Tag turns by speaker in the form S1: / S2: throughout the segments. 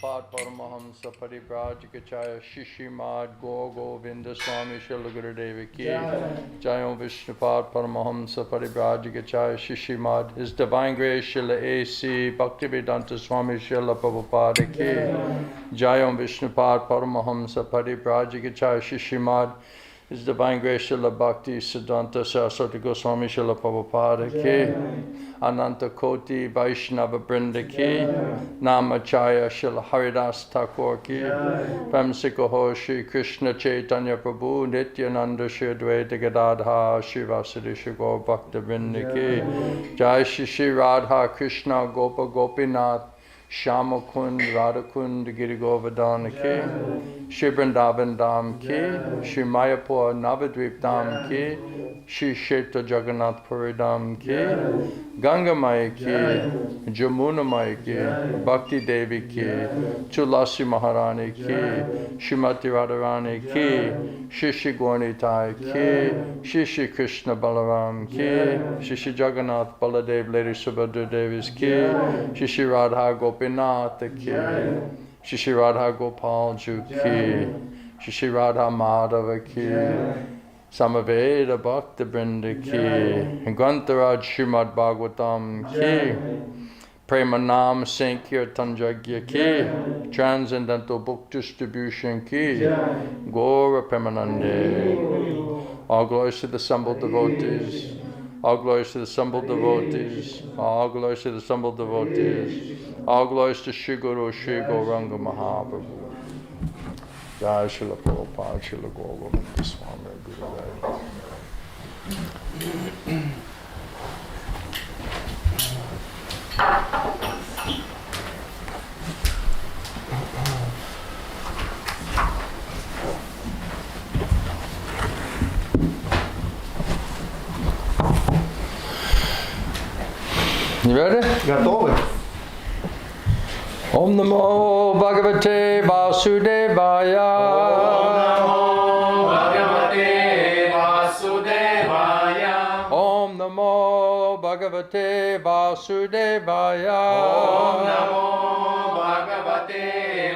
S1: Prabhupada Paramahamsa Parivrajikachaya Shishimad Gaur Govinda Swami Srila Gurudeva Ki Jayam Vishnupad Paramahamsa Parivrajikachaya Shishimad His Divine Grace Srila A.C. Bhaktivedanta Swami Srila Prabhupada Ki Jayam Vishnupad Paramahamsa Parivrajikachaya Shishimad His Divine Grace Srila Bhakti Siddhanta Saraswati Goswami Srila Prabhupada Ki Ananta Koti Vaishnava Brinda Ki Namachaya Srila Haridas Thakur Ki Pamsikaho Shri Krishna Chaitanya Prabhu Nityananda Shri Advaita Gadadha Shri Vasudeva Shri Gaur Bhakta Vrinda Ki Jai Shri Shri Radha Krishna Gopa Gopinath Shama Kund Radha Kund Giri Govardhana Ki Shri Vrindavan Dham Ki Shri Mayapur Navadvip Dham Ki Shri Kshetra Jagannath Puri Dham Ki Ganga Maya Ki Jamuna Maya Ki Bhakti Devi Ki Tulasi Maharani Ki Shrimati Radharani Ki Shri Shri Gaurnitai Ki Shri Shri Krishna Balaram Ki Shri Shri Jagannath Baladev Lady Subhadra Devis Ki Shri Shri Radha Gopinath Ki Shri Shri Radha Gopal Ju Ki Shri Shri Radha Madhava Ki Samaveda Bhakta Brinda Ki Grantaraj Srimad Bhagavatam Ki Premanam Sankirtan Jagya Ki Transcendental Book Distribution Ki Gaura Premanande. All glories to the assembled devotees. All glories to the assembled devotees. All glories to the assembled devotees. All glories to Shri Guru Shri Gauranga Mahaprabhu. Jai Srila Prabhupada, Srila Gaur Swami Guru. You ready?
S2: Готовы?
S1: Om Namo Bhagavate Vasudevaya.
S2: Om Namo
S1: Om Namo Bhagavate
S2: Bhagavate Vasudevaya.
S1: Vasudevaya.
S2: Om Namo Bhagavate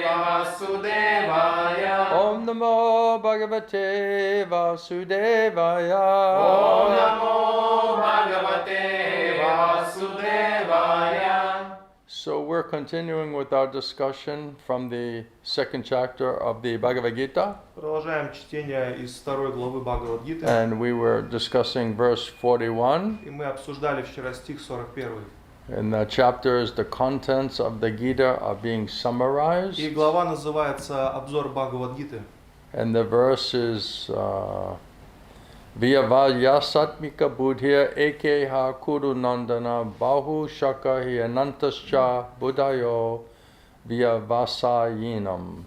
S2: Vasudevaya.
S1: Om Namo Bhagavate Vasudevaya.
S2: Om Namo Bhagavate Vasudevaya.
S1: So we're continuing with our discussion from the second chapter of the Bhagavad Gita.
S2: Продолжаем чтение из второй главы Бхагавад-гиты.
S1: And we were discussing verse 41.
S2: И мы обсуждали вчера стих 41.
S1: And the chapter is the contents of the Gita are being summarized.
S2: И глава называется «Обзор Бхагавад-гиты».
S1: And the verse is Vyavayasatmika buddhya ekeha kuru nandana bahu shaka hi anantascha buddhayo vyavasayinam.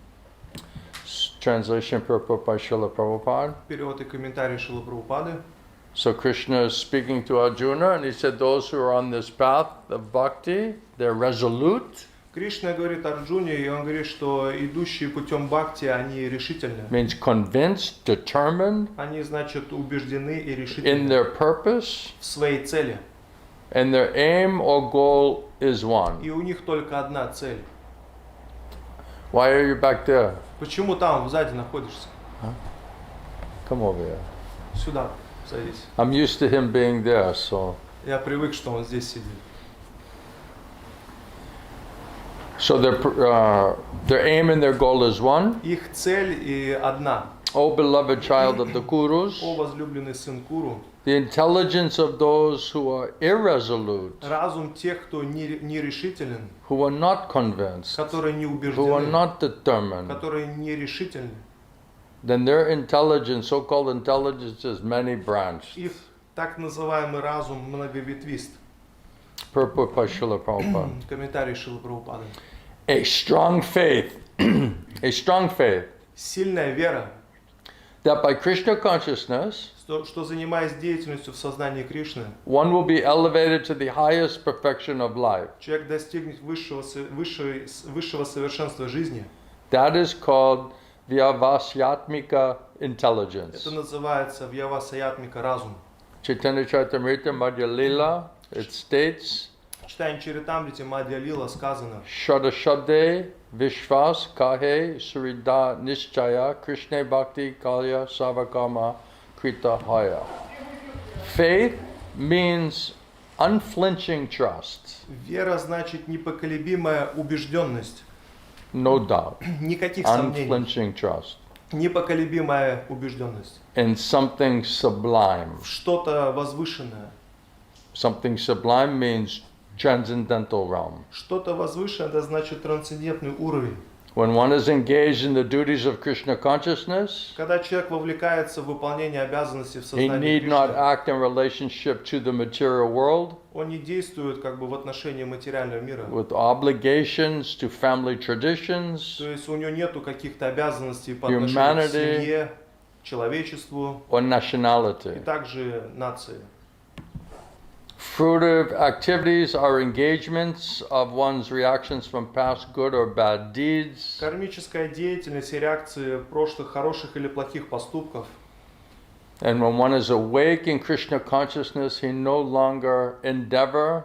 S1: Translation purport by Srila Prabhupada.
S2: Перевод и комментарий Шрилы Прабхупады.
S1: So Krishna is speaking to Arjuna and he said those who are on this path of bhakti, they're resolute.
S2: Кришна говорит Арджуне, и он говорит, что идущие путем бхакти, они решительны.
S1: Means convinced, determined.
S2: Они, значит, убеждены и
S1: In
S2: решительны
S1: their purpose.
S2: в своей цели.
S1: And their aim or goal is one.
S2: И у них только одна цель.
S1: Why are you back there?
S2: Почему там, сзади находишься?
S1: Come over here.
S2: Сюда садись.
S1: I'm used to him being there, so.
S2: Я привык, что он здесь сидит.
S1: So their aim and their goal is one.
S2: Их цель и одна.
S1: O beloved child of the Kurus,
S2: О возлюбленный сын Куру.
S1: the intelligence of those who are irresolute,
S2: Разум тех, кто не решителен,
S1: who are not convinced,
S2: которые не
S1: who are
S2: убеждены,
S1: not determined,
S2: которые не решительны.
S1: then their intelligence, so-called intelligence, is many branched.
S2: Их так называемый разум многоветвист.
S1: Purport by Srila Prabhupada.
S2: Комментарий Шрилы Прабхупады.
S1: A strong faith, a strong faith,
S2: Сильная вера,
S1: that by Krishna consciousness,
S2: что занимаясь деятельностью в сознании Кришны,
S1: one will be elevated to the highest perfection of life.
S2: человек достигнет высшего совершенства жизни.
S1: That is called Vyavasyatmika intelligence.
S2: Это называется Вьявасаятмика разум.
S1: Chaitanya Charitamrita Madhya Lila, it states
S2: В читании Чаритамрити Мадья Лила сказано:
S1: Shadashade Vishvas Kahe Surida Nishchaya Krishna Bhakti Kalya Savakama Krita Haya. Faith means unflinching trust.
S2: вера значит непоколебимая убежденность,
S1: No doubt.
S2: никаких сомнений,
S1: Unflinching trust.
S2: непоколебимая убежденность
S1: In something sublime.
S2: в что-то возвышенное.
S1: Something sublime means transcendental realm.
S2: Что-то возвышенное, это значит трансцендентный уровень.
S1: When one is engaged in the duties of Krishna consciousness,
S2: Когда человек вовлекается в выполнение обязанностей в
S1: he
S2: сознании
S1: need not
S2: Кришны,
S1: act in relationship to the material world
S2: он не действует как бы в отношении материального мира.
S1: with obligations to family traditions
S2: То есть у него нету каких-то обязанностей по отношению к
S1: Humanity.
S2: семье, человечеству
S1: or
S2: и
S1: nationality.
S2: также нации.
S1: Fruitive activities are engagements of one's reactions from past good or bad deeds.
S2: Кармическая деятельность и реакции прошлых хороших или плохих поступков.
S1: And when one is awake in Krishna consciousness, he no longer endeavor,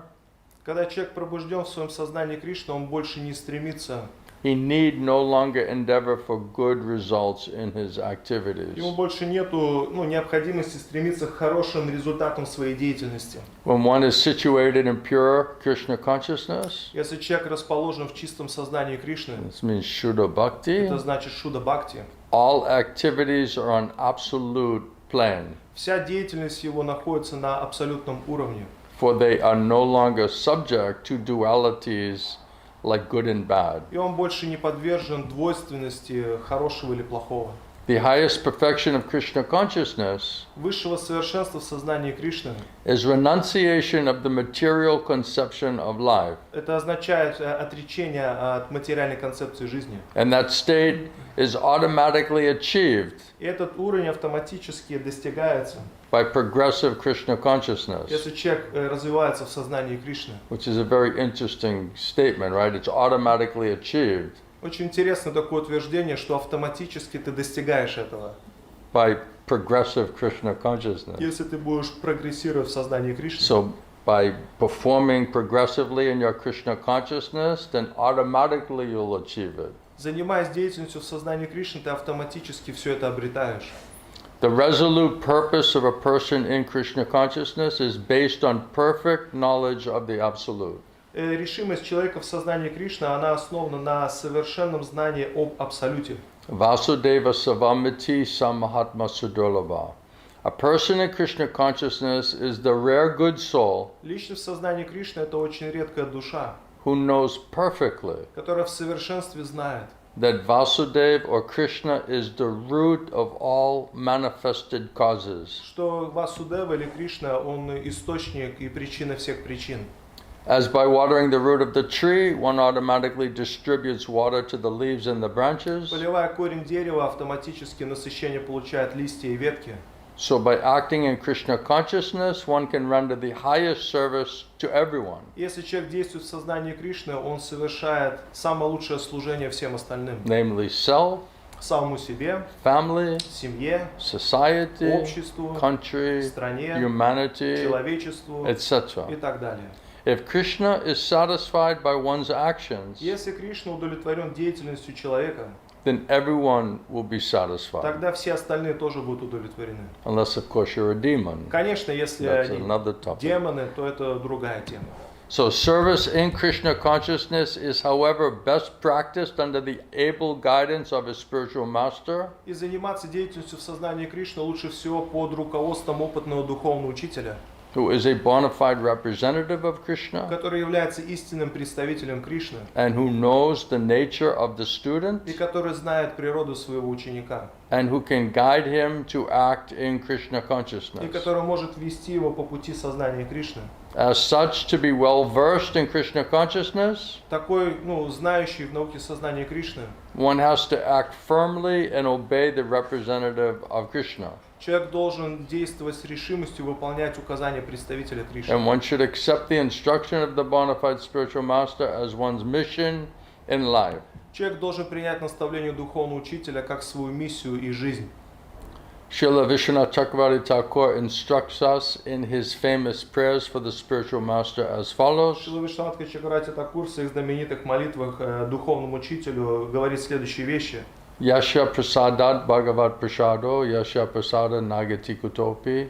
S2: Когда человек пробужден в своем сознании Кришны, он больше не стремится,
S1: he need no longer endeavor for good results in his activities.
S2: ему больше нету необходимости стремиться к хорошим результатам своей деятельности.
S1: When one is situated in pure Krishna consciousness,
S2: Если человек расположен в чистом сознании Кришны,
S1: this means Shuddha Bhakti,
S2: это значит Шуда Бхакти.
S1: all activities are on absolute plane,
S2: Вся деятельность его находится на абсолютном уровне,
S1: for they are no longer subject to dualities like good and bad.
S2: и он больше не подвержен двойственности хорошего или плохого.
S1: The highest perfection of Krishna consciousness
S2: Высшего совершенства в сознании Кришны
S1: is renunciation of the material conception of life.
S2: это означает отречение от материальной концепции жизни.
S1: And that state is automatically achieved
S2: И этот уровень автоматически достигается,
S1: by progressive Krishna consciousness,
S2: если человек развивается в сознании Кришны.
S1: which is a very interesting statement, right? It's automatically achieved
S2: Очень интересно такое утверждение, что автоматически ты достигаешь этого,
S1: by progressive Krishna consciousness.
S2: если ты будешь прогрессировать в сознании Кришны.
S1: So by performing progressively in your Krishna consciousness, then automatically you'll achieve it.
S2: Занимаясь деятельностью в сознании Кришны, ты автоматически все это обретаешь.
S1: The resolute purpose of a person in Krishna consciousness is based on perfect knowledge of the Absolute.
S2: Решимость человека в сознании Кришны, она основана на совершенном знании об Абсолюте.
S1: Vasudeva Savamiti Samahatma Sudurlava. A person in Krishna consciousness is the rare good soul
S2: Личность в сознании Кришны – это очень редкая душа,
S1: who knows perfectly
S2: которая в совершенстве знает,
S1: that Vasudeva or Krishna is the root of all manifested causes.
S2: что Васудева или Кришна, он источник и причина всех причин.
S1: As by watering the root of the tree, one automatically distributes water to the leaves and the branches,
S2: Поливая корень дерева, автоматически насыщение получает листья и ветки.
S1: so by acting in Krishna consciousness, one can render the highest service to everyone,
S2: Если человек действует в сознании Кришны, он совершает самое лучшее служение всем остальным.
S1: namely self,
S2: Самому себе,
S1: family,
S2: семье,
S1: society,
S2: обществу,
S1: country,
S2: стране,
S1: humanity,
S2: человечеству и
S1: etc.
S2: так далее.
S1: If Krishna is satisfied by one's actions,
S2: Если Кришна удовлетворен деятельностью человека,
S1: then everyone will be satisfied.
S2: тогда все остальные тоже будут удовлетворены.
S1: Unless, of course, you're a demon.
S2: Конечно, если
S1: That's
S2: они
S1: another topic.
S2: демоны, то это другая тема.
S1: So service in Krishna consciousness is, however, best practiced under the able guidance of his spiritual master,
S2: И заниматься деятельностью в сознании Кришны лучше всего под руководством опытного духовного учителя,
S1: who is a bona fide representative of Krishna
S2: который является истинным представителем Кришны
S1: and who knows the nature of the student
S2: и который знает природу своего ученика,
S1: and who can guide him to act in Krishna
S2: и
S1: consciousness.
S2: который может вести его по пути сознания Кришны.
S1: As such, to be well versed in Krishna consciousness,
S2: Такой, знающий в науке сознания Кришны,
S1: one has to act firmly and obey the representative of Krishna.
S2: человек должен действовать с решимостью выполнять указания представителя Кришны.
S1: And one should accept the instruction of the bona fide spiritual master as one's mission in life.
S2: Человек должен принять наставление духовного учителя как свою миссию и жизнь.
S1: Srila Vishwanath Chakravarti Thakur instructs us in his famous prayers for the spiritual master as follows.
S2: Шрила Вишванатха Чакраварти Такур в своих знаменитых молитвах духовному учителю говорит следующие вещи.
S1: Yasha prasadat bhagavat prasado, yasha prasada nagati kutopi,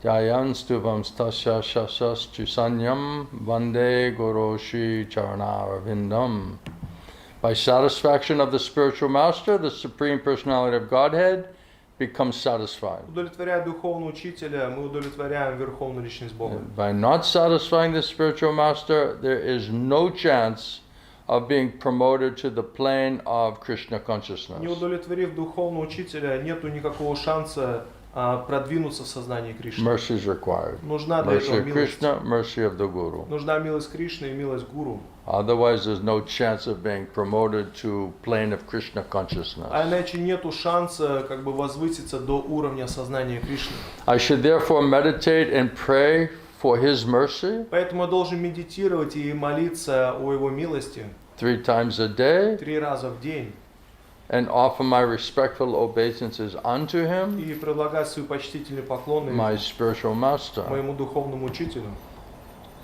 S1: jayan stuvam stasya shasas chusanyam, vande goroshi charanaravindam. By satisfaction of the spiritual master, the Supreme Personality of Godhead becomes satisfied.
S2: Удовлетворяя духовного учителя, мы удовлетворяем Верховную Личность Бога.
S1: By not satisfying the spiritual master, there is no chance of being promoted to the plane of Krishna consciousness.
S2: Не удовлетворив духовного учителя, нету никакого шанса продвинуться в сознании Кришны.
S1: Mercy is required.
S2: Нужна для
S1: Mercy
S2: этого
S1: of
S2: милость.
S1: Krishna, mercy of the Guru.
S2: Нужна милость Кришны и милость Гуру.
S1: Otherwise, there's no chance of being promoted to plane of Krishna consciousness.
S2: А иначе нету шанса как бы возвыситься до уровня сознания Кришны.
S1: I should therefore meditate and pray for His mercy
S2: Поэтому я должен медитировать и молиться о Его милости
S1: 3 times a day
S2: 3 раза в день
S1: and offer my respectful obeisances unto Him,
S2: и предлагать свои почтительные поклоны
S1: my spiritual master.
S2: моему духовному учителю.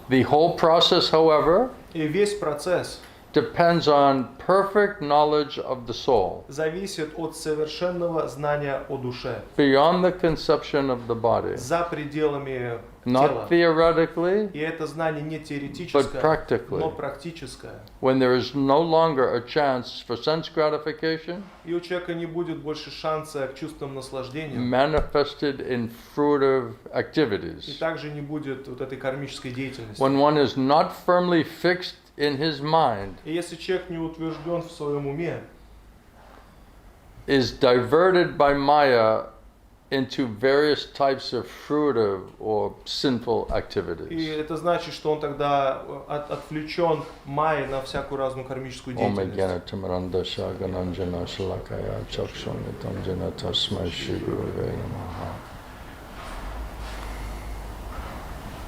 S1: The whole process, however,
S2: И весь процесс
S1: depends on perfect knowledge of the soul,
S2: зависит от совершенного знания о душе,
S1: beyond the conception of the body.
S2: за пределами
S1: Not
S2: тела.
S1: theoretically,
S2: И это знание не
S1: but
S2: теоретическое,
S1: practically.
S2: но практическое.
S1: When there is no longer a chance for sense gratification,
S2: И у человека не будет больше шанса к чувственным наслаждениям,
S1: manifested in fruitive
S2: и
S1: activities.
S2: также не будет вот этой кармической деятельности.
S1: When one is not firmly fixed in his mind,
S2: И если человек не утвержден в своем уме,
S1: is diverted by Maya into various types of fruitive or sinful
S2: и
S1: activities.
S2: это значит, что он тогда отвлечен майей на всякую разную кармическую
S1: Om
S2: деятельность.
S1: Jnana Timaranda Shagananjana Shalakaya Chakshunitam Jana Tasmai Shri Gurave Namaha.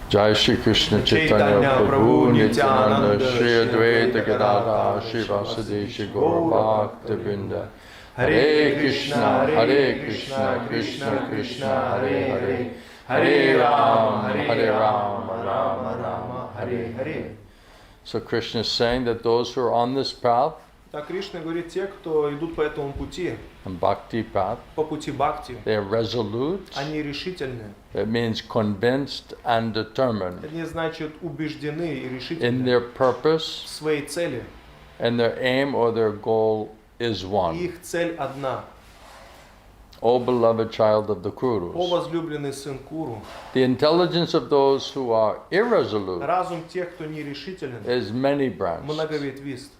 S1: Jai Shri Krishna Chaitanya Prabhu Nityananda Shri Advaita Gadadhar Shri Vasudeva Shri Gaura Bhakta Vrinda. Hare Krishna, Krishna Krishna, Hare Hare, Hare Ram, Rama Rama, Hare Hare. So Krishna is saying that those who are on this path,
S2: Так Кришна говорит, те, кто идут по этому пути,
S1: and bhakti path,
S2: по пути бхакти,
S1: they are resolute.
S2: они решительны.
S1: It means convinced and determined
S2: Это не значит убеждены и
S1: in
S2: решительны
S1: their
S2: в
S1: purpose,
S2: своей цели.
S1: and their aim or their goal is one.
S2: Их цель одна.
S1: O beloved child of the
S2: О
S1: Kurus.
S2: возлюбленный сын Куру.
S1: The intelligence of those who are irresolute
S2: Разум тех, кто не решителен,
S1: is many branched.
S2: многоветвист.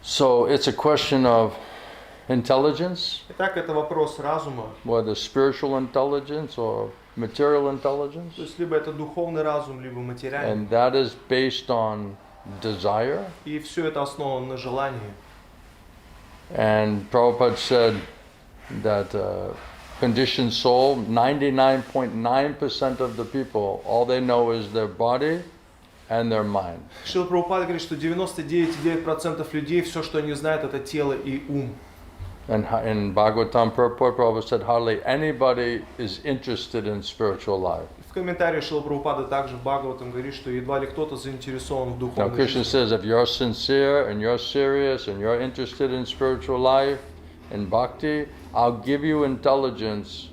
S1: So it's a question of intelligence,
S2: Итак, это вопрос разума.
S1: whether spiritual intelligence or material intelligence,
S2: То есть либо это духовный разум, либо материальный.
S1: and that is based on desire.
S2: И все это основано на желании.
S1: And Prabhupada said that conditioned soul, 99.9% of the people, all they know is their body and their mind.
S2: Шрила Прабхупада говорит, что 99,9% людей, все, что они знают, это тело и ум.
S1: And in Bhagavatam purport, Prabhupada said hardly anybody is interested in spiritual life.
S2: В комментарии Шрила Прабхупада также в Бхагаватам говорит, что едва ли кто-то заинтересован в
S1: Now
S2: духовной
S1: Krishna
S2: жизни.
S1: says if you're sincere and you're serious and you're interested in spiritual life, in bhakti, I'll give you intelligence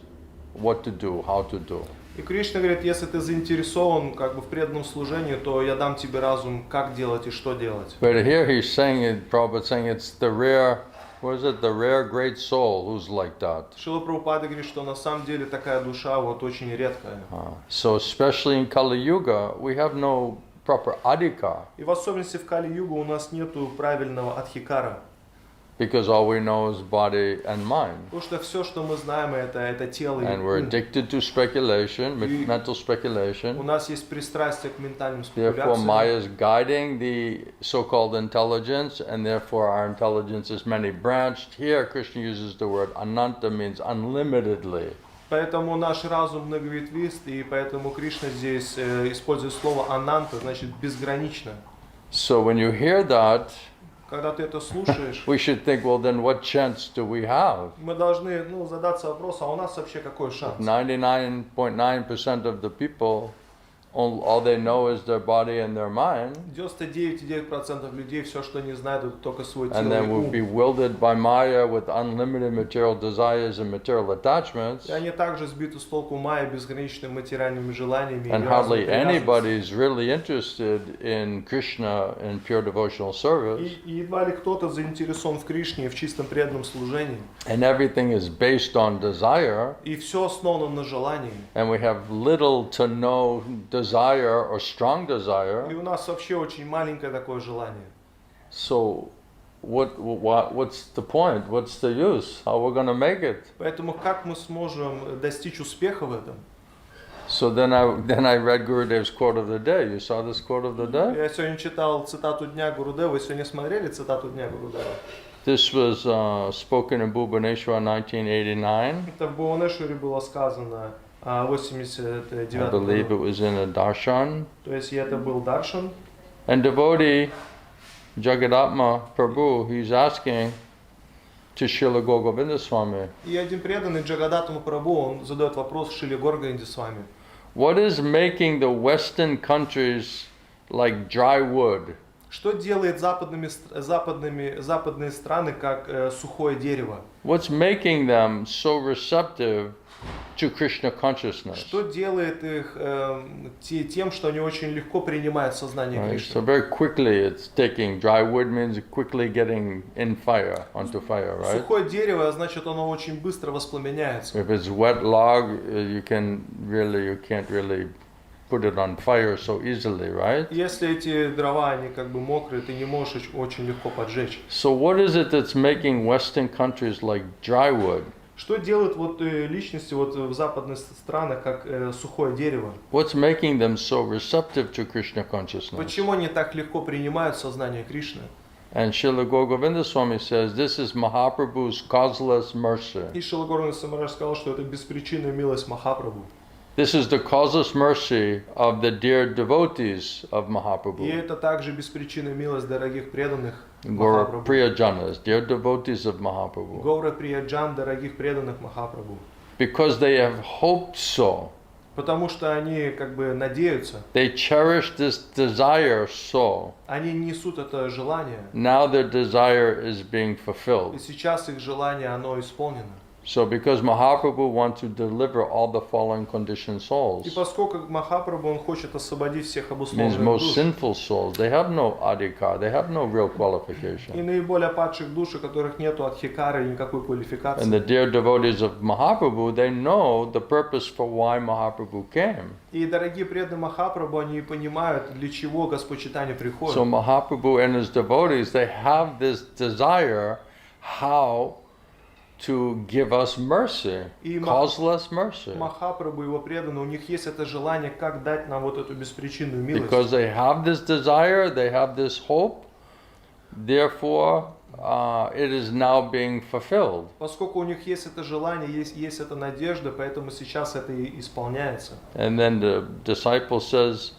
S1: what to do, how to do.
S2: И Кришна говорит, если ты заинтересован как бы в преданном служении, то я дам тебе разум, как делать и что делать.
S1: But here he's saying it, Prabhupada saying it's the rare, what is it, the rare great soul who's like that.
S2: Шрила Прабхупада говорит, что на самом деле такая душа вот очень редкая.
S1: So especially in Kali Yuga, we have no proper adhikar
S2: И в особенности в Кали-югу у нас нету правильного адхикара.
S1: because all we know is body and mind.
S2: Потому что все, что мы знаем, это тело и
S1: And we're
S2: ум.
S1: addicted to speculation, mental
S2: У
S1: speculation.
S2: нас есть пристрастие к ментальным
S1: Therefore, Maya
S2: спекуляциям.
S1: is guiding the so-called intelligence, and therefore our intelligence is many branched. Here, Krishna uses the word ananta, means unlimitedly.
S2: Поэтому наш разум многоветвист, и поэтому Кришна здесь использует слово ананта, значит безгранично.
S1: So when you hear that,
S2: когда ты это слушаешь,
S1: we should think, well, then what chance do we have?
S2: мы должны задаться вопросом, а у нас вообще какой шанс?
S1: 99.9% of the people, all they know is their body and their mind,
S2: 99,9% людей все, что они знают, это только свой тело
S1: and
S2: и
S1: then will
S2: ум.
S1: be bewildered by Maya with unlimited material desires and material attachments,
S2: И они также сбиты с толку майей безграничными материальными желаниями.
S1: and
S2: и
S1: hardly
S2: разными привязанностями.
S1: anybody is really interested in Krishna and pure devotional service,
S2: И едва ли кто-то заинтересован в Кришне и в чистом преданном служении.
S1: and everything is based on desire,
S2: И все основано на желании.
S1: and we have little to no desire or strong
S2: И
S1: desire.
S2: у нас вообще очень маленькое такое желание.
S1: So what's the point? What's the use? How we're going to make it?
S2: Поэтому как мы сможем достичь успеха в этом?
S1: So then I read Gurudev's quote of the day. You saw this quote of the day?
S2: Я сегодня читал цитату дня Гурудева. Вы сегодня смотрели цитату дня Гурудева?
S1: This was spoken in Bhubaneswar 1989.
S2: Это в Бхуванешваре было сказано
S1: I
S2: 89
S1: believe it
S2: году.
S1: was in a darshan.
S2: То есть это был Даршан.
S1: And devotee Jagadatma Prabhu, he's asking to Srila Gogovinda Swami,
S2: И один преданный Джагадатаму Прабху, он задает вопрос Шриле Горгавинде Свами.
S1: what is making the Western countries like dry wood?
S2: Что делает западные страны как сухое дерево?
S1: What's making them so receptive to Krishna consciousness?
S2: Что делает их тем, что они очень легко принимают сознание
S1: Right?
S2: Кришны?
S1: So very quickly it's taking dry wood means quickly getting in fire, onto fire, right?
S2: Сухое дерево, значит, оно очень быстро воспламеняется.
S1: If it's wet log, you can't really put it on fire so easily, right?
S2: Если эти дрова, они как бы мокрые, ты не можешь их очень легко поджечь.
S1: So what is it that's making Western countries like dry wood?
S2: Что делают личности в западных странах как сухое дерево?
S1: What's making them so receptive to Krishna consciousness?
S2: Почему они так легко принимают сознание Кришны?
S1: And Srila Gogovinda Swami says this is Mahaprabhu's causeless mercy.
S2: И Шрила Горгавинда Самарадж сказал, что это беспричинная милость Махапрабху.
S1: This is the causeless mercy of the dear devotees of
S2: И
S1: Mahaprabhu,
S2: это также беспричинная милость дорогих преданных
S1: Gaura
S2: Махапрабху.
S1: Priyajanas, dear devotees of Mahaprabhu,
S2: Гаура Прияджан, дорогих преданных Махапрабху.
S1: because they have hoped so.
S2: Потому что они как бы надеются,
S1: They cherish this desire so.
S2: они несут это желание,
S1: Now their desire is being
S2: и
S1: fulfilled.
S2: сейчас их желание, оно исполнено.
S1: So because Mahaprabhu wants to deliver all the fallen conditioned
S2: И
S1: souls,
S2: поскольку Махапрабху, он хочет освободить всех
S1: means
S2: обусловленных
S1: most
S2: душ,
S1: sinful souls, they have no adhikar, they have no real
S2: и
S1: qualification.
S2: наиболее падших душ, у которых нету адхикары и никакой
S1: And
S2: квалификации.
S1: the dear devotees of Mahaprabhu, they know the purpose for why Mahaprabhu came.
S2: И дорогие преданные Махапрабху, они понимают, для чего Господь читание приходит.
S1: So Mahaprabhu and his devotees, they have this desire how to give us mercy,
S2: И
S1: causeless mercy.
S2: Махапрабху и его преданные, у них есть это желание, как дать нам вот эту беспричинную милость.
S1: Because they have this desire, they have this hope, therefore it is now being fulfilled.
S2: Поскольку у них есть это желание, есть эта надежда, поэтому сейчас это и исполняется.
S1: And then the disciple says,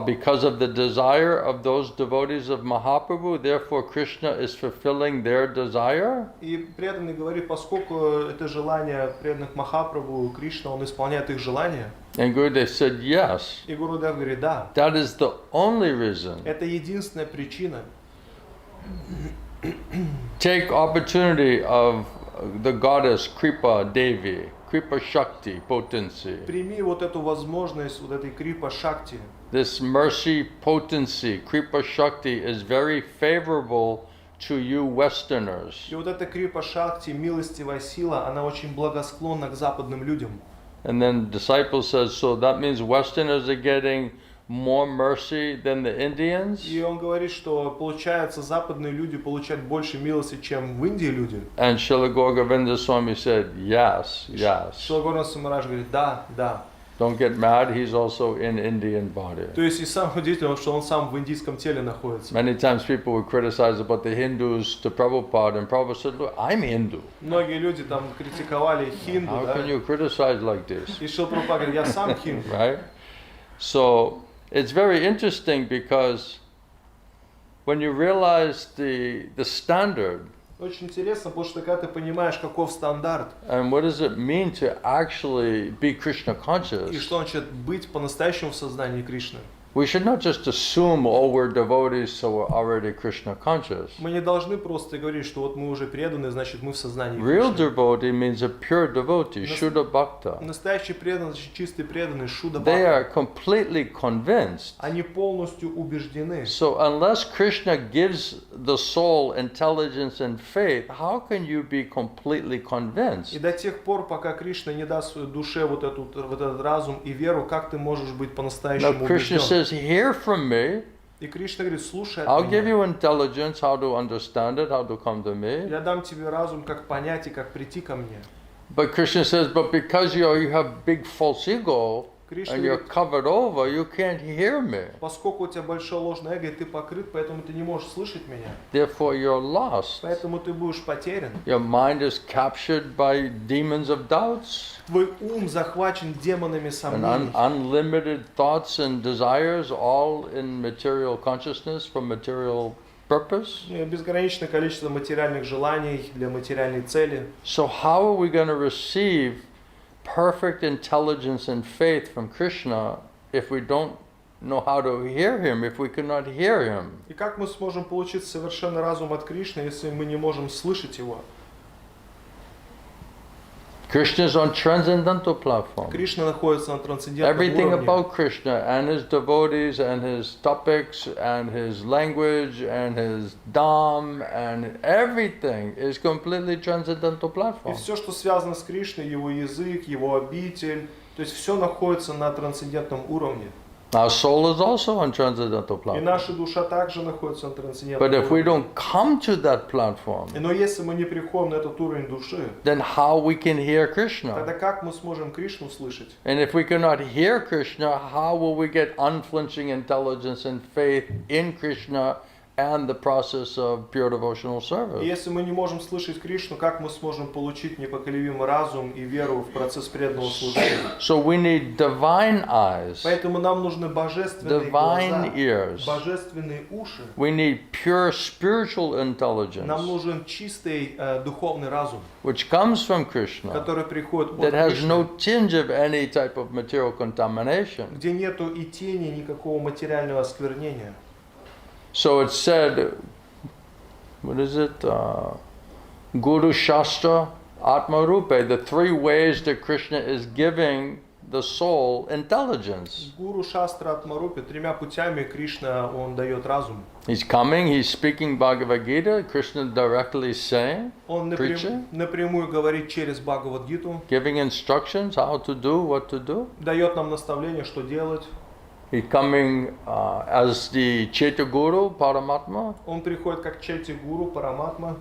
S1: because of the desire of those devotees of Mahaprabhu, therefore Krishna is fulfilling their desire.
S2: И преданный говорит, поскольку это желание преданных Махапрабху, Кришна, он исполняет их желание.
S1: And Gurudev said, yes,
S2: И Гурудев говорит, да,
S1: that is the only reason.
S2: это единственная причина.
S1: Take opportunity of the goddess Kripa Devi, Kripa Shakti, potency.
S2: Прими вот эту возможность, вот этой Крипа Шакти.
S1: This mercy potency, Kripa Shakti, is very favorable to you Westerners.
S2: И вот эта Крипа Шакти, милостивая сила, она очень благосклонна к западным людям.
S1: And then disciple says, so that means Westerners are getting more mercy than the Indians?
S2: И он говорит, что получается, западные люди получают больше милости, чем в Индии люди.
S1: And Srila Gogovinda Swami said, yes, yes.
S2: Шрила Горгавинда Самарадж говорит, да, да.
S1: Don't get mad, he's also in Indian body.
S2: То есть и самое удивительное, что он сам в индийском теле находится.
S1: Many times people would criticize about the Hindus to Prabhupada, and Prabhupada said, look, I'm Hindu.
S2: Многие люди там критиковали хинду,
S1: How
S2: да?
S1: can you criticize like this?
S2: И Шрила Прабхупада говорит, я сам хинду.
S1: Right? So it's very interesting because when you realize the standard,
S2: Очень интересно, потому что когда ты понимаешь, каков стандарт,
S1: and what does it mean to actually be Krishna
S2: и
S1: conscious,
S2: что значит быть по-настоящему в сознании Кришны,
S1: we should not just assume, oh, we're devotees, so we're already Krishna conscious.
S2: мы не должны просто говорить, что вот мы уже преданы, значит мы в сознании
S1: Real
S2: Кришны.
S1: devotee means a pure devotee, Shuddha Bhakta.
S2: Настоящий преданный, значит чистый преданный, Шуда
S1: They are
S2: Бхакта.
S1: completely convinced.
S2: Они полностью убеждены.
S1: So unless Krishna gives the soul intelligence and faith, how can you be completely
S2: И
S1: convinced?
S2: до тех пор, пока Кришна не даст своей душе вот этот разум и веру, как ты можешь быть
S1: Now
S2: по-настоящему
S1: Krishna
S2: убежден?
S1: says, hear from me,
S2: И Кришна говорит, слушай от
S1: I'll give
S2: меня.
S1: you intelligence, how to understand it, how to come to me.
S2: Я дам тебе разум, как понять и как прийти ко мне.
S1: But Krishna says, but because you have big false ego
S2: Кришна
S1: and you're
S2: говорит,
S1: covered over, you can't hear me.
S2: поскольку у тебя большое ложное эго, и ты покрыт, поэтому ты не можешь слышать меня.
S1: Therefore you're lost.
S2: Поэтому ты будешь потерян.
S1: Your mind is captured by demons of doubts
S2: Твой ум захвачен демонами
S1: and
S2: сомнений.
S1: unlimited thoughts and desires, all in material consciousness for material purpose.
S2: И безграничное количество материальных желаний для материальной цели.
S1: So how are we going to receive perfect intelligence and faith from Krishna if we don't know how to hear him, if we cannot hear him?
S2: И как мы сможем получить совершенный разум от Кришны, если мы не можем слышать его?
S1: Krishna is on transcendental platform.
S2: Кришна находится на трансцендентном
S1: Everything
S2: уровне.
S1: about Krishna and his devotees and his topics and his language and his dham and everything is completely transcendental
S2: И
S1: platform.
S2: все, что связано с Кришной, его язык, его обитель, то есть все находится на трансцендентном уровне.
S1: Our soul is also on transcendental
S2: И
S1: platform.
S2: наша душа также находится на трансцендентном
S1: But if we
S2: уровне.
S1: don't come to that platform,
S2: Но если мы не приходим на этот уровень души,
S1: then how we can hear Krishna?
S2: тогда как мы сможем Кришну слышать?
S1: And if we cannot hear Krishna, how will we get unflinching intelligence and faith in Krishna and the process of pure devotional
S2: И
S1: service?
S2: если мы не можем слышать Кришну, как мы сможем получить непоколебимый разум и веру в процесс преданного служения?
S1: So we need divine eyes,
S2: Поэтому нам нужны божественные
S1: divine
S2: глаза,
S1: ears.
S2: божественные уши.
S1: We need pure spiritual
S2: Нам
S1: intelligence,
S2: нужен чистый духовный разум,
S1: which comes from Krishna,
S2: который приходит от
S1: that has
S2: Кришны,
S1: no tinge of any type of material contamination.
S2: где нету и тени никакого материального осквернения.
S1: So it's said, what is it? Guru Shastra, Atma Rupe, the three ways that Krishna is giving the soul intelligence.
S2: Гуру Шастра Атмарупе тремя путями Кришна, он дает разум.
S1: He's coming, he's speaking Bhagavad Gita, Krishna directly saying,
S2: Он
S1: preaching,
S2: напрямую говорит через Бхагавад-гиту,
S1: giving instructions how to do, what to do.
S2: дает нам наставление, что делать.
S1: He's coming as the Chaita Guru, Paramatma.
S2: Он приходит как Чайти-гуру, Параматма.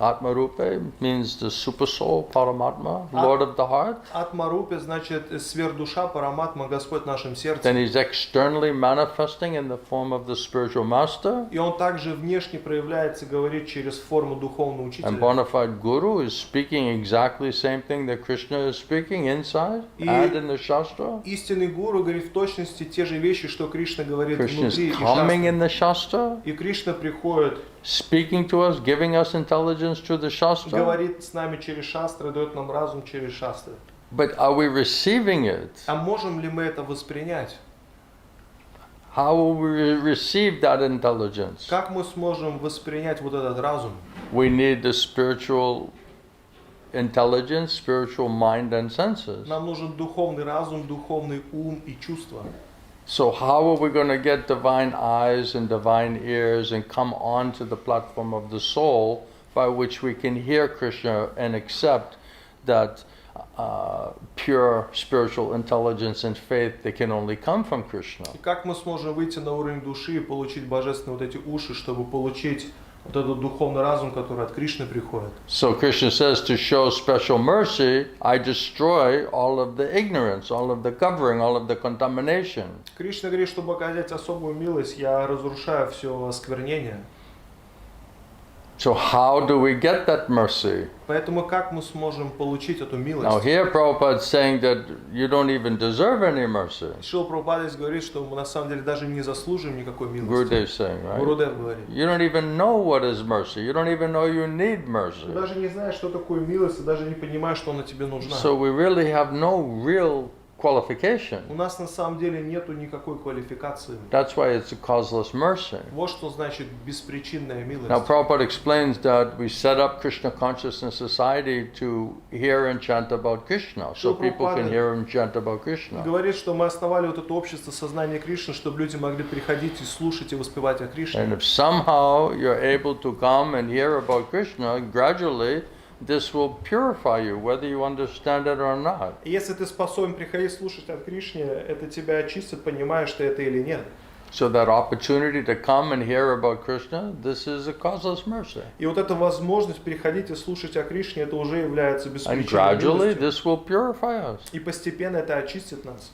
S1: Atma Rupe means the super soul, Paramatma, Lord of the heart.
S2: Атмарупе значит сверхдуша, Параматма, Господь в нашем
S1: Then
S2: сердце.
S1: he's externally manifesting in the form of the spiritual master.
S2: И он также внешне проявляется, говорит через форму духовного
S1: And
S2: учителя.
S1: bona fide Guru is speaking exactly the same thing that Krishna is speaking inside and in the Shastra.
S2: Истинный гуру говорит в точности те же вещи, что Кришна говорит
S1: Krishna is
S2: внутри и
S1: coming
S2: шастры.
S1: in the Shastra,
S2: И Кришна приходит,
S1: speaking to us, giving us intelligence through the Shastra.
S2: говорит с нами через шастры, дает нам разум через шастры.
S1: But are we receiving it?
S2: А можем ли мы это воспринять?
S1: How will we receive that intelligence?
S2: Как мы сможем воспринять вот этот разум?
S1: We need the spiritual intelligence, spiritual mind and senses.
S2: Нам нужен духовный разум, духовный ум и чувства.
S1: So how are we going to get divine eyes and divine ears and come onto the platform of the soul by which we can hear Krishna and accept that pure spiritual intelligence and faith that can only come from Krishna?
S2: И как мы сможем выйти на уровень души и получить божественные вот эти уши, чтобы получить вот этот духовный разум, который от Кришны приходит?
S1: So Krishna says, to show special mercy, I destroy all of the ignorance, all of the covering, all of the contamination.
S2: Кришна говорит, чтобы оказать особую милость, я разрушаю все осквернение.
S1: So how do we get that mercy?
S2: Поэтому как мы сможем получить эту
S1: Now
S2: милость?
S1: here Prabhupada is saying that you don't even deserve any mercy.
S2: Шрила Прабхупада здесь говорит, что мы на самом деле даже не заслуживаем никакой милости.
S1: Gurudev is saying, right?
S2: Гурудев говорит.
S1: You don't even know what is mercy. You don't even know you need mercy.
S2: Ты даже не знаешь, что такое милость, и даже не понимаешь, что она тебе нужна.
S1: So we really have no real qualification.
S2: У нас на самом деле нету никакой квалификации.
S1: That's why it's a causeless mercy.
S2: Вот что значит беспричинная милость.
S1: Now Prabhupada explains that we set up Krishna Consciousness Society to hear and chant about Krishna, so people can hear and chant about Krishna.
S2: Говорит, что мы основали вот это общество сознания Кришны, чтобы люди могли приходить и слушать и воспевать о Кришне.
S1: And if somehow you're able to come and hear about Krishna, gradually this will purify you, whether you understand it or not.
S2: И если ты способен приходить слушать о Кришне, это тебя очистит, понимаешь ты это или нет.
S1: So that opportunity to come and hear about Krishna, this is a causeless mercy.
S2: И вот эта возможность приходить и слушать о Кришне, это уже является
S1: And
S2: беспричинной
S1: gradually
S2: милостью.
S1: this will purify us.
S2: И постепенно это очистит нас.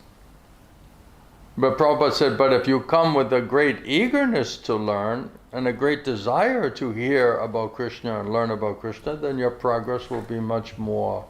S1: But Prabhupada said, but if you come with a great eagerness to learn and a great desire to hear about Krishna and learn about Krishna, then your progress will be much more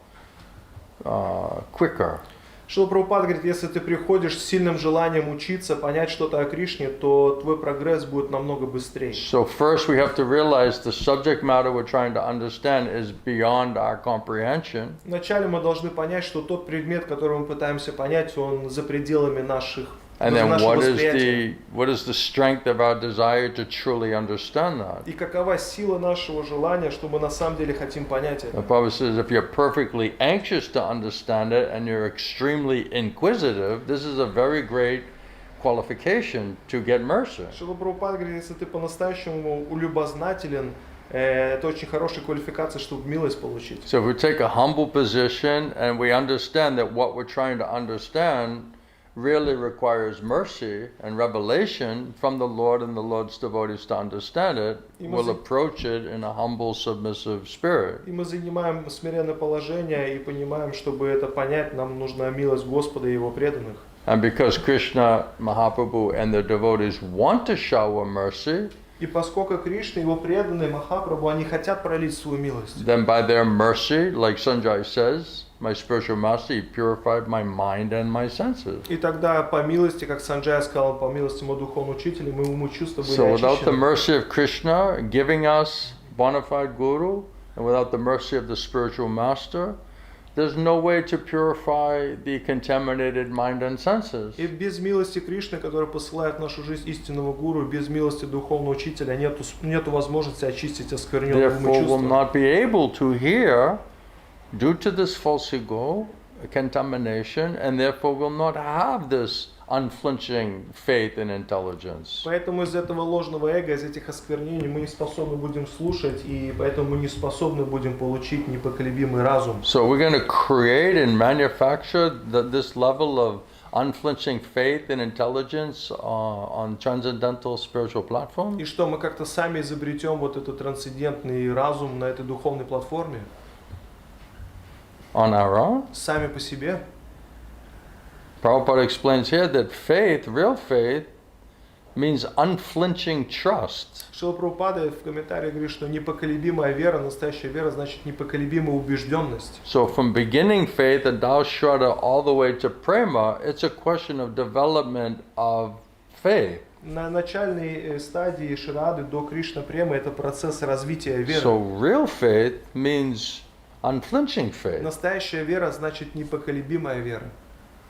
S1: quicker.
S2: Шрила Прабхупада говорит, если ты приходишь с сильным желанием учиться, понять что-то о Кришне, то твой прогресс будет намного быстрее.
S1: So first we have to realize the subject matter we're trying to understand is beyond our comprehension.
S2: Вначале мы должны понять, что тот предмет, который мы пытаемся понять, он за пределами нашего
S1: And then what
S2: восприятия.
S1: is the strength of our desire to truly understand that?
S2: И какова сила нашего желания, что мы на самом деле хотим понять это.
S1: The Prabhupada says if you're perfectly anxious to understand it and you're extremely inquisitive, this is a very great qualification to get mercy.
S2: Шрила Прабхупада говорит, если ты по-настоящему улюбознателен, это очень хорошая квалификация, чтобы милость получить.
S1: So if we take a humble position and we understand that what we're trying to understand really requires mercy and revelation from the Lord and the Lord's devotees to understand it, we'll approach it in a humble, submissive spirit.
S2: И мы занимаем смиренное положение и понимаем, чтобы это понять, нам нужна милость Господа и Его преданных.
S1: And because Krishna, Mahaprabhu and their devotees want to shower mercy,
S2: И поскольку Кришна и Его преданные Махапрабху, они хотят пролить свою милость,
S1: then by their mercy, like Sanjay says, my spiritual master, he purified my mind and my senses.
S2: и тогда по милости, как Санджай сказал, по милости моего духовного учителя, мы уму чувства были
S1: So without the
S2: очищены.
S1: mercy of Krishna giving us bona fide guru, and without the mercy of the spiritual master, there's no way to purify the contaminated mind and senses.
S2: И без милости Кришны, который посылает в нашу жизнь истинного гуру, без милости духовного учителя нету возможности очистить оскверненное уму
S1: Therefore, will
S2: чувства.
S1: not be able to hear due to this false ego contamination, and therefore will not have this unflinching faith and intelligence.
S2: Поэтому из этого ложного эго, из этих осквернений мы не способны будем слушать, и поэтому мы не способны будем получить непоколебимый разум.
S1: So we're going to create and manufacture this level of unflinching faith and intelligence on transcendental spiritual platform.
S2: И что мы как-то сами изобретем вот этот трансцендентный разум на этой духовной платформе,
S1: On our own?
S2: сами по себе.
S1: Prabhupada explains here that faith, real faith, means unflinching trust.
S2: Шрила Прабхупада в комментарии говорит, что непоколебимая вера, настоящая вера, значит непоколебимая убежденность.
S1: So from beginning faith and Dao Shraddha all the way to prema, it's a question of development of faith.
S2: На начальной стадии Шрады до Кришна Према это процесс развития веры.
S1: So real faith means unflinching faith.
S2: Настоящая вера значит непоколебимая вера.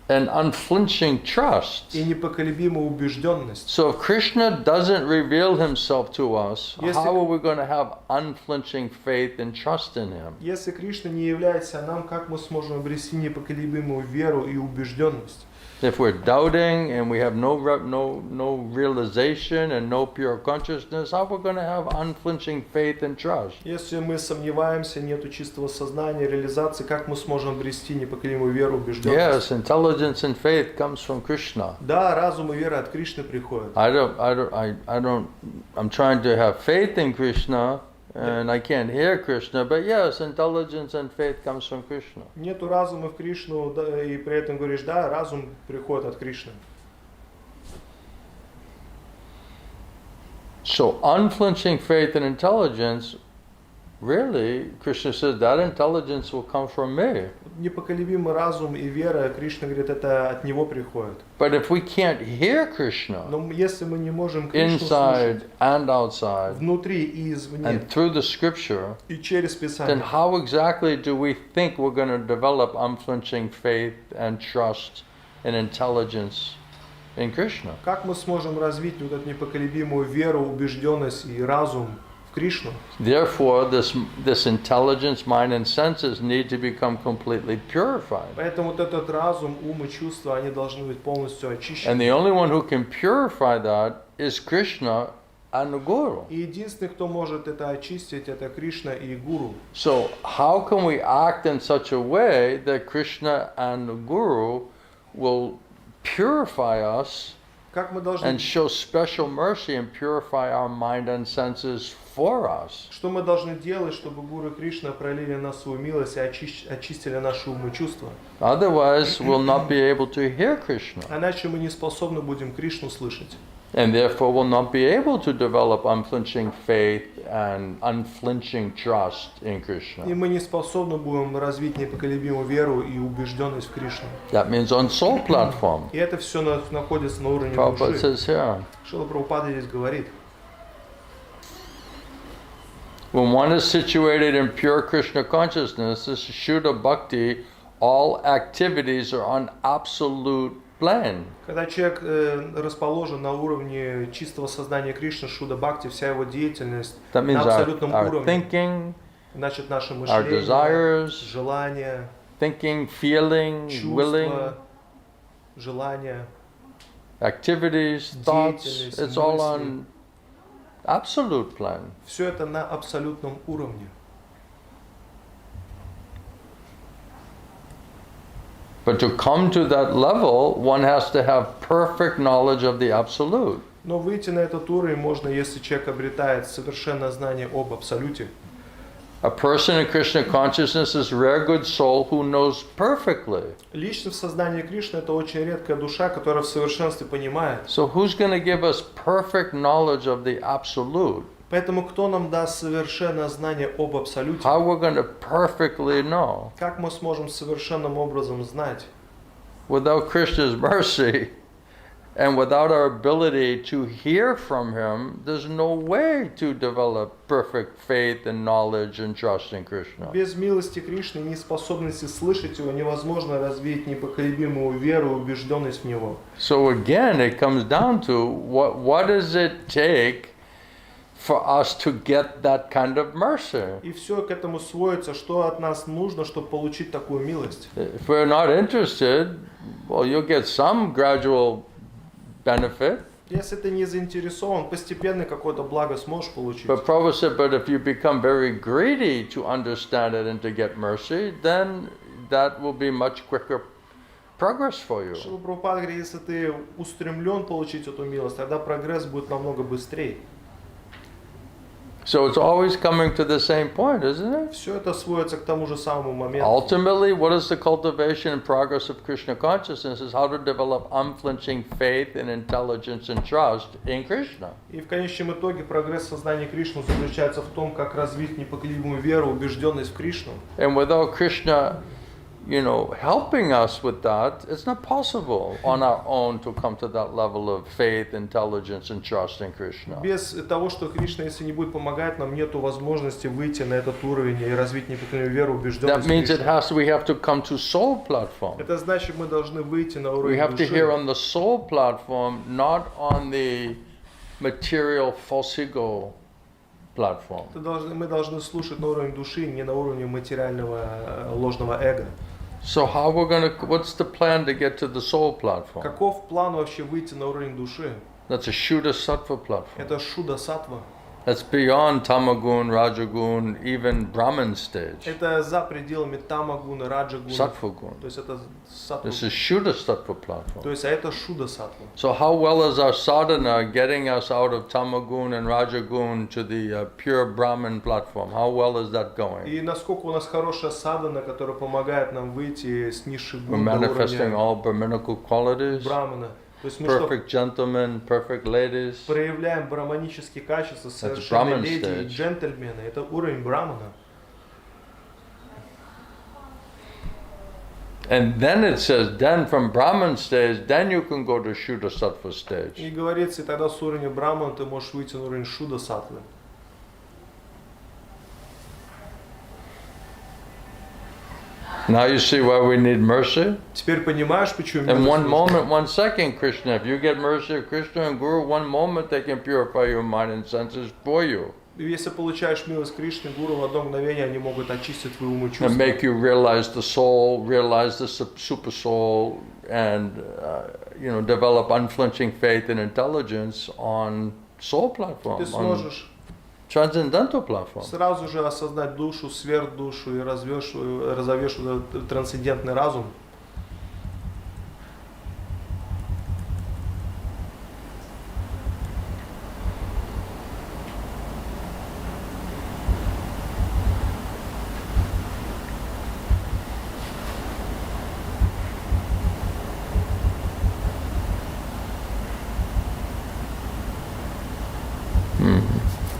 S1: And unflinching trust.
S2: И непоколебимая убежденность.
S1: So if Krishna doesn't reveal himself to us,
S2: Если-
S1: how are we going to have unflinching faith and trust in him?
S2: Если Кришна не является нам, как мы сможем обрести непоколебимую веру и убежденность?
S1: If we're doubting and we have no realization and no pure consciousness, how are we going to have unflinching faith and trust?
S2: Если мы сомневаемся, нету чистого сознания, реализации, как мы сможем обрести непоколебимую веру, убежденность?
S1: Yes, intelligence and faith comes from Krishna.
S2: Да, разум и вера от Кришны приходят.
S1: I'm trying to have faith in Krishna and I can't hear Krishna, but yes, intelligence and faith comes from Krishna.
S2: Нету разума в Кришну, да, и при этом говоришь, да, разум приходит от Кришны.
S1: So unflinching faith and intelligence really, Krishna says, that intelligence will come from me.
S2: Непоколебимый разум и вера, Кришна говорит, это от него приходит.
S1: But if we can't hear Krishna
S2: Но если мы не можем Кришну
S1: inside
S2: слышать
S1: and outside
S2: внутри и извне,
S1: and through the scripture,
S2: и через
S1: then
S2: Писание,
S1: how exactly do we think we're going to develop unflinching faith and trust and intelligence in Krishna?
S2: как мы сможем развить вот эту непоколебимую веру, убежденность и разум в Кришну?
S1: Therefore, this intelligence, mind, and senses need to become completely purified.
S2: Поэтому вот этот разум, ум и чувства, они должны быть полностью очищены.
S1: And the only one who can purify that is Krishna and the Guru.
S2: И единственный, кто может это очистить, это Кришна и Гуру.
S1: So how can we act in such a way that Krishna and the Guru will purify us
S2: Как мы должны,
S1: and show special mercy and purify our mind and senses for us?
S2: что мы должны делать, чтобы Гуру и Кришна пролили на свою милость и очистили наши умы и чувства?
S1: Otherwise, we'll not be able to hear Krishna,
S2: Иначе мы не способны будем Кришну слышать.
S1: and therefore will not be able to develop unflinching faith and unflinching trust in
S2: И
S1: Krishna.
S2: мы не способны будем развить непоколебимую веру и убежденность в Кришну.
S1: That means on soul platform.
S2: И это все находится на уровне
S1: Prabhupada
S2: души.
S1: says here,
S2: Шрила Прабхупада здесь говорит,
S1: when one is situated in pure Krishna consciousness, this is Shuddha Bhakti, all activities are on absolute plan.
S2: когда человек расположен на уровне чистого сознания Кришны, Шуда Бхакти, вся его деятельность
S1: That
S2: на
S1: means
S2: абсолютном
S1: our
S2: уровне,
S1: thinking,
S2: значит наше
S1: our
S2: мышление,
S1: desires,
S2: желание,
S1: thinking, feeling, willing,
S2: чувства, желание,
S1: activities, thoughts,
S2: деятельность,
S1: it's all
S2: мысли.
S1: on absolute plan.
S2: Все это на абсолютном уровне.
S1: But to come to that level, one has to have perfect knowledge of the absolute.
S2: Но выйти на этот уровень можно, если человек обретает совершенное знание об абсолюте.
S1: A person in Krishna consciousness is a rare good soul who knows perfectly.
S2: Лично в сознании Кришны это очень редкая душа, которая в совершенстве понимает.
S1: So who's going to give us perfect knowledge of the absolute?
S2: Поэтому кто нам даст совершенное знание об абсолюте?
S1: How we're going to perfectly know?
S2: Как мы сможем совершенным образом знать?
S1: Without Krishna's mercy and without our ability to hear from him, there's no way to develop perfect faith and knowledge and trust in Krishna.
S2: Без милости Кришны и неспособности слышать его невозможно развить непоколебимую веру и убежденность в него.
S1: So again, it comes down to what does it take for us to get that kind of mercy?
S2: И все к этому сводится, что от нас нужно, чтобы получить такую милость.
S1: If we're not interested, well, you'll get some gradual benefit.
S2: Если ты не заинтересован, постепенно какое-то благо сможешь получить.
S1: But Prabhupada said, but if you become very greedy to understand it and to get mercy, then that will be much quicker progress for you.
S2: Шрила Прабхупада говорит, если ты устремлен получить эту милость, тогда прогресс будет намного быстрее.
S1: So it's always coming to the same point, isn't it?
S2: Все это сводится к тому же самому моменту.
S1: Ultimately, what is the cultivation and progress of Krishna consciousness is how to develop unflinching faith and intelligence and trust in Krishna.
S2: И в конечном итоге прогресс сознания Кришны заключается в том, как развить непоколебимую веру, убежденность в Кришну.
S1: And without Krishna, helping us with that, it's not possible on our own to come to that level of faith, intelligence, and trust in Krishna.
S2: Без того, что Кришна, если не будет помогать нам, нету возможности выйти на этот уровень и развить непоколебимую веру, убежденность
S1: That
S2: в
S1: means
S2: Кришну.
S1: we have to come to soul platform.
S2: Это значит, мы должны выйти на
S1: We
S2: уровень
S1: have to hear
S2: души.
S1: on the soul platform, not on the material false ego platform.
S2: Мы должны слушать на уровне души, не на уровне материального ложного эго.
S1: So what's the plan to get to the soul platform?
S2: Каков план вообще выйти на уровень души?
S1: That's a Shuddha Sattva platform.
S2: Это шуда саттва.
S1: That's beyond Tamagun, Rajagun, even Brahman stage.
S2: Это за пределами тамагуна, раджагуна.
S1: Sattva-gun.
S2: То есть это саттва.
S1: This is Shuddha Sattva
S2: То
S1: platform.
S2: есть это шуда саттва.
S1: So how well is our sadhana getting us out of Tamagun and Rajagun to the pure Brahman platform? How well is that going?
S2: И насколько у нас хорошая садхана, которая помогает нам выйти с низших
S1: We're
S2: гун до
S1: manifesting
S2: уровня
S1: all Brahminical qualities.
S2: брамана. То То есть мы что,
S1: perfect gentlemen, perfect ladies.
S2: проявляем браманические качества, совершенные
S1: Brahman
S2: леди и
S1: stage.
S2: джентльмены. Это уровень брамана.
S1: And then it says, then from Brahman stage, then you can go to Shuddha Sattva
S2: И
S1: stage.
S2: говорится, и тогда с уровня брамана ты можешь выйти на уровень шуда саттвы.
S1: Now you see why we need mercy?
S2: Теперь понимаешь, почему
S1: In
S2: милость
S1: one
S2: нужна?
S1: moment, 1 second, Krishna, if you get mercy of Krishna and Guru, 1 moment they can purify your mind and senses for you.
S2: И если получаешь милость Кришны, Гуру, в одно мгновение они могут очистить твой ум и
S1: And
S2: чувства.
S1: make you realize the soul, realize the super soul, and develop unflinching faith and intelligence on soul platform,
S2: Ты
S1: on
S2: сможешь
S1: transcendental platform.
S2: сразу же осознать душу, сверхдушу и разовьешь этот трансцендентный разум.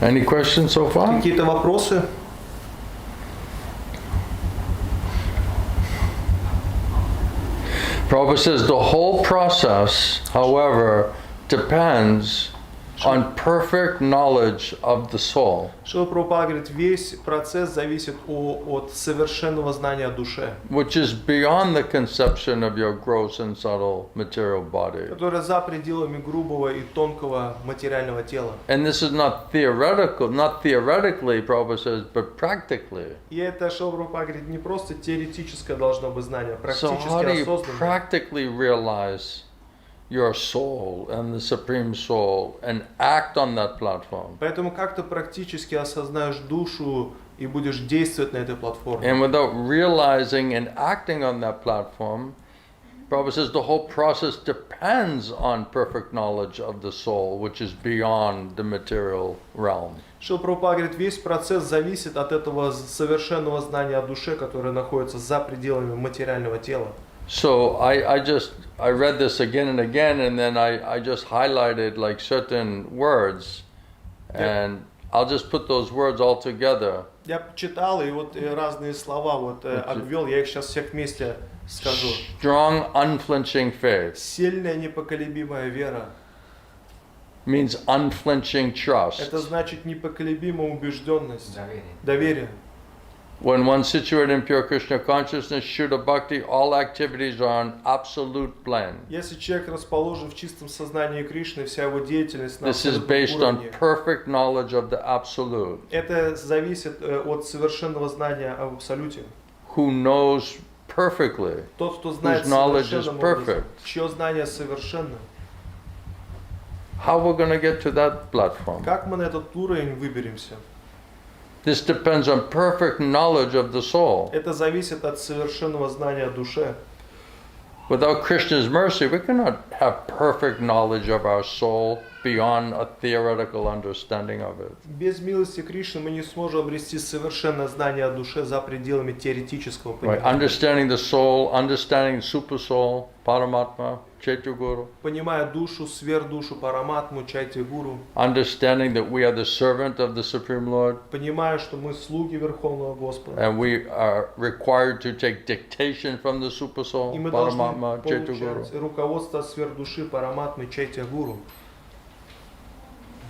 S1: Any questions so far?
S2: Какие-то вопросы?
S1: Prabhupada says the whole process, however, depends on perfect knowledge of the soul,
S2: Шрила Прабхупада говорит, весь процесс зависит от совершенного знания о душе,
S1: which is beyond the conception of your gross and subtle material body.
S2: которое за пределами грубого и тонкого материального тела.
S1: And this is not theoretically, Prabhupada says, but practically.
S2: И это, Шрила Прабхупада говорит, не просто теоретическое должно быть знание, а
S1: So
S2: практически
S1: how do you
S2: осознанное.
S1: practically realize your soul and the Supreme Soul and act on that platform?
S2: Поэтому как ты практически осознаешь душу и будешь действовать на этой платформе.
S1: And without realizing and acting on that platform, Prabhupada says the whole process depends on perfect knowledge of the soul, which is beyond the material realm.
S2: Шрила Прабхупада говорит, весь процесс зависит от этого совершенного знания о душе, которое находится за пределами материального тела.
S1: So I read this again and again, and then I just highlighted like certain words, and I'll just put those words all together.
S2: Я читал, и вот разные слова обвел, я их сейчас всех вместе скажу.
S1: Strong, unflinching faith
S2: Сильная непоколебимая вера.
S1: means unflinching trust.
S2: Это значит непоколебимая убежденность. Доверие.
S1: When one's situated in pure Krishna consciousness, Shuddha Bhakti, all activities are on absolute plan.
S2: Если человек расположен в чистом сознании Кришны, вся его деятельность на
S1: This is
S2: абсолютном
S1: based on
S2: уровне.
S1: perfect knowledge of the Absolute,
S2: Это зависит от совершенного знания об Абсолюте.
S1: who knows perfectly.
S2: Тот, кто знает
S1: Whose knowledge is
S2: совершенным образом,
S1: perfect.
S2: чье знание совершенно.
S1: How we're going to get to that platform?
S2: Как мы на этот уровень выберемся?
S1: This depends on perfect knowledge of the soul.
S2: Это зависит от совершенного знания о душе.
S1: Without Krishna's mercy, we cannot have perfect knowledge of our soul beyond a theoretical understanding of it.
S2: Без милости Кришны мы не сможем обрести совершенное знание о душе за пределами теоретического
S1: Right?
S2: понимания.
S1: Understanding the soul, understanding super soul, Paramatma, Chaitya-guru,
S2: Понимая душу, сверхдушу, параматму, чайтя-гуру,
S1: understanding that we are the servant of the Supreme Lord,
S2: понимая, что мы слуги Верховного Господа,
S1: and we are required to take dictation from the super soul,
S2: и мы должны
S1: Paramatma, Chaitya-guru.
S2: получать руководство от сверхдуши, параматмы, чайтя-гуру.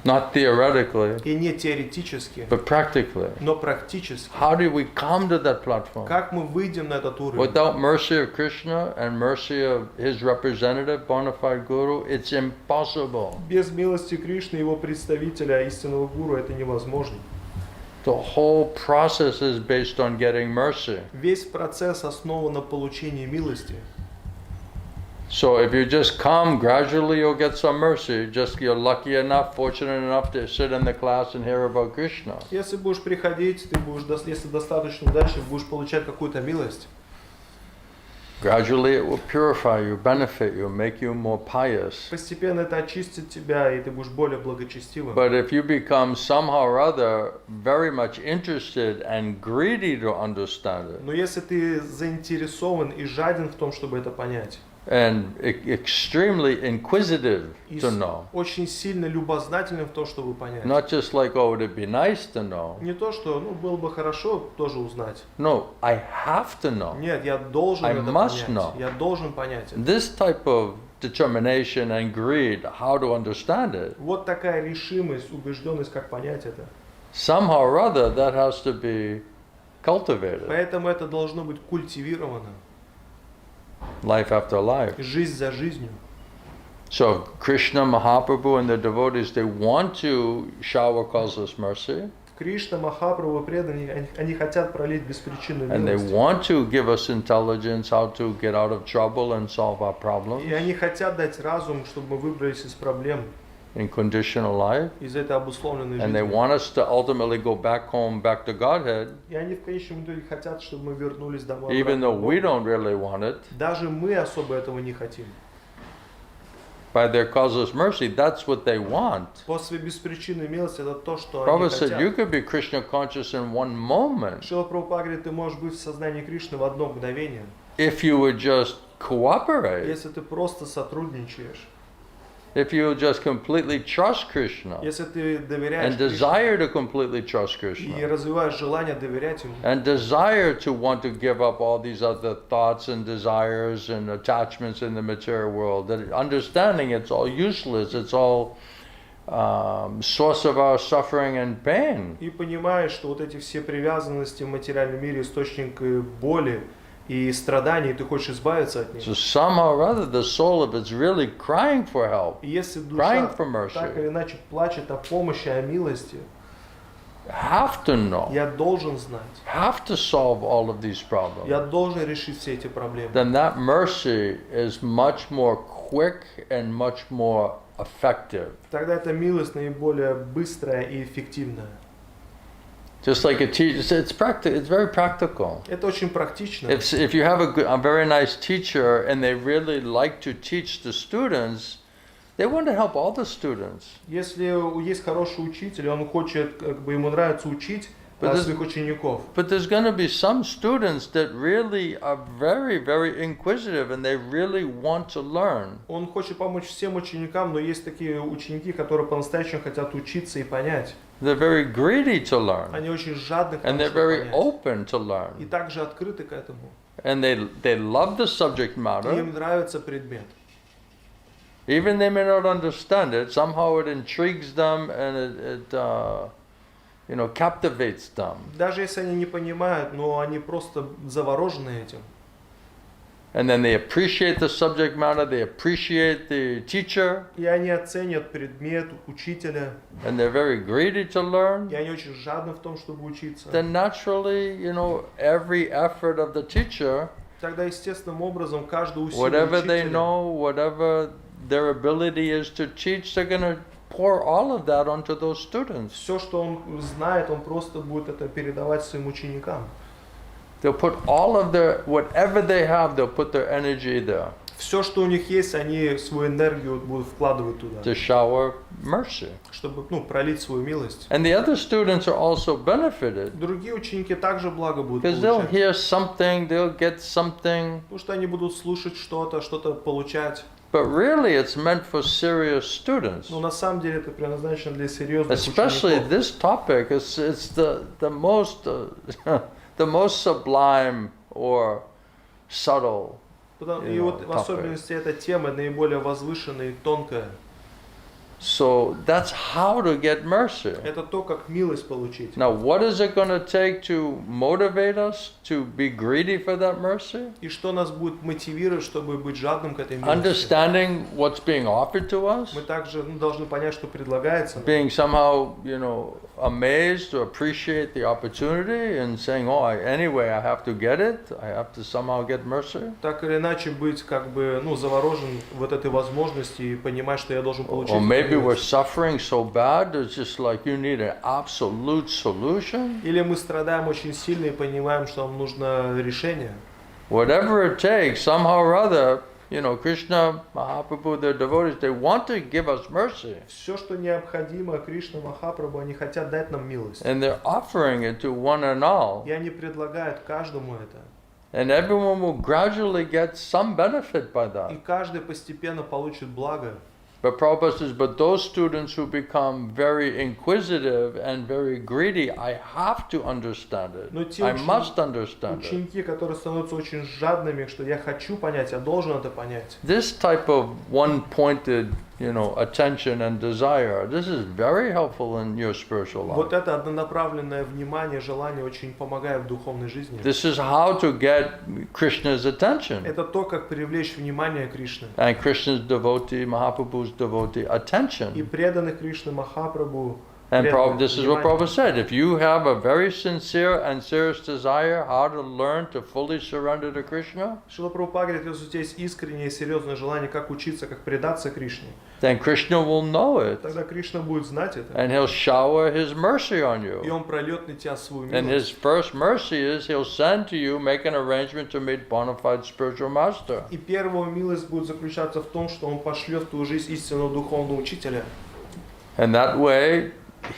S1: Not theoretically,
S2: И не теоретически,
S1: but practically.
S2: но практически.
S1: How do we come to that platform?
S2: Как мы выйдем на этот уровень?
S1: Without mercy of Krishna and mercy of his representative, bona fide guru, it's impossible.
S2: Без милости Кришны, его представителя, истинного гуру, это невозможно.
S1: The whole process is based on getting mercy.
S2: Весь процесс основан на получении милости.
S1: So if you just come, gradually you'll get some mercy. Just you're lucky enough, fortunate enough to sit in the class and hear about Krishna.
S2: Если будешь приходить, ты будешь, если достаточно удачи, будешь получать какую-то милость.
S1: Gradually it will purify you, benefit you, make you more pious.
S2: Постепенно это очистит тебя, и ты будешь более благочестивым.
S1: But if you become somehow or other very much interested and greedy to understand it,
S2: Но если ты заинтересован и жаден в том, чтобы это понять,
S1: and extremely inquisitive
S2: И
S1: to know.
S2: очень сильно любознательным в то, чтобы понять.
S1: Not just like, oh, it'd be nice to know.
S2: Не то, что, было бы хорошо тоже узнать.
S1: No, I have to know.
S2: Нет, я должен
S1: I
S2: это
S1: must
S2: понять.
S1: know.
S2: Я должен понять это.
S1: This type of determination and greed, how to understand it,
S2: Вот такая решимость, убежденность, как понять это.
S1: somehow or other that has to be cultivated,
S2: Поэтому это должно быть культивировано.
S1: life after life.
S2: Жизнь за жизнью.
S1: So Krishna, Mahaprabhu and the devotees, they want to shower causeless mercy,
S2: Кришна, Махапрабху, преданные, они хотят пролить беспричинную
S1: and they
S2: милость.
S1: want to give us intelligence how to get out of trouble and solve our problems
S2: И они хотят дать разум, чтобы мы выбрались из проблем,
S1: in conditional life,
S2: из этой обусловленной
S1: and they
S2: жизни.
S1: want us to ultimately go back home, back to Godhead,
S2: И они в конечном итоге хотят, чтобы мы вернулись домой.
S1: even though
S2: обратно к
S1: we
S2: Богу.
S1: don't really want it.
S2: Даже мы особо этого не хотим.
S1: By their causeless mercy, that's what they want.
S2: По своей беспричинной милости это то, что они
S1: Prabhupada said you
S2: хотят.
S1: could be Krishna conscious in one moment
S2: Шрила Прабхупада говорит, ты можешь быть в сознании Кришны в одно мгновение,
S1: if you would just cooperate,
S2: если ты просто сотрудничаешь,
S1: if you would just completely trust Krishna
S2: если ты доверяешь
S1: and
S2: Кришне
S1: desire to completely trust
S2: и
S1: Krishna
S2: развиваешь желание доверять Ему,
S1: and desire to want to give up all these other thoughts and desires and attachments in the material world, that understanding it's all useless, it's all source of our suffering and pain.
S2: и понимаешь, что вот эти все привязанности в материальном мире источник боли и страданий, и ты хочешь избавиться от них.
S1: So somehow or other the soul, if it's really crying for help,
S2: И если
S1: crying
S2: душа
S1: for mercy,
S2: так или иначе плачет о помощи, о милости,
S1: have to know,
S2: я должен знать,
S1: have to solve all of these
S2: я
S1: problems,
S2: должен решить все эти проблемы.
S1: then that mercy is much more quick and much more effective.
S2: Тогда эта милость наиболее быстрая и эффективная.
S1: Just like a teacher, it's very practical.
S2: Это очень практично.
S1: If you have a very nice teacher and they really like to teach the students, they want to help all the students.
S2: Если есть хороший учитель, он хочет, ему нравится учить
S1: But
S2: своих учеников.
S1: But there's going to be some students that really are very, very inquisitive and they really want to learn.
S2: Он хочет помочь всем ученикам, но есть такие ученики, которые по-настоящему хотят учиться и понять.
S1: They're very greedy to learn.
S2: Они очень жадны к тому,
S1: And they're
S2: чтобы
S1: very
S2: понять.
S1: open to
S2: И
S1: learn.
S2: также открыты к этому.
S1: And they love the subject
S2: И
S1: matter.
S2: им нравится предмет.
S1: Even they may not understand it, somehow it intrigues them and it captivates them.
S2: Даже если они не понимают, но они просто заворожены этим.
S1: And then they appreciate the subject matter, they appreciate the teacher,
S2: И они оценят предмет учителя.
S1: and they're very greedy to learn.
S2: И они очень жадны в том, чтобы учиться.
S1: Then naturally, every effort of the teacher,
S2: Тогда естественным образом каждый усилие
S1: whatever they
S2: учителя,
S1: know, whatever their ability is to teach, they're going to pour all of that onto those students.
S2: все, что он знает, он просто будет это передавать своим ученикам.
S1: They'll put all of whatever they have, they'll put their energy there
S2: Все, что у них есть, они свою энергию будут вкладывать туда,
S1: to shower mercy.
S2: чтобы пролить свою милость.
S1: And the other students are also benefited
S2: Другие ученики также благо будут
S1: because they'll
S2: получать.
S1: hear something, they'll get something,
S2: Потому что они будут слушать что-то получать.
S1: but really it's meant for serious students.
S2: Но на самом деле это предназначено для серьезных
S1: Especially
S2: учеников.
S1: this topic, it's the most the most sublime or subtle.
S2: И вот в особенности эта тема наиболее возвышенная и тонкая.
S1: So that's how to get mercy.
S2: Это то, как милость получить.
S1: Now, what is it going to take to motivate us to be greedy for that mercy?
S2: И что нас будет мотивировать, чтобы быть жадным к этой милости.
S1: Understanding what's being offered to us,
S2: Мы также должны понять, что предлагается.
S1: being somehow, amazed to appreciate the opportunity and saying, oh, anyway, I have to get it. I have to somehow get mercy.
S2: Так или иначе быть заворожен вот этой возможности и понимать, что я должен получить.
S1: Or maybe we're
S2: милость.
S1: suffering so bad, it's just like you need an absolute solution.
S2: Или мы страдаем очень сильно и понимаем, что нам нужно решение.
S1: Whatever it takes, somehow or other, Krishna, Mahaprabhu, their devotees, they want to give us mercy.
S2: Все, что необходимо, Кришна, Махапрабху, они хотят дать нам милость.
S1: And they're offering it to one and all.
S2: И они предлагают каждому это.
S1: And everyone will gradually get some benefit by
S2: И
S1: that.
S2: каждый постепенно получит благо.
S1: But Prabhupada says, but those students who become very inquisitive and very greedy, I have to understand
S2: Но
S1: it.
S2: те
S1: I must understand it.
S2: ученики, которые становятся очень жадными, что я хочу понять, я должен это понять.
S1: This type of one-pointed, attention and desire, this is very helpful in your spiritual life.
S2: Вот это однонаправленное внимание, желание очень помогает в духовной жизни.
S1: This is how to get Krishna's attention.
S2: Это то, как привлечь внимание Кришны.
S1: And Krishna's devotee, Mahaprabhu's devotee,
S2: И
S1: attention.
S2: преданных Кришны Махапрабху.
S1: And
S2: преданных
S1: this is what
S2: внимание.
S1: Prabhupada said. If you have a very sincere and serious desire how to learn to fully surrender to Krishna,
S2: Шрила Прабхупада говорит, если у тебя есть искреннее и серьезное желание, как учиться, как предаться Кришне,
S1: then Krishna will know it.
S2: тогда Кришна будет знать это.
S1: And he'll shower his mercy on
S2: И
S1: you.
S2: он прольет на тебя свою
S1: And his
S2: милость.
S1: first mercy is he'll send to you, make an arrangement to meet bona fide spiritual master.
S2: И первая милость будет заключаться в том, что он пошлет в твою жизнь истинного духовного учителя.
S1: And that way,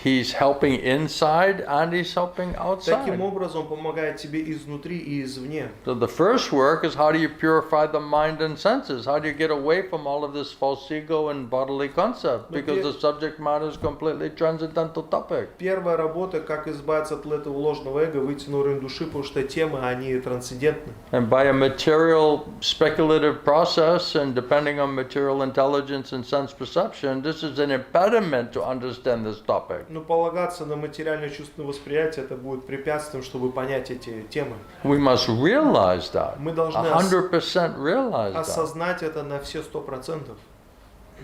S1: he's helping inside and he's helping
S2: Таким
S1: outside.
S2: образом, он помогает тебе изнутри и извне.
S1: So the first work is how do you purify the mind and senses? How do you get away from all of this false ego and bodily concept? Because the subject matter is completely transcendental topic.
S2: Первая работа, как избавиться от этого ложного эго, выйти на уровень души, потому что темы, они трансцендентны.
S1: And by a material speculative process and depending on material intelligence and sense perception, this is an impediment to understand this topic.
S2: Но полагаться на материальное чувственное восприятие, это будет препятствием, чтобы понять эти темы.
S1: We must realize that.
S2: Мы должны
S1: 100% realize that.
S2: осознать это на все 100%.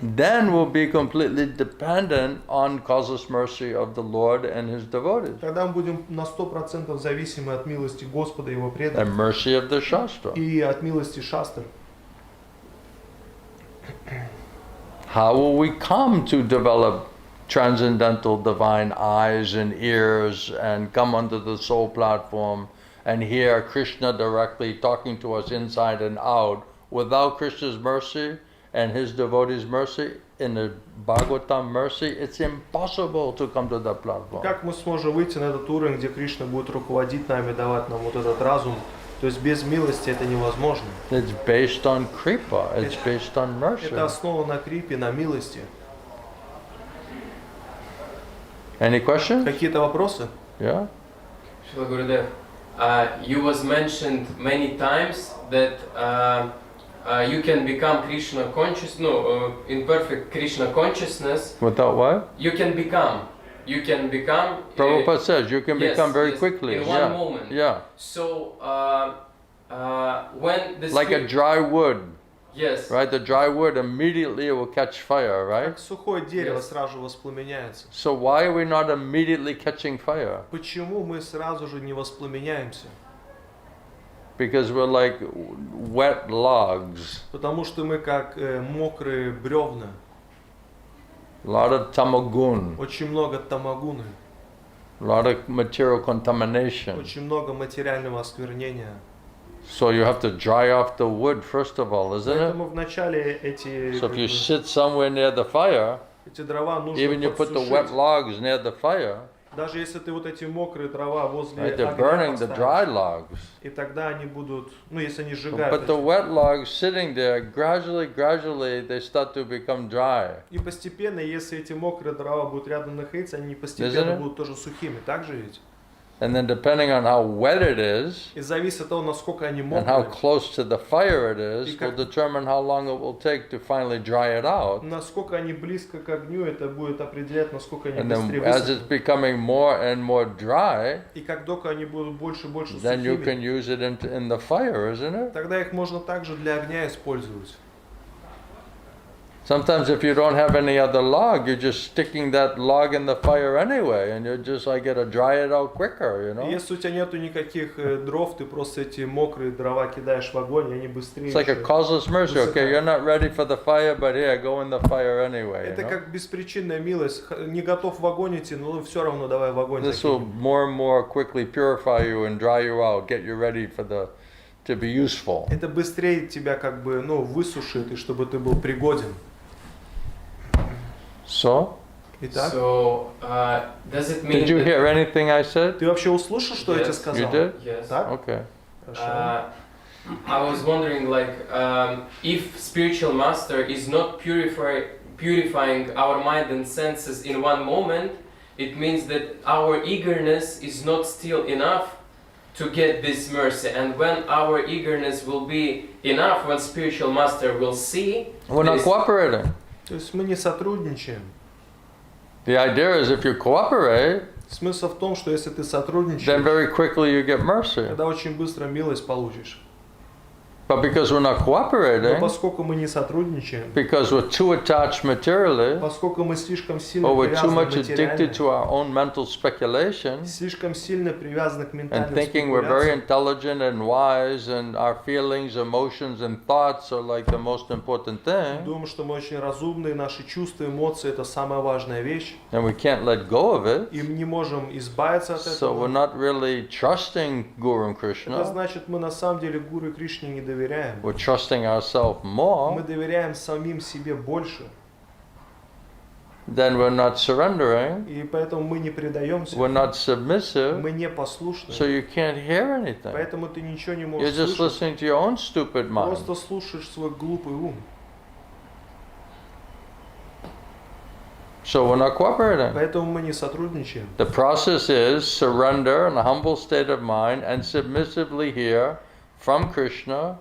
S1: Then we'll be completely dependent on causeless mercy of the Lord and His devotees.
S2: Тогда мы будем на 100% зависимы от милости Господа и Его преданных.
S1: And mercy of the Shastra.
S2: И от милости Шастры.
S1: How will we come to develop transcendental divine eyes and ears and come under the soul platform and hear Krishna directly talking to us inside and out without Krishna's mercy and his devotees' mercy in the Bhagavatam mercy? It's impossible to come to that platform.
S2: Как мы сможем выйти на этот уровень, где Кришна будет руководить нами, давать нам вот этот разум? То есть без милости это невозможно.
S1: It's based on kripa. It's based on mercy.
S2: Это основано на крипе, на милости.
S1: Any questions?
S2: Какие-то вопросы?
S1: Yeah?
S3: Srila Gurudev, you was mentioned many times that you can become Krishna conscious, in perfect Krishna consciousness.
S1: Without what?
S3: You can become.
S1: Prabhupada says you can
S3: yes,
S1: become very
S3: yes,
S1: quickly.
S3: in one moment.
S1: Yeah.
S3: So when the
S1: Like a dry wood,
S3: yes,
S1: right? The dry wood immediately it will catch fire, right?
S2: Как сухое дерево
S3: Yes.
S2: сразу воспламеняется.
S1: So why are we not immediately catching fire?
S2: Почему мы сразу же не воспламеняемся?
S1: Because we're like wet logs.
S2: Потому что мы как мокрые бревна.
S1: A lot of tamagun,
S2: Очень много тамагуны,
S1: a lot of material contamination.
S2: очень много материального осквернения.
S1: So you have to dry off the wood first of all, isn't it?
S2: Поэтому вначале эти,
S1: So if you
S2: как бы,
S1: sit somewhere near the fire,
S2: эти дрова нужно
S1: even you put the wet
S2: подсушить.
S1: logs near the fire,
S2: Даже если ты вот эти мокрые дрова возле
S1: right? They're
S2: огня
S1: burning the dry
S2: поставишь,
S1: logs.
S2: и тогда они будут, если они
S1: But
S2: сжигают
S1: the
S2: эти.
S1: wet logs sitting there, gradually, they start to become dry.
S2: И постепенно, если эти мокрые дрова будут рядом находиться, они
S1: Isn't
S2: постепенно
S1: it?
S2: будут тоже сухими. Так же ведь?
S1: And then depending on how wet it is,
S2: И зависит от того, насколько они
S1: and how
S2: мокрые,
S1: close to the fire it is, will determine how long it will take to finally dry it out.
S2: насколько они близко к огню, это будет определять, насколько они
S1: And
S2: быстрее
S1: then as it's
S2: высохнут.
S1: becoming more and more dry,
S2: И как только они будут больше и больше
S1: then you can
S2: сухими,
S1: use it in the fire, isn't it?
S2: тогда их можно также для огня использовать.
S1: Sometimes if you don't have any other log, you're just sticking that log in the fire anyway, and you're just like gotta dry it out quicker, you
S2: И
S1: know?
S2: если у тебя нету никаких дров, ты просто эти мокрые дрова кидаешь в огонь, и они быстрее.
S1: It's like a
S2: еще
S1: causeless mercy. Okay, you're not ready for the fire, but here, go in the fire anyway.
S2: Это
S1: You know?
S2: как беспричинная милость. Не готов в огонь идти, но все равно давай в огонь
S1: This will
S2: закинем.
S1: more and more quickly purify you and dry you out, get you ready for to be useful.
S2: Это быстрее тебя как бы, высушит, и чтобы ты был пригоден.
S1: So,
S2: Итак,
S3: so does it mean
S1: did you
S3: that
S1: hear anything I said?
S2: ты вообще услышал, что я тебе
S3: Yes.
S2: сказал?
S1: You did?
S3: yes,
S2: Так?
S1: Okay.
S3: I was wondering, like, if spiritual master is not purifying our mind and senses in one moment, it means that our eagerness is not still enough to get this mercy. And when our eagerness will be enough, when spiritual master will see,
S1: we're not cooperating.
S2: То есть мы не сотрудничаем.
S1: The idea is if you cooperate,
S2: Смысл в том, что если ты
S1: then
S2: сотрудничаешь,
S1: very quickly you get mercy.
S2: тогда очень быстро милость получишь.
S1: But because we're not
S2: Но
S1: cooperating,
S2: поскольку мы не сотрудничаем,
S1: because we're too attached materially,
S2: поскольку мы слишком сильно
S1: or we're too
S2: привязаны
S1: much addicted
S2: материально,
S1: to our own mental speculation,
S2: слишком сильно привязаны к
S1: and
S2: ментальным
S1: thinking we're very
S2: спекуляциям,
S1: intelligent and wise, and our feelings, emotions, and thoughts are like the most important thing,
S2: думаем, что мы очень разумные, наши чувства, эмоции – это самая важная вещь,
S1: and we can't let go of it,
S2: и мы не можем избавиться от
S1: so we're
S2: этого.
S1: not really trusting Guru and
S2: Это
S1: Krishna,
S2: значит, мы на самом деле Гуру и Кришне не доверяем.
S1: we're trusting ourselves
S2: Мы
S1: more,
S2: доверяем самим себе больше,
S1: then we're not surrendering,
S2: и поэтому мы не предаемся,
S1: we're not submissive,
S2: мы не послушны,
S1: so you can't hear anything.
S2: поэтому ты ничего не
S1: You're
S2: можешь
S1: just
S2: слышать,
S1: listening to your own stupid mind.
S2: просто слушаешь свой глупый ум.
S1: So we're not cooperating.
S2: Поэтому мы не сотрудничаем.
S1: The process is surrender in a humble state of mind and submissively hear from Krishna,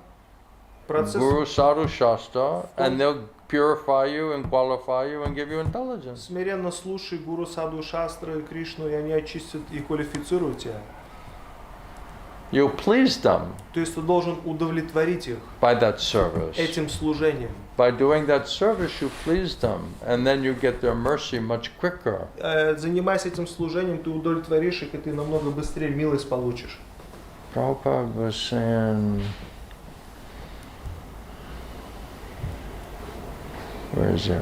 S2: Процесс,
S1: Guru, Sadhu, Shastra, and they'll purify you and qualify you and give you intelligence.
S2: смиренно слушай Гуру, Саду, Шастры, Кришну, и они очистят и квалифицируют тебя.
S1: You'll please them
S2: То есть ты должен удовлетворить их
S1: by that service.
S2: этим служением.
S1: By doing that service, you please them, and then you get their mercy much quicker.
S2: Занимаясь этим служением, ты удовлетворишь их, и ты намного быстрее милость получишь.
S1: Prabhupada was saying, where is it?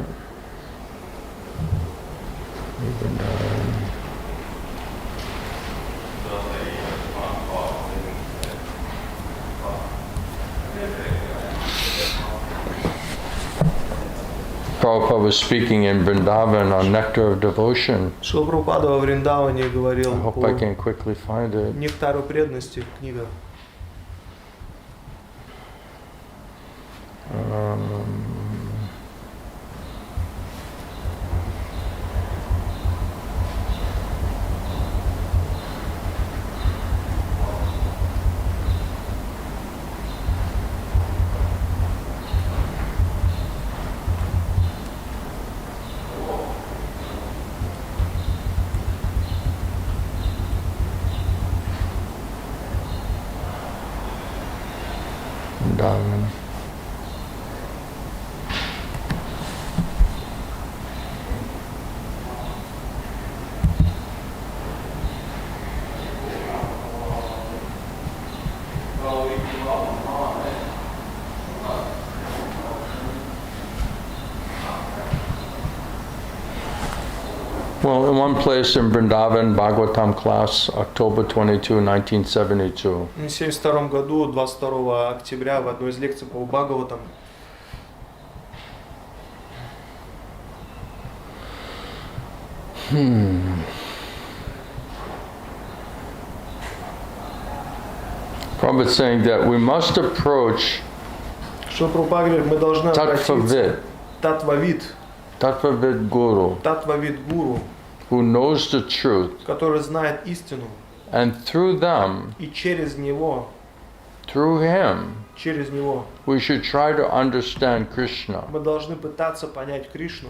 S1: Prabhupada was speaking in Vrindavan on Nectar of Devotion.
S2: Шрила Прабхупада во Вриндаване
S1: I
S2: говорил
S1: hope
S2: по
S1: I can quickly find it.
S2: нектару преданности, книга.
S1: Vrindavan. Well, in one place in Vrindavan, Bhagavatam class, October 22, 1972.
S2: В 1972 году, 22 октября, в одной из лекций по Бхагаватам,
S1: Prabhupada is saying that we must approach
S2: Шрила Прабхупада говорит, мы должны обратиться
S1: Tattva-vid,
S2: Татвавид,
S1: Tattva-vid Guru,
S2: Татвавид Гуру,
S1: who knows the truth,
S2: который знает истину,
S1: and through them,
S2: и через него,
S1: through him,
S2: мы
S1: we should try to understand Krishna.
S2: должны пытаться понять Кришну.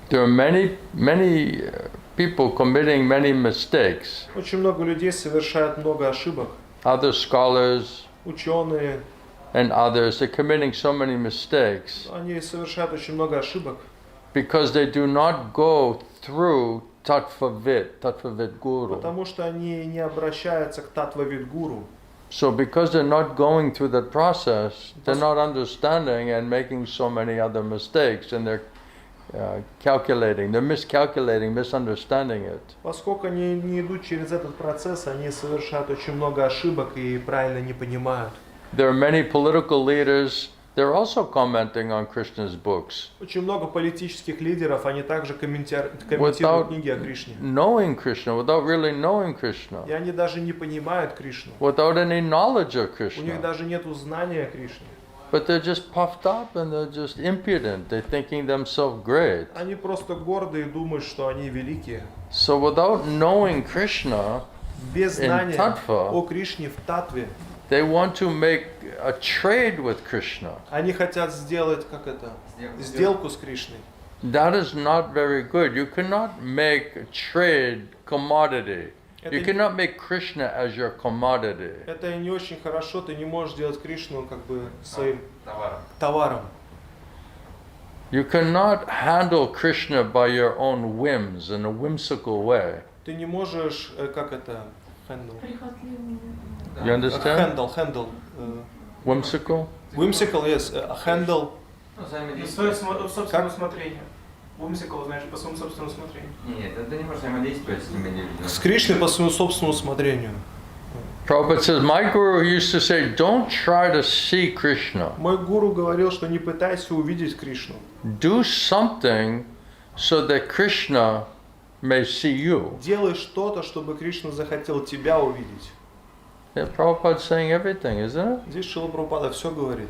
S1: There are many people committing many mistakes.
S2: Очень много людей совершают много ошибок.
S1: Other scholars
S2: Ученые,
S1: and others are committing so many mistakes
S2: они совершают очень много ошибок,
S1: because they do not go through Tattva-vid Guru.
S2: потому что они не обращаются к Татвавид Гуру.
S1: So because they're not going through that process, they're not understanding and making so many other mistakes, and they're calculating, they're miscalculating, misunderstanding it.
S2: Поскольку они не идут через этот процесс, они совершают очень много ошибок и правильно не понимают.
S1: There are many political leaders they're also commenting on Krishna's books
S2: Очень много политических лидеров, они также комментируют
S1: without
S2: книги о Кришне.
S1: knowing Krishna, without really knowing Krishna,
S2: И они даже не понимают Кришну.
S1: without any knowledge of
S2: У них
S1: Krishna.
S2: даже нет знания о Кришне.
S1: But they're just puffed up and they're just impudent. They're thinking themselves great.
S2: Они просто горды и думают, что они великие.
S1: So without knowing Krishna,
S2: Без
S1: in
S2: знания
S1: tattva,
S2: о Кришне в татве,
S1: they want to make a trade with Krishna.
S2: они хотят сделать, как это, сделку с Кришной.
S1: That is not very good. You cannot make a trade commodity. You cannot make Krishna as your commodity.
S2: Это не очень хорошо, ты не можешь делать Кришну как бы своим товаром.
S1: You cannot handle Krishna by your own whims in a whimsical way.
S2: Ты не можешь, как это, handle.
S1: You understand?
S2: Handle.
S1: Whimsical?
S2: Whimsical, yes. Handle.
S4: Собственному усмотрению. Whimsical, значит, по своему собственному усмотрению.
S5: Нет, это не может взаимодействовать с ними.
S2: С Кришной по своему собственному усмотрению.
S1: Prabhupada says, my guru used to say, don't try to see Krishna.
S2: Мой гуру говорил, что не пытайся увидеть Кришну.
S1: Do something so that Krishna may see you.
S2: Делай что-то, чтобы Кришна захотел тебя увидеть.
S1: Yeah, Prabhupada's saying everything, isn't it?
S2: Здесь Шрила Прабхупада все говорит.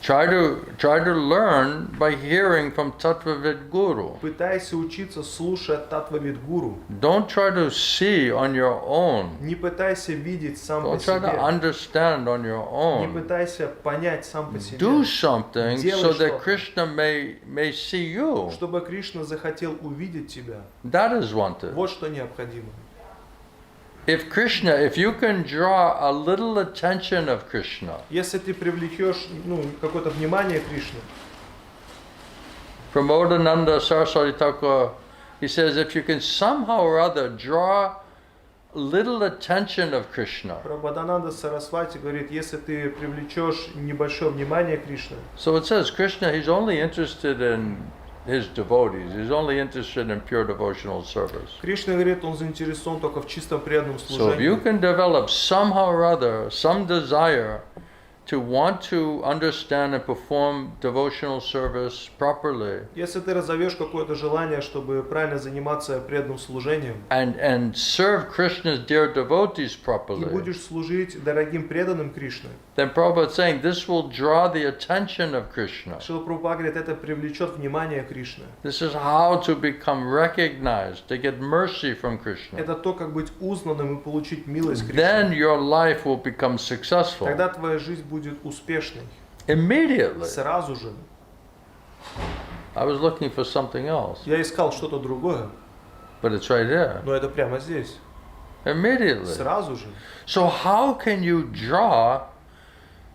S1: Try to learn by hearing from Tattvavid Guru.
S2: Пытайся учиться, слушая Татвавид Гуру.
S1: Don't try to see on your own.
S2: Не пытайся видеть сам по
S1: Don't try to
S2: себе.
S1: understand on your
S2: Не
S1: own.
S2: пытайся понять сам по себе.
S1: Do something
S2: Делай
S1: so that
S2: что-то.
S1: Krishna may see you.
S2: Чтобы Кришна захотел увидеть тебя.
S1: That is wanted.
S2: Вот что необходимо.
S1: If you can draw a little attention of Krishna
S2: Если ты привлечешь какое-то внимание Кришны,
S1: Pramodananda Saraswati Thakur, he says, if you can somehow or other draw little attention of Krishna.
S2: Прабхадананда Сарасвати говорит, если ты привлечешь небольшое внимание Кришны.
S1: So it says Krishna, he's only interested in his devotees. He's only interested in pure devotional service.
S2: Кришна говорит, он заинтересован только в чистом преданном
S1: So if you
S2: служении.
S1: can develop somehow or other some desire to want to understand and perform devotional service properly,
S2: Если ты разовьешь какое-то желание, чтобы правильно заниматься преданным служением,
S1: and serve Krishna's dear devotees
S2: и
S1: properly,
S2: будешь служить дорогим преданным Кришны,
S1: then Prabhupada is saying this will draw the attention of Krishna.
S2: Шрила Прабхупада говорит, это привлечет внимание Кришны.
S1: This is how to become recognized, to get mercy from Krishna.
S2: Это то, как быть узнанным и получить милость
S1: Then
S2: Кришны.
S1: your life will become successful.
S2: Тогда твоя жизнь будет успешной.
S1: Immediately.
S2: Сразу же.
S1: I was looking for something else,
S2: Я искал что-то другое,
S1: but it's right there.
S2: но это прямо здесь.
S1: Immediately.
S2: Сразу же.
S1: So how can you draw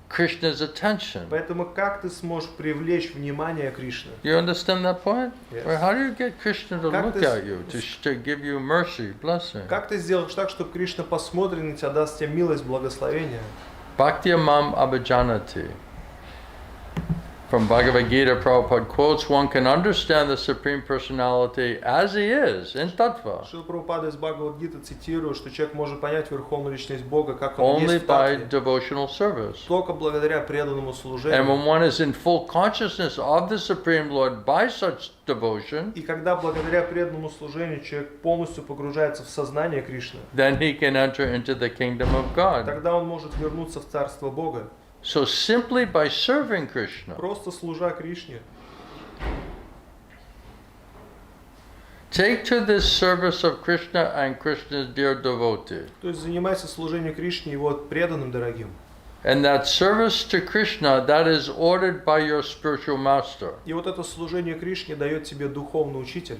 S1: Krishna's attention?
S2: Поэтому как ты сможешь привлечь внимание Кришны?
S1: You understand that point?
S2: Yes.
S1: Well, how do you get Krishna to
S2: Как
S1: look
S2: ты
S1: at you, to give you mercy, blessing?
S2: Как ты сделаешь так, чтобы Кришна посмотрит на тебя, даст тебе милость, благословение?
S1: Bhakti-mam abhijanati. From Bhagavad Gita, Prabhupada quotes, one can understand the Supreme Personality as he is, in tattva,
S2: Шрила Прабхупада из Бхагавад-гиты цитирует, что человек может понять Верховную Личность Бога, как он
S1: only
S2: есть в
S1: by
S2: татве,
S1: devotional service.
S2: только благодаря преданному
S1: And
S2: служению.
S1: when one is in full consciousness of the Supreme Lord by such devotion,
S2: И когда благодаря преданному служению человек полностью погружается в сознание Кришны,
S1: then he can enter into the kingdom of God.
S2: тогда он может вернуться в Царство Бога.
S1: So simply by serving Krishna,
S2: Просто служа Кришне.
S1: take to this service of Krishna and Krishna's dear devotee.
S2: То есть занимайся служением Кришне и его преданным дорогим.
S1: And that service to Krishna, that is ordered by your spiritual master.
S2: И вот это служение Кришне дает тебе духовный учитель.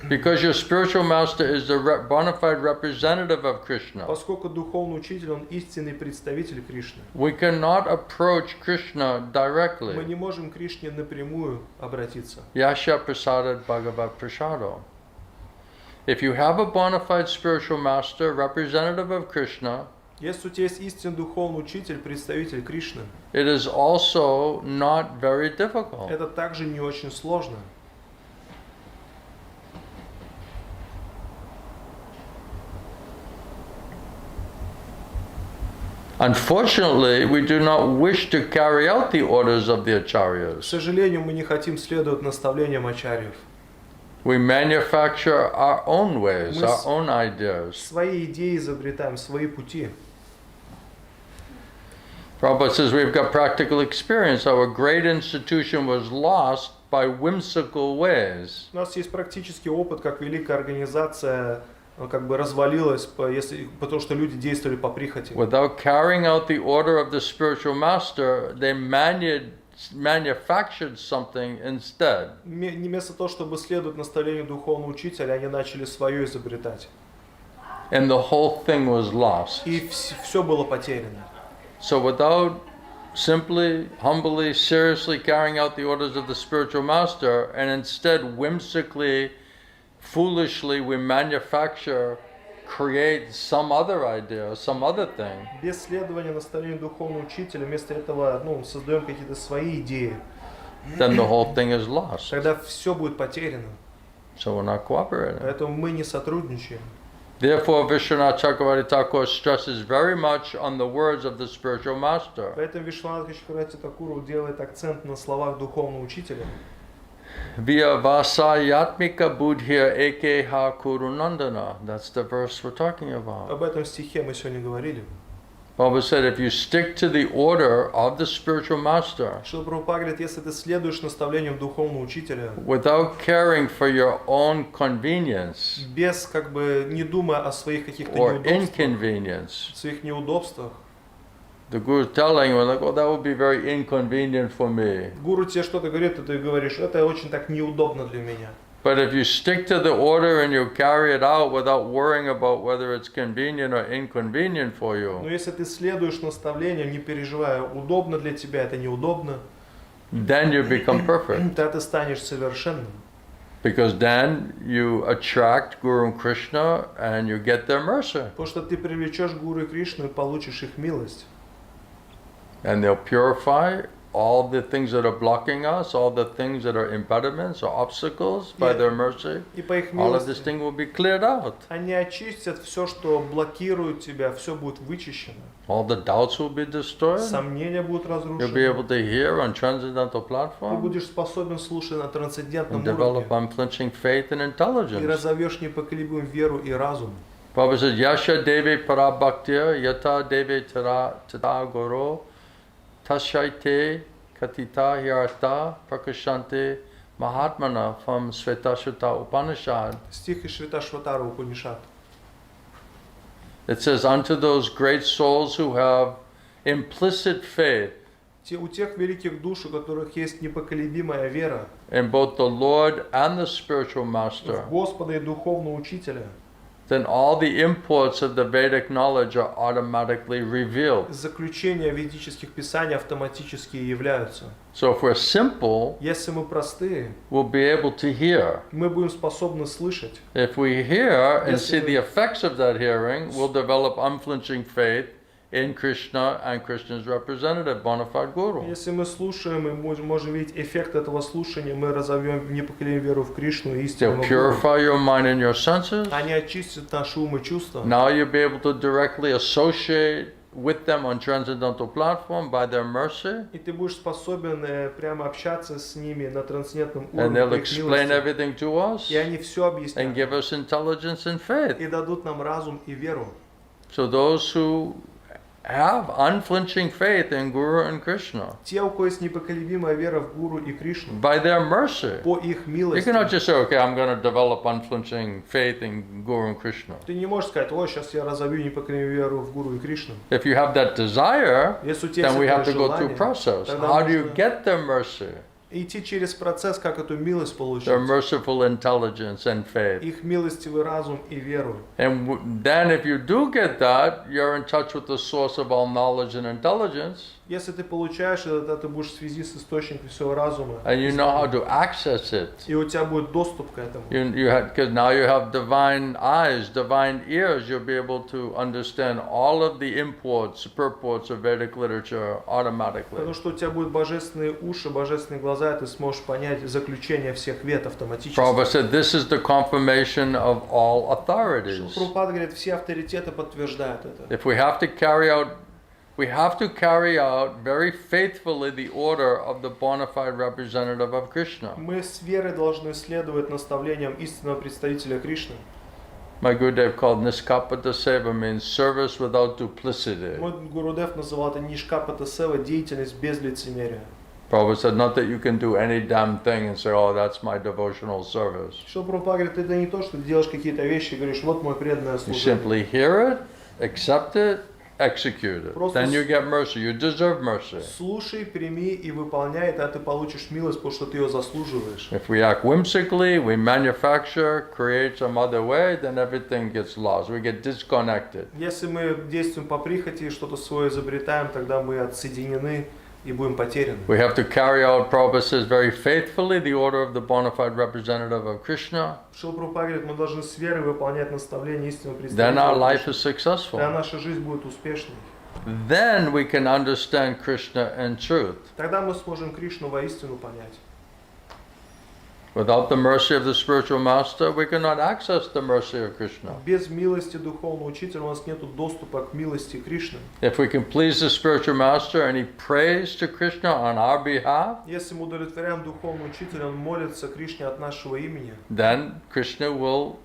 S1: Because your spiritual master is the bona fide representative of Krishna.
S2: Поскольку духовный учитель, он истинный представитель Кришны.
S1: We cannot approach Krishna
S2: Мы
S1: directly.
S2: не можем к Кришне напрямую обратиться.
S1: Yasha prasadad bhagavat prasado. If you have a bona fide spiritual master, representative of Krishna,
S2: Если у тебя есть истинный духовный учитель, представитель Кришны,
S1: it is also not very difficult.
S2: это также не очень сложно.
S1: Unfortunately, we do not wish to carry out the orders of the
S2: К
S1: acharyas.
S2: сожалению, мы не хотим следовать наставлениям ачарьев.
S1: We manufacture our own ways,
S2: Мы
S1: our own ideas.
S2: свои идеи изобретаем, свои пути.
S1: Prabhupada says we've got practical experience. Our great institution was lost by whimsical ways.
S2: У нас есть практический опыт, как великая организация как бы развалилась, потому что люди действовали по прихоти.
S1: Without carrying out the order of the spiritual master, they manufactured something instead.
S2: Вместо того, чтобы следовать наставлению духовного учителя, они начали свое изобретать.
S1: And the whole thing was lost.
S2: И все было потеряно.
S1: So without simply, humbly, seriously carrying out the orders of the spiritual master, and instead whimsically, foolishly we manufacture, create some other idea, some other thing,
S2: Без следования наставлению духовного учителя, вместо этого создаем какие-то свои идеи.
S1: then the whole thing is lost.
S2: Тогда все будет потеряно.
S1: So we're not cooperating.
S2: Поэтому мы не сотрудничаем.
S1: Therefore, Vishwanath Chakravarti Thakur stresses very much on the words of the spiritual master.
S2: Поэтому Вишванатха Чакраварти Такуру делает акцент на словах духовного учителя.
S1: Via vasayatmika buddhya ekeha kurunandana. That's the verse we're talking about.
S2: Об этом стихе мы сегодня говорили.
S1: Baba said, if you stick to the order of the spiritual master,
S2: Шрила Прабхупада говорит, если ты следуешь наставлениям духовного учителя,
S1: without caring for your own convenience
S2: без как бы не думая о своих каких-то
S1: or
S2: неудобствах,
S1: inconvenience,
S2: своих неудобствах,
S1: the guru is telling you, like, oh, that would be very inconvenient for me.
S2: гуру тебе что-то говорит, и ты говоришь, это очень так неудобно для меня.
S1: But if you stick to the order and you carry it out without worrying about whether it's convenient or inconvenient for
S2: Но
S1: you,
S2: если ты следуешь наставлениям, не переживая, удобно для тебя, это неудобно,
S1: then you become perfect.
S2: тогда ты станешь совершенным.
S1: Because then you attract Guru and Krishna and you get their mercy.
S2: Потому что ты привлечешь Гуру и Кришну и получишь их милость.
S1: And they'll purify all the things that are blocking us, all the things that are impediments or obstacles by
S2: Yeah.
S1: their mercy.
S2: И по их
S1: All of this
S2: милости
S1: thing will be cleared out.
S2: они очистят все, что блокирует тебя, все будет вычищено.
S1: All the doubts will be destroyed.
S2: Сомнения будут
S1: You'll be able
S2: разрушены.
S1: to hear on transcendental
S2: Ты
S1: platform
S2: будешь способен слушать на трансцендентном
S1: and develop
S2: уровне
S1: unflinching faith and
S2: и
S1: intelligence.
S2: разовьешь непоколебимую веру и разум.
S1: Prabhupada says, Yasha Devi Parabhaktya Yata Devi Tata Guru Tashaite Katita Hirata Prakashante Mahatmana from Svetashvata Upanishad.
S2: Стих из Швиташватара Упанишад.
S1: It says, unto those great souls who have implicit faith
S2: У тех великих душ, у которых есть непоколебимая вера
S1: in both the Lord and the spiritual master,
S2: в Господа и духовного учителя,
S1: then all the imports of the Vedic knowledge are automatically revealed.
S2: заключения ведических писаний автоматически являются.
S1: So if we're simple,
S2: Если мы простые,
S1: we'll be able to hear.
S2: мы будем способны слышать.
S1: If we hear and
S2: Yes,
S1: see
S2: sir.
S1: the effects of that hearing, we'll develop unflinching faith in Krishna and Krishna's representative, bona fide Guru.
S2: Если мы слушаем и можем видеть эффект этого слушания, мы разовьем непоколебимую веру в Кришну и
S1: They'll
S2: истинного Гуру.
S1: purify your mind and your senses.
S2: Они очистят наши ум и чувства.
S1: Now you'll be able to directly associate with them on transcendental platform by their mercy,
S2: И ты будешь способен прямо общаться с ними на трансцендентном
S1: and
S2: уровне
S1: they'll
S2: по их
S1: explain
S2: милости.
S1: everything to us
S2: И они все
S1: and
S2: объяснят.
S1: give us intelligence and faith.
S2: И дадут нам разум и веру.
S1: So those who have unflinching faith in Guru and Krishna,
S2: Те, у кого есть непоколебимая вера в Гуру и Кришну,
S1: by their mercy,
S2: по их
S1: you
S2: милости,
S1: cannot just say, okay, I'm going to develop unflinching faith in Guru and Krishna.
S2: ты не можешь сказать, о, сейчас я разовью непоколебимую веру в Гуру и Кришну.
S1: If you have that desire,
S2: Если у тебя
S1: then we
S2: есть
S1: have to
S2: это
S1: go through
S2: желание,
S1: process.
S2: тогда
S1: How do you
S2: нужно
S1: get their mercy,
S2: идти через процесс, как эту милость получить.
S1: their merciful intelligence and faith?
S2: Их милостивый разум и веру.
S1: And then if you do get that, you're in touch with the source of all knowledge and intelligence,
S2: Если ты получаешь это, тогда ты будешь в связи с источником всего разума.
S1: and you know how to access it.
S2: И у тебя будет доступ к этому.
S1: Because now you have divine eyes, divine ears, you'll be able to understand all of the imports, purports of Vedic literature automatically.
S2: Потому что у тебя будут божественные уши, божественные глаза, и ты сможешь понять заключение всех вет автоматически.
S1: Prabhupada said this is the confirmation of all authorities.
S2: Прабхупада говорит, все авторитеты подтверждают это.
S1: If we have to carry out we have to carry out very faithfully the order of the bona fide representative of Krishna.
S2: Мы с верой должны следовать наставлениям истинного представителя Кришны.
S1: My Gurudev called Niskapata Seva means service without duplicity.
S2: Мой Гурудев называл это нишкапата сева, деятельность без лицемерия.
S1: Prabhupada said, not that you can do any damn thing and say, oh, that's my devotional service.
S2: Шрила Прабхупада говорит, это не то, что ты делаешь какие-то вещи и говоришь, вот мой преданное
S1: You
S2: служение.
S1: simply hear it, accept it, execute it.
S2: Просто
S1: Then you get mercy. You deserve mercy.
S2: Слушай, прими и выполняй, тогда ты получишь милость, потому что ты ее заслуживаешь.
S1: If we act whimsically, we manufacture, create some other way, then everything gets lost. We get disconnected.
S2: Если мы действуем по прихоти, что-то свое изобретаем, тогда мы отсоединены и будем потеряны.
S1: We have to carry out, Prabhupada says, very faithfully the order of the bona fide representative of Krishna.
S2: Шрила Прабхупада говорит, мы должны с верой выполнять наставления истинного
S1: Then our life
S2: представителя
S1: is
S2: Кришны. Тогда
S1: successful.
S2: наша жизнь будет успешной.
S1: Then we can understand Krishna in truth.
S2: Тогда мы сможем Кришну воистину понять.
S1: Without the mercy of the spiritual master, we cannot access the mercy of Krishna.
S2: Без милости духовного учителя у нас нет доступа к милости Кришны.
S1: If we can please the spiritual master and he prays to Krishna on our behalf,
S2: Если мы удовлетворяем духовного учителя, он молится Кришне от нашего имени,
S1: then Krishna will,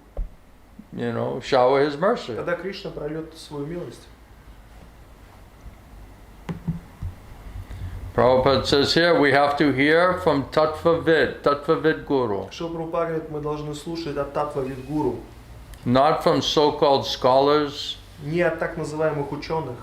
S1: shower his mercy.
S2: тогда Кришна прольет свою милость.
S1: Prabhupada says here, we have to hear from Tattvavid Guru,
S2: Шрила Прабхупада говорит, мы должны слушать от Таттва-вид гуру,
S1: not from so-called scholars,
S2: не от так называемых ученых,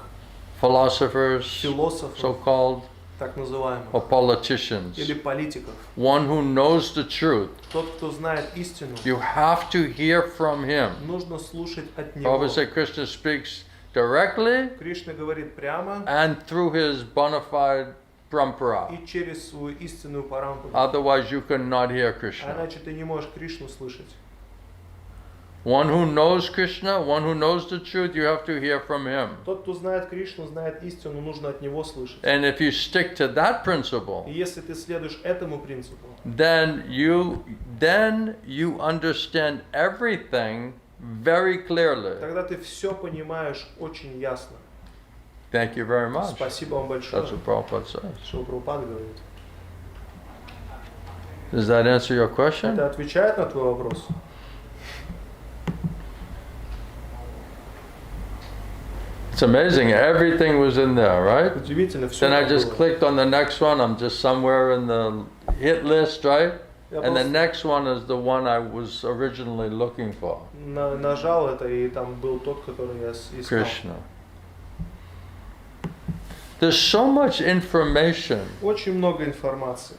S1: philosophers,
S2: философов,
S1: so-called,
S2: так называемых,
S1: or politicians.
S2: или политиков.
S1: One who knows the truth.
S2: Тот, кто знает истину,
S1: You have to hear from him.
S2: нужно слушать от него.
S1: Prabhupada said Krishna speaks directly
S2: Кришна говорит прямо
S1: and through his bona fide parampara.
S2: и через свою истинную парампару.
S1: Otherwise you cannot hear
S2: А
S1: Krishna.
S2: иначе ты не можешь Кришну слышать.
S1: One who knows Krishna, one who knows the truth, you have to hear from him.
S2: Тот, кто знает Кришну, знает истину, нужно от него слышать.
S1: And if you stick to that
S2: И
S1: principle,
S2: если ты следуешь этому принципу,
S1: then you understand everything very clearly.
S2: тогда ты все понимаешь очень ясно.
S1: Thank you very much.
S2: Спасибо вам большое.
S1: That's what Prabhupada says.
S2: Шрила Прабхупада говорит.
S1: Does that answer your question?
S2: Это отвечает на твой вопрос?
S1: It's amazing. Everything was in there, right?
S2: Удивительно, все
S1: Then I just clicked on the next one. I'm just somewhere in the hit list, right? And the next one is the one I was originally looking for.
S2: Нажал это, и там был тот, который я искал.
S1: Krishna. There's so much information
S2: Очень много информации.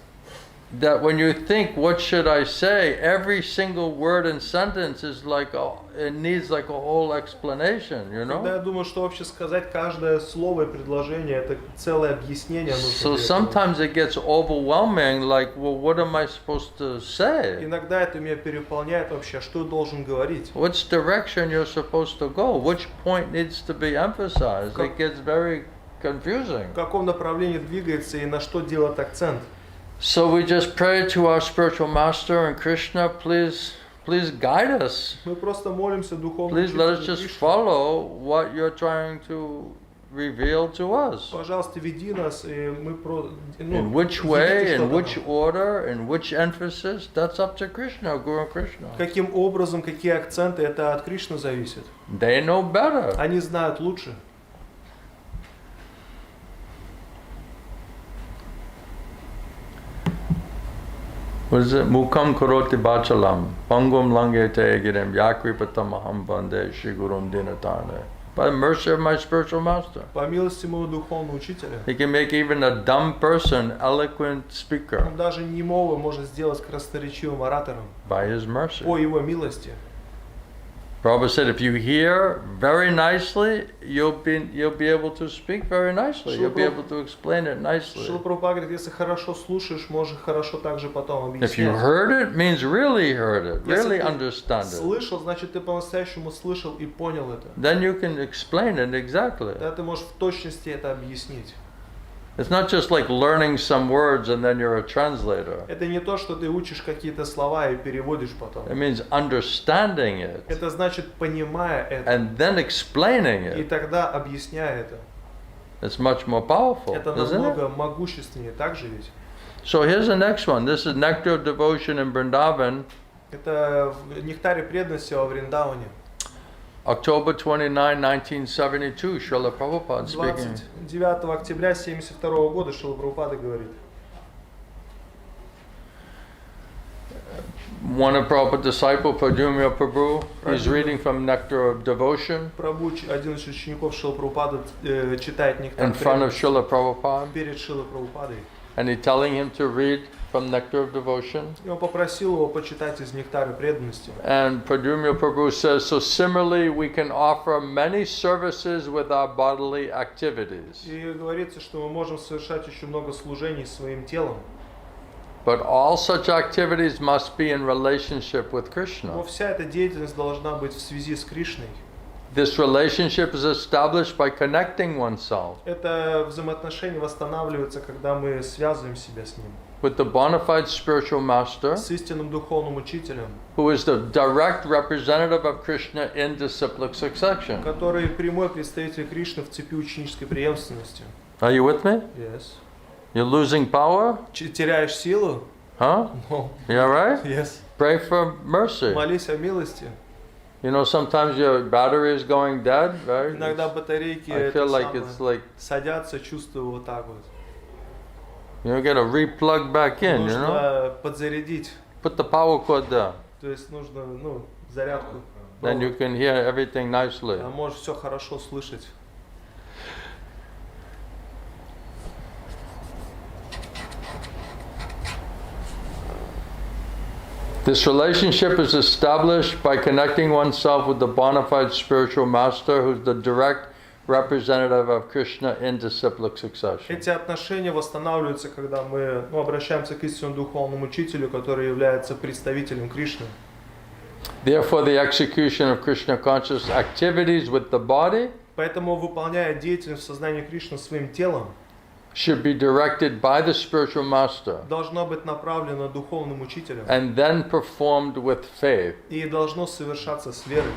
S1: that when you think, what should I say? Every single word and sentence is it needs like a whole explanation, you
S2: Когда
S1: know?
S2: я думаю, что вообще сказать, каждое слово и предложение, это целое объяснение нужно.
S1: So
S2: для этого.
S1: sometimes it gets overwhelming, like, well, what am I supposed to say?
S2: Иногда это меня переполняет вообще, что я должен говорить.
S1: Which direction you're supposed to go? Which point needs to be emphasized? It gets very confusing.
S2: В каком направлении двигается и на что делать акцент.
S1: So we just pray to our spiritual master and Krishna, please guide us.
S2: Мы просто молимся духовному
S1: Please let us
S2: учителю
S1: just
S2: Кришне.
S1: follow what you're trying to reveal to us.
S2: Пожалуйста, веди нас, и мы
S1: In which way, in which order, in which emphasis, that's up to Krishna, Guru Krishna.
S2: Каким образом, какие акценты, это от Кришны зависит.
S1: They know better.
S2: Они знают лучше.
S1: What is it? Mukam karoti bachalam, pangum langete girim, yakripatamaham bande, shigurum dinatane. By the mercy of my spiritual master.
S2: По милости моего духовного учителя,
S1: He can make even a dumb person eloquent speaker
S2: он даже немого может сделать красноречивым оратором.
S1: by his mercy.
S2: По его милости.
S1: Prabhupada said, if you hear very nicely, you'll be able to speak very nicely. You'll be able to explain it nicely.
S2: Шрила Прабхупада говорит, если хорошо слушаешь, можешь хорошо также потом
S1: If you
S2: объяснять.
S1: heard it, means really heard it, really
S2: Если ты
S1: understand it.
S2: слышал, значит ты по-настоящему слышал и понял это.
S1: Then you can explain it exactly.
S2: Тогда ты можешь в точности это объяснить.
S1: It's not just like learning some words and then you're a translator.
S2: Это не то, что ты учишь какие-то слова и переводишь потом.
S1: It means understanding it
S2: Это значит, понимая это,
S1: and then explaining
S2: и
S1: it.
S2: тогда объясняя это.
S1: It's much more powerful,
S2: Это
S1: isn't it?
S2: намного могущественнее, так же ведь?
S1: So here's the next one. This is Nectar of Devotion in Vrindavan,
S2: Это в нектаре преданности во Вриндауне.
S1: October 29, 1972, Srila Prabhupada speaking.
S2: 29 октября 1972 года Шрила Прабхупада говорит.
S1: One of Prabhupada's disciple, Pradyumna Prabhu, is reading from Nectar of Devotion
S2: Прабhu, один из учеников Шрила Прабхупада, читает нектар
S1: in front of
S2: преданности
S1: Srila Prabhupada,
S2: перед Шрилой Прабхупадой.
S1: and he's telling him to read from Nectar of Devotion.
S2: И он попросил его почитать из нектара преданности.
S1: And Pradyumna Prabhu says, so similarly we can offer many services with our bodily activities.
S2: И говорится, что мы можем совершать еще много служений своим телом.
S1: But all such activities must be in relationship with
S2: Но
S1: Krishna.
S2: вся эта деятельность должна быть в связи с Кришной.
S1: This relationship is established by connecting oneself
S2: Это взаимоотношения восстанавливаются, когда мы связываем себя с Ним.
S1: with the bona fide spiritual master,
S2: С истинным духовным учителем,
S1: who is the direct representative of Krishna in disciplic succession.
S2: который прямой представитель Кришны в цепи ученической преемственности.
S1: Are you with me?
S2: Yes.
S1: You're losing power?
S2: Теряешь силу?
S1: Huh?
S2: No.
S1: You alright?
S2: Yes.
S1: Pray for mercy.
S2: Молись о милости.
S1: You know, sometimes your battery is going dead, right?
S2: Иногда батарейки
S1: I feel like it's like
S2: садятся, чувствую вот так вот.
S1: you gotta re-plug back in, you know?
S2: Нужно подзарядить.
S1: Put the power cord there.
S2: То есть нужно, зарядку.
S1: Then you can hear everything nicely.
S2: А можешь все хорошо слышать.
S1: This relationship is established by connecting oneself with the bona fide spiritual master who's the direct representative of Krishna in disciplic succession.
S2: Эти отношения восстанавливаются, когда мы обращаемся к истинному духовному учителю, который является представителем Кришны.
S1: Therefore, the execution of Krishna conscious activities with the body
S2: Поэтому, выполняя деятельность в сознании Кришны своим телом,
S1: should be directed by the spiritual master
S2: должно быть направлено духовным учителем
S1: and then performed with faith.
S2: и должно совершаться с верой.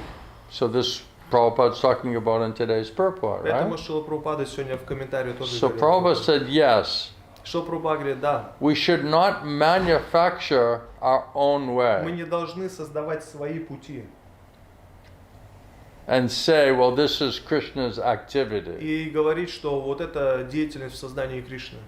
S1: So this Prabhupada's talking about in today's purport,
S2: Поэтому
S1: right?
S2: Шрила Прабхупада сегодня в комментарии тоже
S1: So Prabhupada
S2: говорит.
S1: said, yes,
S2: Шрила Прабхупада говорит, да,
S1: we should not manufacture our own
S2: мы
S1: way
S2: не должны создавать свои пути
S1: and say, well, this is Krishna's activity.
S2: и говорить, что вот это деятельность в сознании Кришны.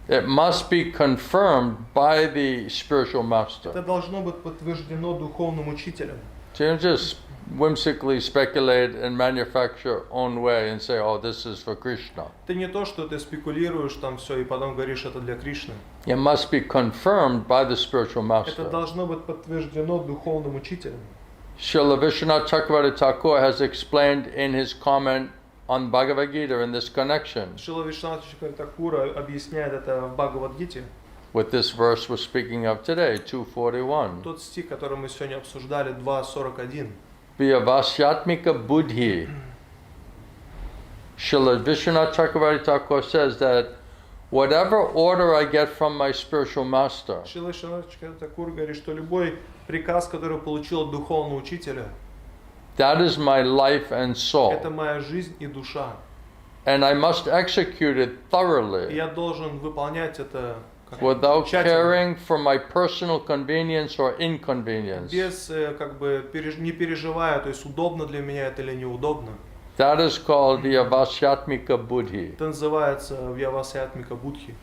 S1: It must be confirmed by the spiritual master.
S2: Это должно быть подтверждено духовным учителем.
S1: So you don't just whimsically speculate and manufacture your own way and say, oh, this is for Krishna.
S2: Это не то, что ты спекулируешь там все и потом говоришь, это для Кришны.
S1: It must be confirmed by the spiritual
S2: Это
S1: master.
S2: должно быть подтверждено духовным учителем.
S1: Srila Vishwanath Chakravarti Thakur has explained in his comment on Bhagavad Gita in this connection
S2: Шрила Вишванатха Такура объясняет это в Бхагавад-гите.
S1: with this verse we're speaking of today, 241.
S2: Тот стих, который мы сегодня обсуждали, 2.41.
S1: Vyavasyatmika buddhi. Srila Vishwanath Chakravarti Thakur says that whatever order I get from my spiritual master,
S2: Шрила Вишванатха Такур говорит, что любой приказ, который получил от духовного учителя,
S1: that is my life and soul.
S2: это моя жизнь и душа.
S1: And I must execute it
S2: И
S1: thoroughly
S2: я должен выполнять это
S1: without
S2: тщательно,
S1: caring for my personal convenience or inconvenience.
S2: без не переживая, то есть удобно для меня это или неудобно.
S1: That is called Vyavasyatmika buddhi.
S2: Это называется Вьявасятмика Будхи.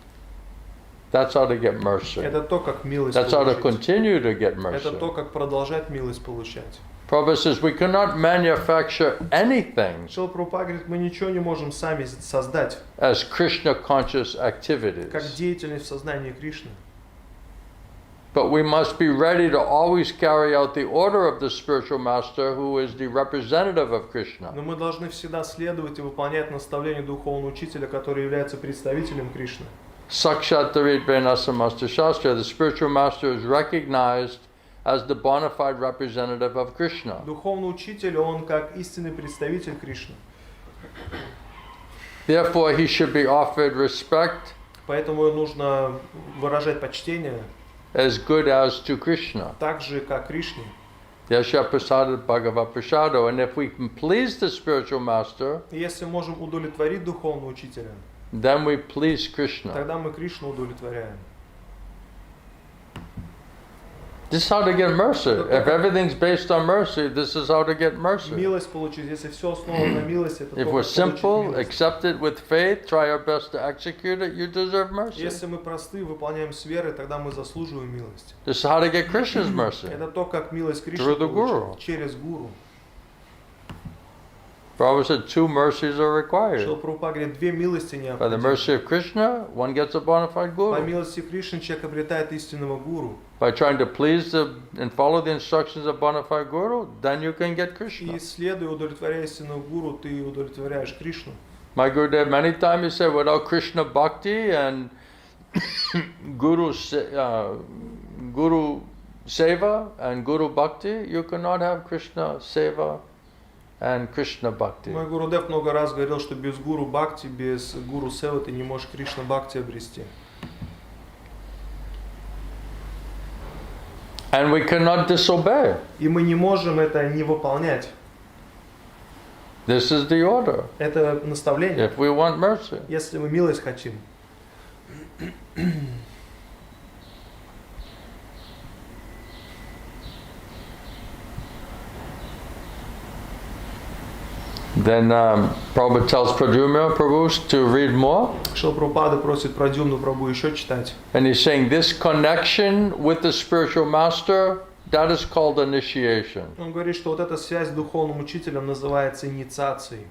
S1: That's how to get mercy.
S2: Это то, как милость
S1: That's how to
S2: получить.
S1: continue to get
S2: Это
S1: mercy.
S2: то, как продолжать милость получать.
S1: Prabhupada says we cannot manufacture anything
S2: Шрила Прабхупада говорит, мы ничего не можем сами создать,
S1: as Krishna conscious activities.
S2: как деятельность в сознании Кришны.
S1: But we must be ready to always carry out the order of the spiritual master who is the representative of Krishna.
S2: Но мы должны всегда следовать и выполнять наставления духовного учителя, который является представителем Кришны.
S1: Sakshat Daridvena Samasta Shastra, the spiritual master is recognized as the bona fide representative of Krishna.
S2: Духовный учитель, он как истинный представитель Кришны.
S1: Therefore, he should be offered respect
S2: Поэтому нужно выражать почтение
S1: as good as to Krishna.
S2: так же, как Кришне.
S1: Yasha prasada bhagava prasado. And if we can please the spiritual master,
S2: И если можем удовлетворить духовного учителя,
S1: then we please Krishna.
S2: тогда мы Кришну удовлетворяем.
S1: This is how to get mercy. If everything's based on mercy, this is how to get mercy.
S2: Милость получить. Если все основано на милости, это
S1: If
S2: только
S1: we're
S2: получить
S1: simple,
S2: милость.
S1: accept it with faith, try our best to execute it, you deserve mercy.
S2: Если мы просты, выполняем с верой, тогда мы заслуживаем милость.
S1: This is how to get Krishna's mercy.
S2: Это то, как милость Кришны
S1: Through the guru.
S2: получить. Через гуру.
S1: Prabhupada said 2 mercies are required.
S2: Шрила Прабхупада говорит, 2 милости
S1: By the
S2: необходимы.
S1: mercy of Krishna, one gets a bona fide
S2: По
S1: guru.
S2: милости Кришны человек обретает истинного гуру.
S1: By trying to please and follow the instructions of bona fide guru, then you can get Krishna.
S2: И исследуя, удовлетворяя истинного гуру, ты удовлетворяешь Кришну.
S1: My Gurudev, many times he said, without Krishna bhakti and guru seva and guru bhakti, you cannot have Krishna seva and Krishna bhakti.
S2: Мой Гурудев много раз говорил, что без гуру бхакти, без гуру севы ты не можешь Кришна бхакти обрести.
S1: And we cannot disobey.
S2: И мы не можем это не выполнять.
S1: This is the order.
S2: Это наставление.
S1: If we want mercy.
S2: Если мы милость хотим.
S1: Then Prabhupada tells Pradyumna Prabhu to read more.
S2: Шрила Прабхупада просит Прадьюмну Прабху еще читать.
S1: And he's saying this connection with the spiritual master, that is called initiation.
S2: Он говорит, что вот эта связь с духовным учителем называется инициацией.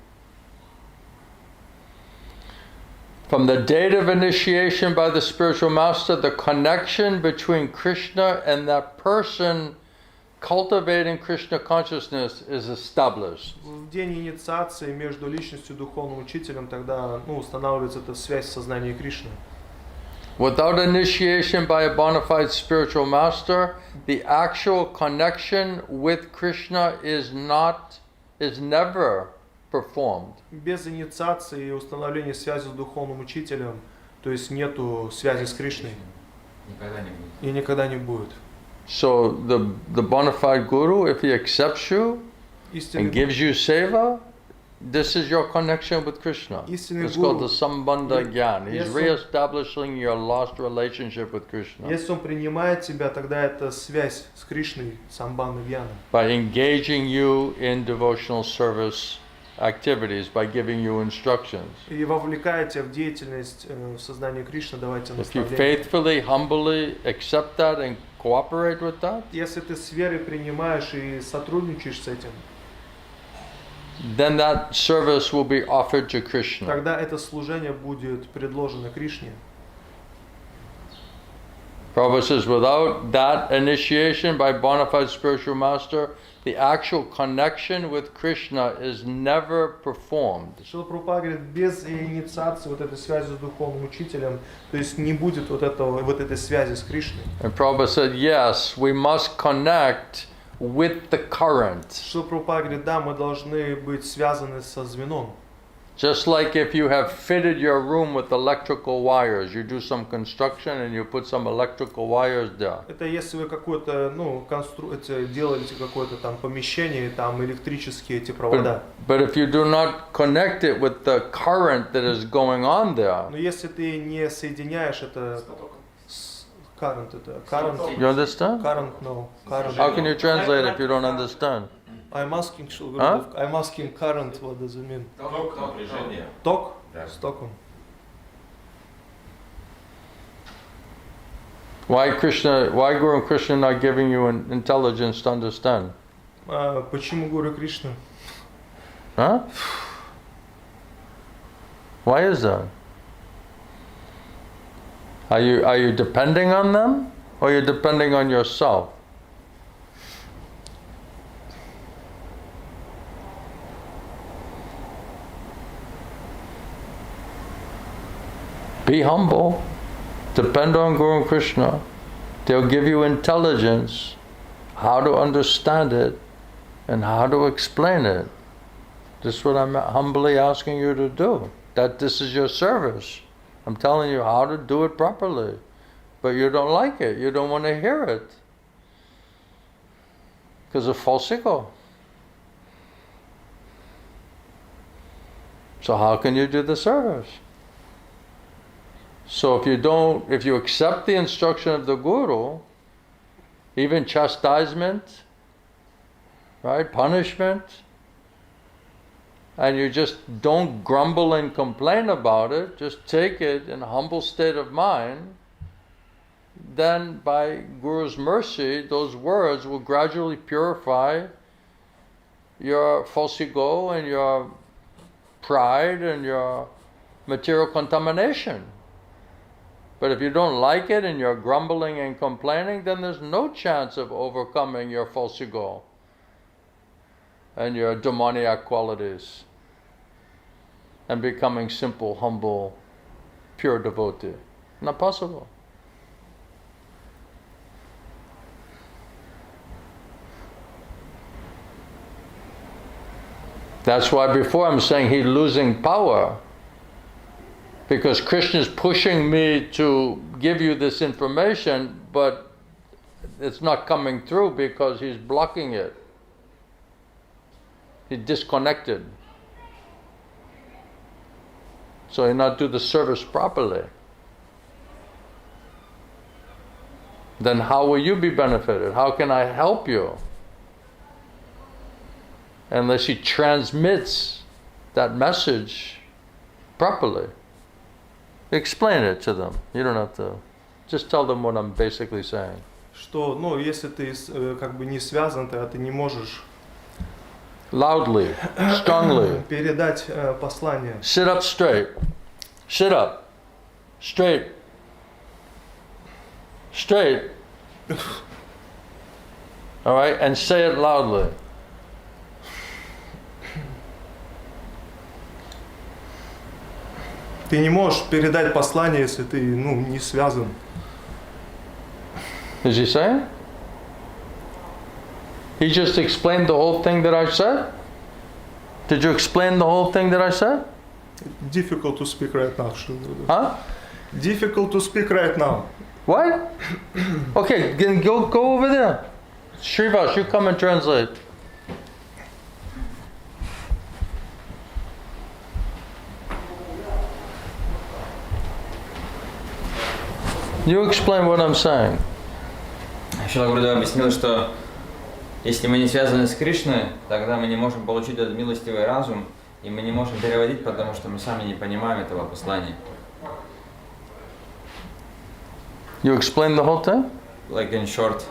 S1: From the date of initiation by the spiritual master, the connection between Krishna and that person cultivating Krishna consciousness is established.
S2: В день инициации между личностью и духовным учителем тогда устанавливается эта связь в сознании Кришны.
S1: Without initiation by a bona fide spiritual master, the actual connection with Krishna is never performed.
S2: Без инициации и установления связи с духовным учителем, то есть нету связи с Кришной.
S5: Никогда не будет.
S2: И никогда не будет.
S1: So the bona fide guru, if he accepts you
S2: Истинный,
S1: and gives you seva, this is your connection with Krishna.
S2: истинный
S1: It's called the
S2: гуру,
S1: Sambandha Gyan. He's
S2: Yes, sir.
S1: re-establishing your lost relationship with Krishna
S2: если он принимает тебя, тогда это связь с Кришной, самбанна гьяна.
S1: by engaging you in devotional service activities, by giving you instructions.
S2: И вовлекает тебя в деятельность в сознании Кришны, давайте
S1: If you
S2: наставления.
S1: faithfully, humbly accept that and cooperate with that,
S2: Если ты с верой принимаешь и сотрудничаешь с этим,
S1: then that service will be offered to Krishna.
S2: тогда это служение будет предложено Кришне.
S1: Prabhupada says, without that initiation by bona fide spiritual master, the actual connection with Krishna is never performed.
S2: Шрила Прабхупада говорит, без инициации вот этой связи с духовным учителем, то есть не будет вот этой связи с Кришной.
S1: And Prabhupada said, yes, we must connect with the current.
S2: Шрила Прабхупада говорит, да, мы должны быть связаны со звеном.
S1: Just like if you have fitted your room with electrical wires, you do some construction and you put some electrical wires there.
S2: Это если вы какое-то, делаете какое-то там помещение, там электрические эти провода.
S1: But if you do not connect it with the current that is going on there,
S2: Но если ты не соединяешь это с current,
S1: you understand?
S2: current.
S1: How can you translate if you don't understand?
S2: I'm asking,
S1: А?
S2: I'm asking current, what does it mean?
S5: Ток, напряжение.
S2: Ток?
S5: Да.
S2: С током.
S1: Why Guru and Krishna not giving you intelligence to understand?
S2: Почему Гуру Кришна?
S1: Huh? Why is that? Are you depending on them, or you're depending on yourself? Be humble. Depend on Guru and Krishna. They'll give you intelligence, how to understand it, and how to explain it. This is what I'm humbly asking you to do. That this is your service. I'm telling you how to do it properly. But you don't like it. You don't want to hear it. Because of false ego. So how can you do the service? So if you accept the instruction of the Guru, even chastisement, right, punishment, and you just don't grumble and complain about it, just take it in a humble state of mind, then by Guru's mercy, those words will gradually purify your false ego and your pride and your material contamination. But if you don't like it and you're grumbling and complaining, then there's no chance of overcoming your false ego and your demoniac qualities and becoming simple, humble, pure devotee. Not possible. That's why before I'm saying he's losing power, because Krishna is pushing me to give you this information, but it's not coming through because he's blocking it. He's disconnected. So he not do the service properly. Then how will you be benefited? How can I help you? Unless he transmits that message properly. Explain it to them. You don't have to. Just tell them what I'm basically saying.
S2: Что, если ты как бы не связан, ты не можешь
S1: Loudly, strongly.
S2: передать послание.
S1: Sit up straight. Sit up. Straight. Straight. All right? And say it loudly.
S2: Ты не можешь передать послание, если ты не связан.
S1: Is he saying? He just explained the whole thing that I said? Did you explain the whole thing that I said?
S2: Difficult to speak right now.
S1: Huh?
S2: Difficult to speak right now.
S1: What? Okay, then go over there. Srivas, you come and translate. You explain what I'm saying.
S5: Шрила Гурудева объяснил, что если мы не связаны с Кришной, тогда мы не можем получить этот милостивый разум, и мы не можем переводить, потому что мы сами не понимаем этого послания.
S1: You explained the whole thing?
S5: Like in short.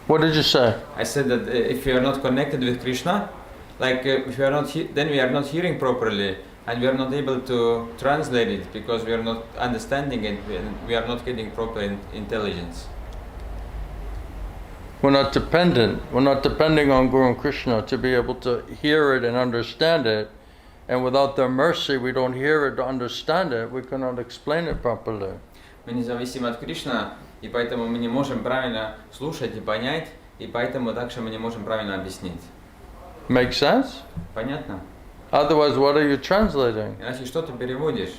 S1: What did you say?
S5: I said that if we are not connected with Krishna, like if we are not, then we are not hearing properly, and we are not able to translate it because we are not understanding it, and we are not getting proper intelligence.
S1: We're not dependent. We're not depending on Guru and Krishna to be able to hear it and understand it. And without their mercy, we don't hear it or understand it. We cannot explain it properly.
S5: Мы не зависим от Кришны, и поэтому мы не можем правильно слушать и понять, и поэтому также мы не можем правильно объяснить.
S1: Make sense?
S5: Понятно?
S1: Otherwise, what are you translating?
S5: Иначе что ты переводишь?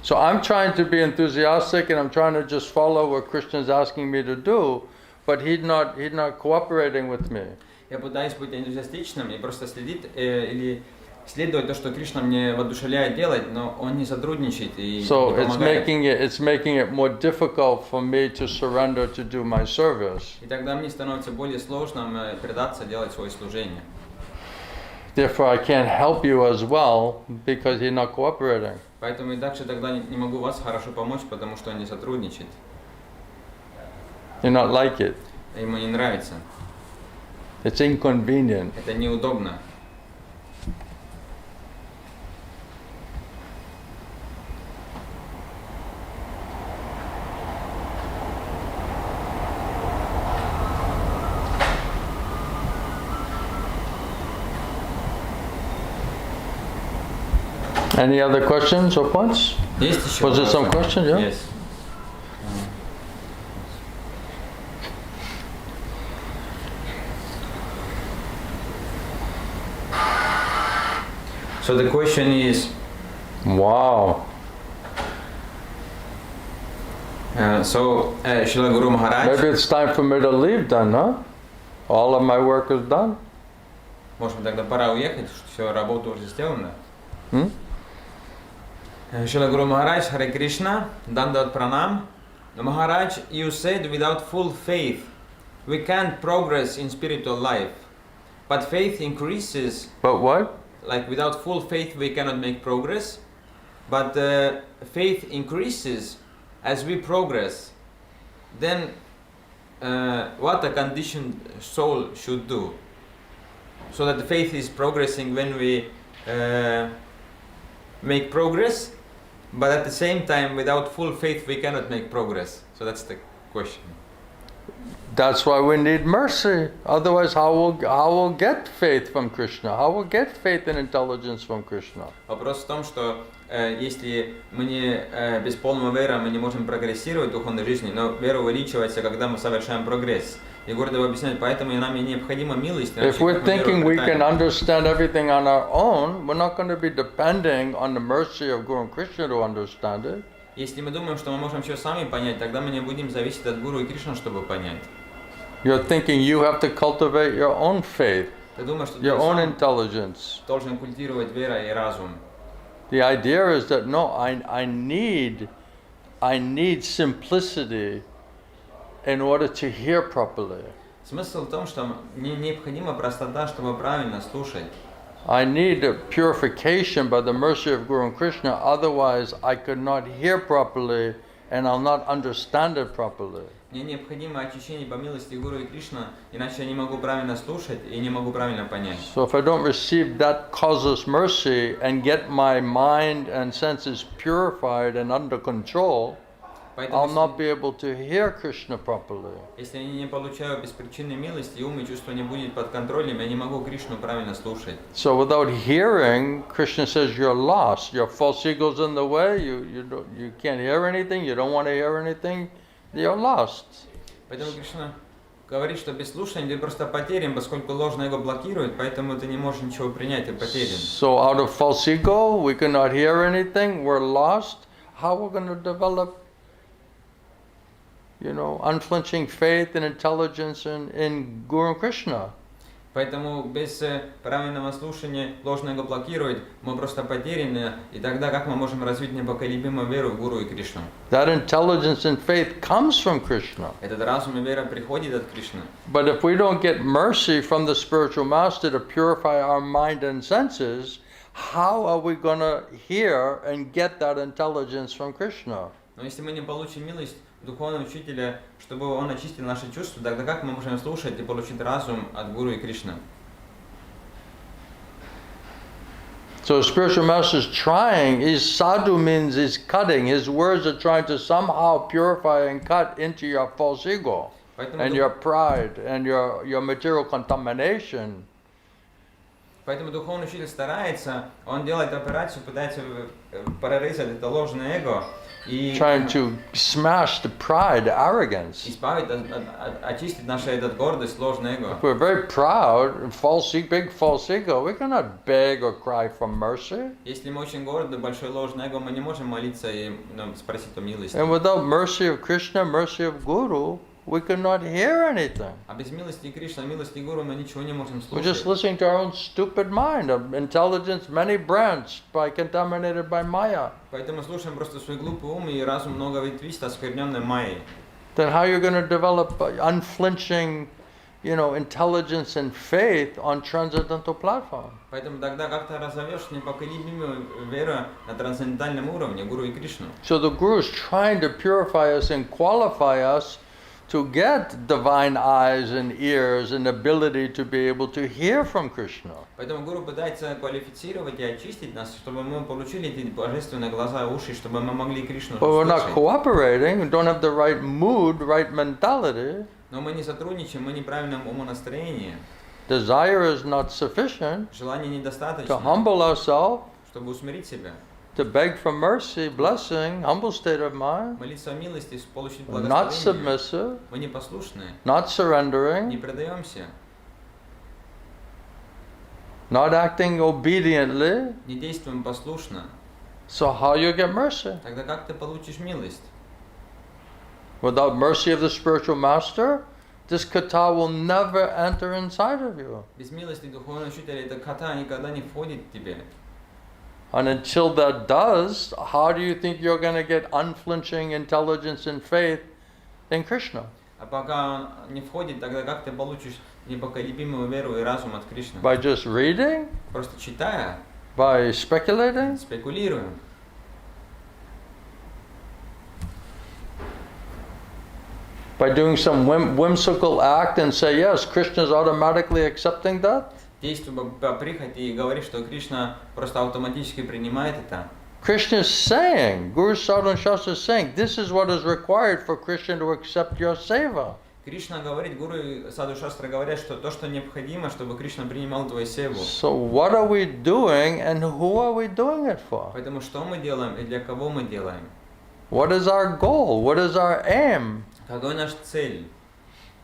S1: So I'm trying to be enthusiastic and I'm trying to just follow what Krishna is asking me to do, but he's not cooperating with me.
S5: Я пытаюсь быть энтузиастичным и просто следить или следовать то, что Кришна мне воодушевляет делать, но он не сотрудничает и
S1: So
S5: не помогает.
S1: it's making it more difficult for me to surrender to do my service.
S5: И тогда мне становится более сложным предаться делать свое служение.
S1: Therefore, I can't help you as well because he's not cooperating.
S5: Поэтому и также тогда не могу вас хорошо помочь, потому что он не сотрудничает.
S1: You not like it.
S5: Ему не нравится.
S1: It's inconvenient.
S5: Это неудобно.
S1: Any other questions or points?
S5: Есть еще
S1: Was it some
S5: вопросы?
S1: question? Yeah.
S5: Yes. So the question is,
S1: Wow.
S5: Srila Guru Maharaj.
S1: Maybe it's time for me to leave then, huh? All of my work is done.
S5: Может быть, тогда пора уехать, что все, работа уже сделана.
S1: Hmm?
S5: Шрила Гуру Махарадж, Харе Кришна, Dandavad Pranam. Maharaj, you said without full faith we can't progress in spiritual life. But faith increases.
S1: But what?
S5: Like without full faith we cannot make progress. But faith increases as we progress. Then what a conditioned soul should do? So that the faith is progressing when we make progress, but at the same time without full faith we cannot make progress. So that's the question.
S1: That's why we need mercy. Otherwise, how will get faith from Krishna? How will get faith and intelligence from Krishna?
S5: Вопрос в том, что если мы не без полного веры мы не можем прогрессировать в духовной жизни, но вера увеличивается, когда мы совершаем прогресс. И Гурдева объясняет, поэтому нам и необходима милость.
S1: If we're thinking we can understand everything on our own, we're not going to be depending on the mercy of Guru and Krishna to understand it.
S5: Если мы думаем, что мы можем все сами понять, тогда мы не будем зависеть от Гуру и Кришны, чтобы понять.
S1: You're thinking you have to cultivate your own faith,
S5: Ты думаешь, что
S1: your
S5: ты
S1: own
S5: сам
S1: intelligence.
S5: должен культивировать вера и разум.
S1: The idea is that no, I need simplicity in order to hear properly.
S5: Смысл в том, что мне необходима простота, чтобы правильно слушать.
S1: I need a purification by the mercy of Guru and Krishna, otherwise I could not hear properly and I'll not understand it properly.
S5: Мне необходимо очищение по милости Гуру и Кришна, иначе я не могу правильно слушать и не могу правильно понять.
S1: So if I don't receive that causeless mercy and get my mind and senses purified and under control, I'll not be able to hear Krishna properly.
S5: Если я не получаю беспричинной милости, и ум и чувство не будет под контролем, я не могу Кришну правильно слушать.
S1: So without hearing, Krishna says you're lost. Your false ego's in the way. You can't hear anything. You don't want to hear anything. You're lost.
S5: Поэтому Кришна говорит, что без слушания ты просто потерян, поскольку ложное эго блокирует, поэтому ты не можешь ничего принять и потерян.
S1: So out of false ego, we cannot hear anything. We're lost. How we're going to develop, unflinching faith and intelligence in Guru and Krishna?
S5: Поэтому без правильного слушания ложное эго блокирует, мы просто потеряны, и тогда как мы можем развить непоколебимую веру в Гуру и Кришну?
S1: That intelligence and faith comes from Krishna.
S5: Этот разум и вера приходит от Кришны.
S1: But if we don't get mercy from the spiritual master to purify our mind and senses, how are we going to hear and get that intelligence from Krishna?
S5: Но если мы не получим милость духовного учителя, чтобы он очистил наши чувства, тогда как мы можем слушать и получить разум от Гуру и Кришны?
S1: So spiritual master is trying, sadhu means he's cutting, his words are trying to somehow purify and cut into your false ego and your pride and your material contamination.
S5: Поэтому духовный учитель старается, он делает операцию, пытается прорезать это ложное эго и
S1: trying to smash the pride, the arrogance.
S5: Избавить, очистить нашу этот гордость, ложное эго.
S1: If we're very proud, big false ego, we cannot beg or cry for mercy.
S5: Если мы очень горды, большое ложное эго, мы не можем молиться и спросить о милости.
S1: And without mercy of Krishna, mercy of Guru, we cannot hear anything.
S5: А без милости Кришны, милости Гуру мы ничего не можем
S1: We're just
S5: слушать.
S1: listening to our own stupid mind of intelligence, many branched, contaminated by Maya.
S5: Поэтому слушаем просто свой глупый ум и разум много ветвист, оскверненный майей.
S1: Then how are you going to develop unflinching, intelligence and faith on transcendental platform?
S5: Поэтому тогда как ты разовьешь непоколебимую веру на трансцендентальном уровне Гуру и Кришну.
S1: So the Guru is trying to purify us and qualify us to get divine eyes and ears and ability to be able to hear from Krishna.
S5: Поэтому Гуру пытается квалифицировать и очистить нас, чтобы мы получили эти божественные глаза и уши, чтобы мы могли Кришну
S1: But we're not
S5: слышать.
S1: cooperating, we don't have the right mood, right mentality.
S5: Но мы не сотрудничаем, мы не в правильном умонастроении.
S1: Desire is not sufficient
S5: Желания
S1: to
S5: недостаточно,
S1: humble ourselves,
S5: чтобы усмирить себя.
S1: to beg for mercy, blessing, humble state of mind,
S5: Молиться о милости, получить
S1: not
S5: благословение.
S1: submissive,
S5: Мы непослушны,
S1: not
S5: не
S1: surrendering,
S5: предаемся,
S1: not acting obediently.
S5: не действуем послушно.
S1: So how you get mercy?
S5: Тогда как ты получишь милость?
S1: Without mercy of the spiritual master, this katha will never enter inside of you.
S5: Без милости духовного учителя эта ката никогда не входит в тебя.
S1: And until that does, how do you think you're going to get unflinching intelligence and faith in Krishna?
S5: А пока он не входит, тогда как ты получишь непоколебимую веру и разум от Кришны?
S1: By just reading?
S5: Просто читая,
S1: By speculating?
S5: спекулируем.
S1: By doing some whimsical act and say, yes, Krishna is automatically accepting that?
S5: Действуй по прихоти и говори, что Кришна просто автоматически принимает это.
S1: Krishna is saying, Guru Sadhana Shastra is saying, this is what is required for Krishna to accept your seva.
S5: Кришна говорит, Гуру и Саду Шастра говорят, что то, что необходимо, чтобы Кришна принимал твою севу.
S1: So what are we doing and who are we doing it for?
S5: Поэтому что мы делаем и для кого мы делаем?
S1: What is our goal? What is our aim?
S5: Какой наш цель?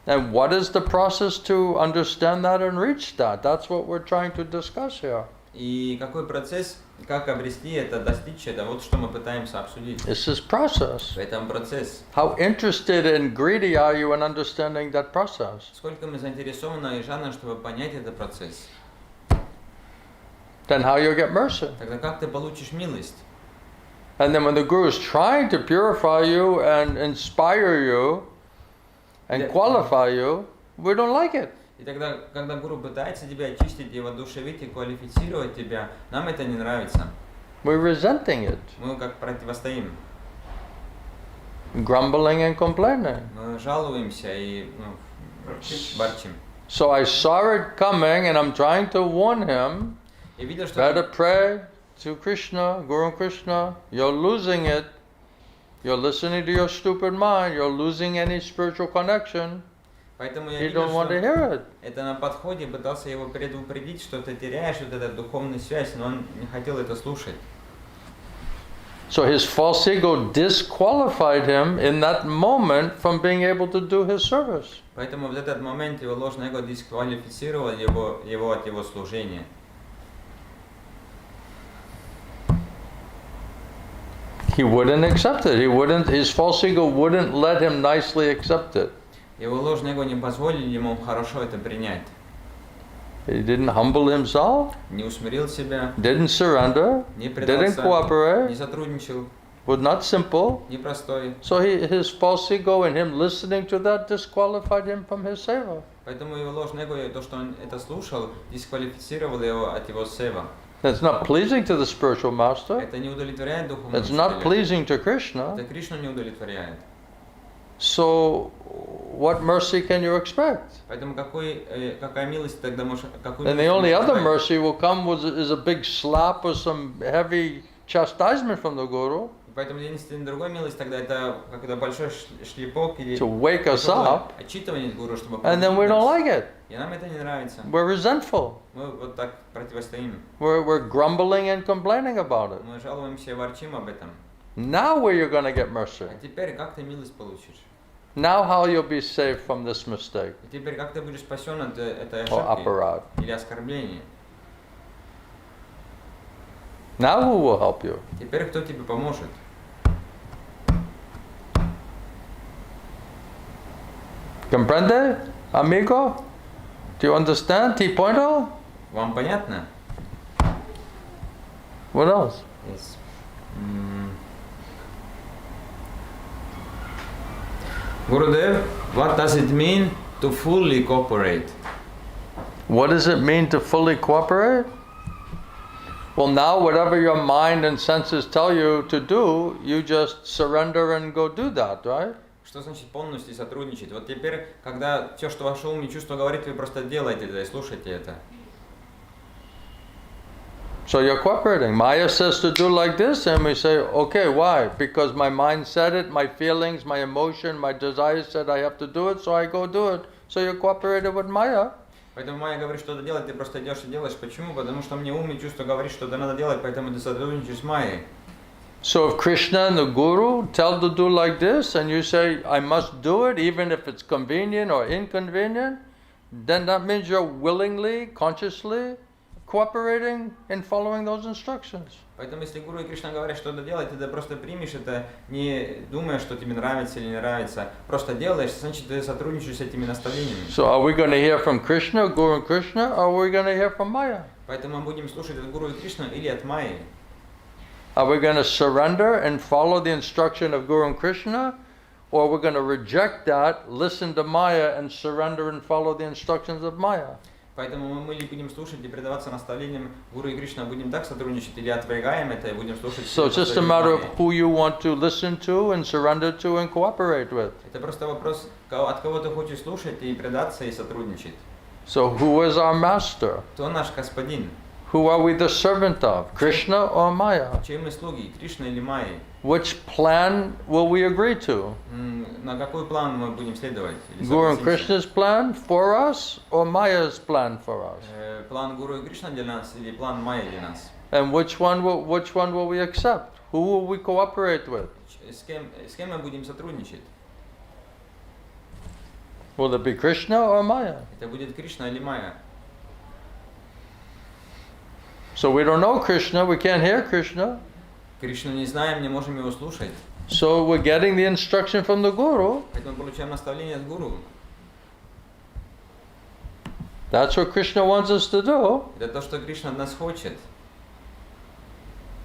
S1: And what is the process to understand that and reach that? That's what we're trying to discuss here.
S5: И какой процесс, как обрести это, достичь это, вот что мы пытаемся обсудить.
S1: This is process.
S5: В этом процесс.
S1: How interested and greedy are you in understanding that process?
S5: Сколько мы заинтересованы и жадны, чтобы понять этот процесс.
S1: Then how you get mercy?
S5: Тогда как ты получишь милость?
S1: And then when the Guru is trying to purify you and inspire you and qualify you, we don't like it.
S5: И тогда, когда Гуру пытается тебя очистить и воодушевить и квалифицировать тебя, нам это не нравится.
S1: We're resenting it,
S5: Мы как противостоим.
S1: grumbling and complaining.
S5: Мы жалуемся и борчим.
S1: So I saw it coming and I'm trying to warn him,
S5: Я видел, что
S1: better pray to Krishna, Guru Krishna, you're losing it. You're listening to your stupid mind, you're losing any spiritual connection.
S5: поэтому я
S1: You
S5: видел,
S1: don't want to
S5: что
S1: hear it.
S5: это на подходе, пытался его предупредить, что ты теряешь вот эту духовную связь, но он не хотел это слушать.
S1: So his false ego disqualified him in that moment from being able to do his service.
S5: Поэтому в этот момент его ложное эго дисквалифицировало его от его служения.
S1: He wouldn't accept it. His false ego wouldn't let him nicely accept it.
S5: Его ложное эго не позволили ему хорошо это принять.
S1: He didn't humble himself,
S5: Не усмирил себя,
S1: didn't surrender,
S5: не
S1: didn't
S5: предался, не
S1: cooperate,
S5: сотрудничал,
S1: was not simple.
S5: не простой.
S1: So his false ego and him listening to that disqualified him from his seva.
S5: Поэтому его ложное эго, то, что он это слушал, дисквалифицировало его от его сева.
S1: That's not pleasing to the spiritual master.
S5: Это не удовлетворяет духовного
S1: It's not
S5: учителя.
S1: pleasing to Krishna.
S5: Это Кришну не удовлетворяет.
S1: So what mercy can you expect?
S5: Поэтому какая милость тогда может... какую
S1: And the
S5: милость
S1: only
S5: можно
S1: other
S5: ожидать?
S1: mercy will come is a big slap or some heavy chastisement from the Guru
S5: Поэтому единственная другая милость тогда это когда большой шлепок или
S1: to wake us up,
S5: отчитывание Гуру, чтобы
S1: and then we don't like it.
S5: И нам это не нравится.
S1: We're resentful.
S5: Мы вот так противостоим.
S1: We're grumbling and complaining about it.
S5: Мы жалуемся и ворчим об этом.
S1: Now where you're going to get mercy?
S5: А теперь как ты милость получишь?
S1: Now how you'll be saved from this mistake
S5: И теперь как ты будешь спасен от этой
S1: or
S5: ошибки
S1: aparad?
S5: или оскорбления?
S1: Now who will help you?
S5: Теперь кто тебе поможет?
S1: Comprende, amigo? Do you understand? T-pointo?
S5: Вам понятно?
S1: What else?
S5: Yes. Gurudev, what does it mean to fully cooperate?
S1: What does it mean to fully cooperate? Well, now whatever your mind and senses tell you to do, you just surrender and go do that, right?
S5: Что значит полностью сотрудничать? Вот теперь, когда все, что ваше ум и чувство говорит, вы просто делаете это и слушайте это.
S1: So you're cooperating. Maya says to do like this, and we say, okay, why? Because my mind said it, my feelings, my emotion, my desire said I have to do it, so I go do it. So you're cooperating with Maya.
S5: Поэтому Майя говорит, что-то делать, ты просто идешь и делаешь. Почему? Потому что мне ум и чувство говорит, что это надо делать, поэтому ты сотрудничаешь с Майей.
S1: So if Krishna and the Guru tell to do like this, and you say, I must do it, even if it's convenient or inconvenient, then that means you're willingly, consciously cooperating and following those instructions.
S5: Поэтому если Гуру и Кришна говорят что-то делать, ты просто примешь это, не думая, что тебе нравится или не нравится, просто делаешь, значит ты сотрудничаешь с этими наставлениями.
S1: So are we going to hear from Krishna, Guru and Krishna, or are we going to hear from Maya?
S5: Поэтому мы будем слушать от Гуру и Кришну или от Майи.
S1: Are we going to surrender and follow the instruction of Guru and Krishna, or we're going to reject that, listen to Maya, and surrender and follow the instructions of Maya?
S5: Поэтому мы или будем слушать и предаваться наставлениям Гуру и Кришна, будем так сотрудничать, или отвергаем это и будем слушать.
S1: So it's just a matter of who you want to listen to and surrender to and cooperate with.
S5: Это просто вопрос, от кого ты хочешь слушать и предаться и сотрудничать.
S1: So who is our master?
S5: Кто наш господин?
S1: Who are we the servant of? Krishna or Maya?
S5: Чьи мы слуги? Кришна или Майи?
S1: Which plan will we agree to?
S5: На какой план мы будем следовать?
S1: Guru and Krishna's plan for us or Maya's plan for us?
S5: План Гуру и Кришна для нас или план Майи для нас?
S1: And which one will we accept? Who will we cooperate with?
S5: С кем мы будем сотрудничать?
S1: Will it be Krishna or Maya?
S5: Это будет Кришна или Майя?
S1: So we don't know Krishna, we can't hear Krishna.
S5: Кришну не знаем, не можем его слушать.
S1: So we're getting the instruction from the Guru.
S5: Поэтому получаем наставление от Гуру.
S1: That's what Krishna wants us to do.
S5: Это то, что Кришна от нас хочет.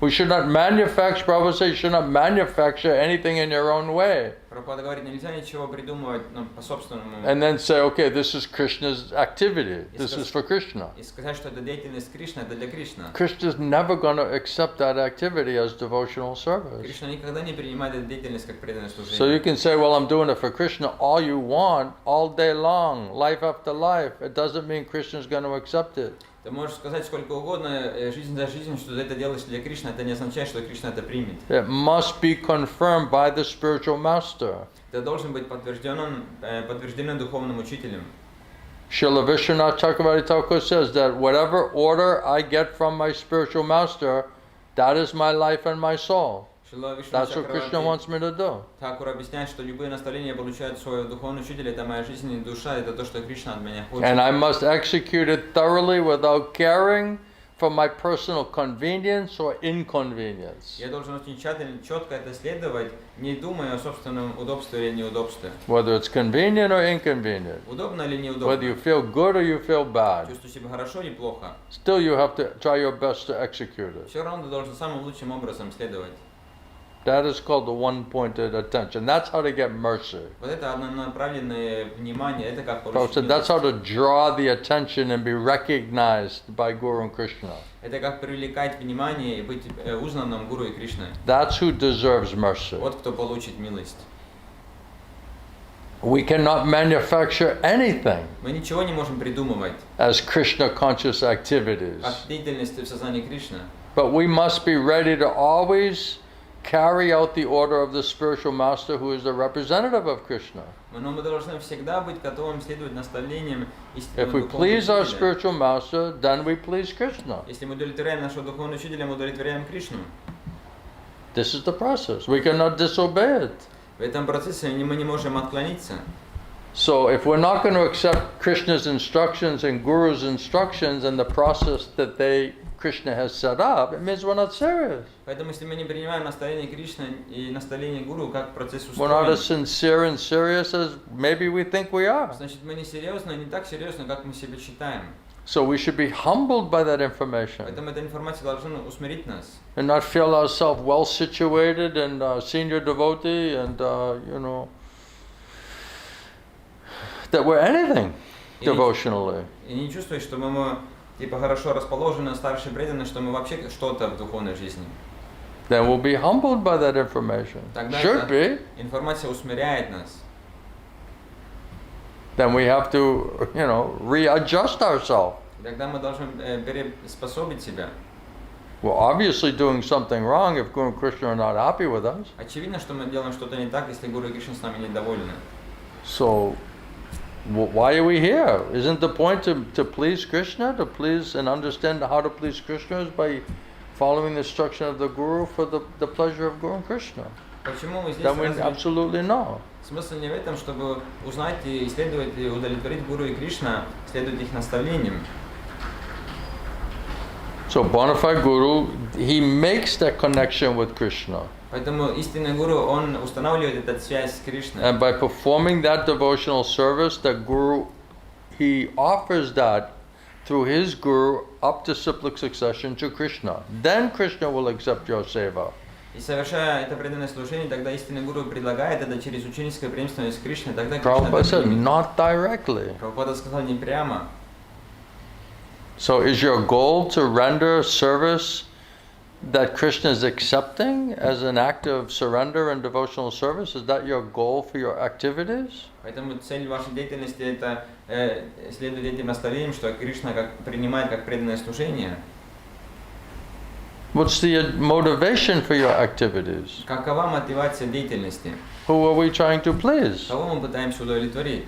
S1: We should not manufacture, Prabhupada says, you should not manufacture anything in your own way.
S5: Прабхупада говорит, нельзя ничего придумывать по собственному.
S1: And then say, okay, this is Krishna's activity. This is for Krishna.
S5: И сказать, что это деятельность Кришны, это для Кришны.
S1: Krishna's never going to accept that activity as devotional service.
S5: Кришна никогда не принимает эту деятельность как преданное
S1: So
S5: служение.
S1: you can say, well, I'm doing it for Krishna all you want, all day long, life after life. It doesn't mean Krishna's going to accept it.
S5: Ты можешь сказать сколько угодно, жизнь за жизнь, что ты это делаешь для Кришны, это не означает, что Кришна это примет.
S1: It must be confirmed by the spiritual master.
S5: Это должен быть подтверждено духовным учителем.
S1: Srila Vishwanath Chakravarti Thakur says that whatever order I get from my spiritual master, that is my life and my soul. That's what Krishna wants me to do.
S5: Thakур объясняет, что любые наставления получают свой духовный учитель, это моя жизнь и душа, это то, что Кришна от меня хочет.
S1: And I must execute it thoroughly without caring for my personal convenience or inconvenience.
S5: Я должен очень тщательно, четко это следовать, не думая о собственном удобстве или неудобстве.
S1: Whether it's convenient or inconvenient.
S5: Удобно или неудобно.
S1: Whether you feel good or you feel bad.
S5: Чувствуешь себя хорошо или плохо.
S1: Still you have to try your best to execute it.
S5: Все равно ты должен самым лучшим образом следовать.
S1: That is called the one-pointed attention. That's how to get mercy.
S5: Вот это однонаправленное внимание, это как
S1: So
S5: получить
S1: that's how to
S5: милость.
S1: draw the attention and be recognized by Guru and Krishna.
S5: Это как привлекать внимание и быть узнанным Гуру и Кришной.
S1: That's who deserves mercy.
S5: Вот кто получит милость.
S1: We cannot manufacture anything
S5: Мы ничего не можем придумывать
S1: as Krishna conscious activities.
S5: как деятельности в сознании Кришны.
S1: But we must be ready to always carry out the order of the spiritual master who is the representative of Krishna.
S5: Но мы должны всегда быть готовым следовать наставлениям
S1: If
S5: истинного
S1: we
S5: духовного
S1: please our
S5: учителя.
S1: spiritual master, then we please Krishna.
S5: Если мы удовлетворяем нашего духовного учителя, мы удовлетворяем Кришну.
S1: This is the process. We cannot disobey it.
S5: В этом процессе мы не можем отклониться.
S1: So if we're not going to accept Krishna's instructions and Guru's instructions and the process that Krishna has set up, it means we're not serious.
S5: Поэтому если мы не принимаем наставление Кришны и наставление Гуру как процесс
S1: We're not
S5: устроен,
S1: as sincere and serious as maybe we think we are.
S5: значит мы не серьезно, не так серьезно, как мы себя считаем.
S1: So we should be humbled by that information
S5: Поэтому эта информация должна усмирить нас.
S1: and not feel ourselves well situated and senior devotee and that we're anything devotionally.
S5: И не чувствовать, что мы типа хорошо расположены, старшие преданные, что мы вообще что-то в духовной жизни.
S1: Then we'll be humbled by that information.
S5: Тогда
S1: Should be.
S5: информация усмиряет нас.
S1: Then we have to, readjust ourselves.
S5: Тогда мы должны переспособить себя.
S1: We're obviously doing something wrong if Guru and Krishna are not happy with us.
S5: Очевидно, что мы делаем что-то не так, если Гуру и Кришна с нами недовольны.
S1: So, why are we here? Isn't the point to please Krishna, to please and understand how to please Krishna is by following the instruction of the Guru for the pleasure of Guru and Krishna?
S5: Почему мы здесь?
S1: Then we absolutely know.
S5: Смысл не в этом, чтобы узнать и исследовать и удовлетворить Гуру и Кришна, следовать их наставлениям.
S1: So bona fide guru, he makes that connection with Krishna.
S5: Поэтому истинный гуру, он устанавливает эту связь с Кришной.
S1: And by performing that devotional service, the guru, he offers that through his guru up to cyclic succession to Krishna. Then Krishna will accept your seva.
S5: И совершая это преданное служение, тогда истинный гуру предлагает это через ученическое преемственность с Кришной, тогда Кришна
S1: Prabhupada
S5: это
S1: said,
S5: примет.
S1: not directly.
S5: Прабхупада сказал не прямо.
S1: So is your goal to render service that Krishna is accepting as an act of surrender and devotional service? Is that your goal for your activities?
S5: Поэтому цель вашей деятельности это следует этим наставлениям, что Кришна принимает как преданное служение.
S1: What's the motivation for your activities?
S5: Какова мотивация деятельности?
S1: Who are we trying to please?
S5: Кого мы пытаемся удовлетворить?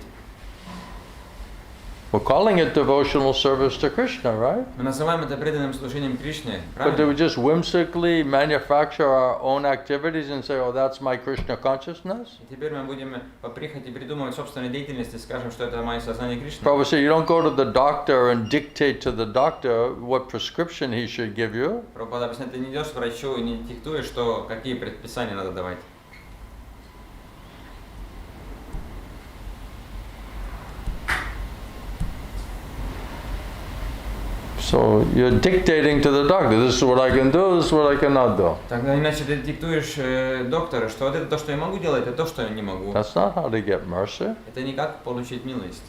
S1: We're calling it devotional service to Krishna, right?
S5: Мы называем это преданным служением Кришне,
S1: But do we
S5: правильно?
S1: just whimsically manufacture our own activities and say, oh, that's my Krishna consciousness?
S5: И теперь мы будем по прихоти придумывать собственную деятельность и скажем, что это мое сознание Кришны.
S1: Prabhupada said, you don't go to the doctor and dictate to the doctor what prescription he should give you.
S5: Прабхупада объясняет, ты не идешь к врачу и не диктуешь, что какие предписания надо давать.
S1: So you're dictating to the doctor, this is what I can do, this is what I cannot do.
S5: Тогда иначе ты диктуешь доктору, что вот это то, что я могу делать, это то, что я не могу.
S1: That's not how to get mercy.
S5: Это не как получить милость.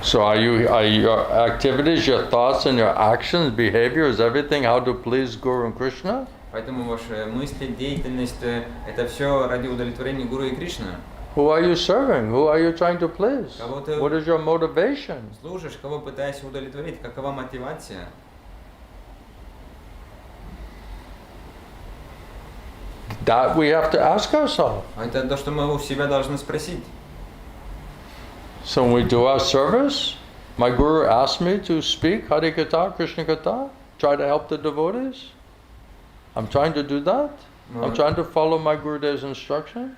S1: So are your activities, your thoughts and your actions, behavior, is everything how to please Guru and Krishna?
S5: Поэтому ваши мысли, деятельность, это все ради удовлетворения Гуру и Кришны.
S1: Who are you serving? Who are you trying to please?
S5: Кого ты
S1: What is your motivation?
S5: служишь, кого пытаешься удовлетворить, какова мотивация?
S1: That we have to ask ourselves.
S5: Это то, что мы у себя должны спросить.
S1: So when we do our service, my Guru asked me to speak Harikatha, Krishna-katha, try to help the devotees. I'm trying to do that. I'm trying to follow my Gurudev's instruction.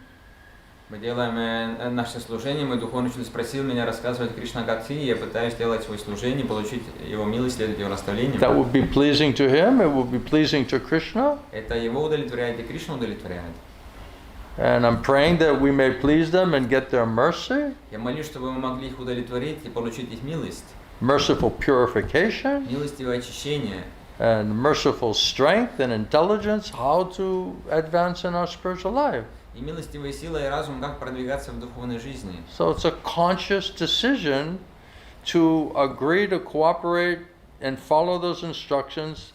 S5: Мы делаем наше служение, мой духовный учитель спросил меня рассказывать Кришна-катхи, и я пытаюсь делать свое служение, получить его милость, следовать его наставлениям.
S1: That would be pleasing to him, it would be pleasing to Krishna.
S5: Это его удовлетворяет, и Кришна удовлетворяет.
S1: And I'm praying that we may please them and get their mercy,
S5: Я молюсь, чтобы мы могли их удовлетворить и получить их милость,
S1: merciful purification,
S5: милостивое очищение,
S1: and merciful strength and intelligence, how to advance in our spiritual life.
S5: и милостивая сила и разум, как продвигаться в духовной жизни.
S1: So it's a conscious decision to agree to cooperate and follow those instructions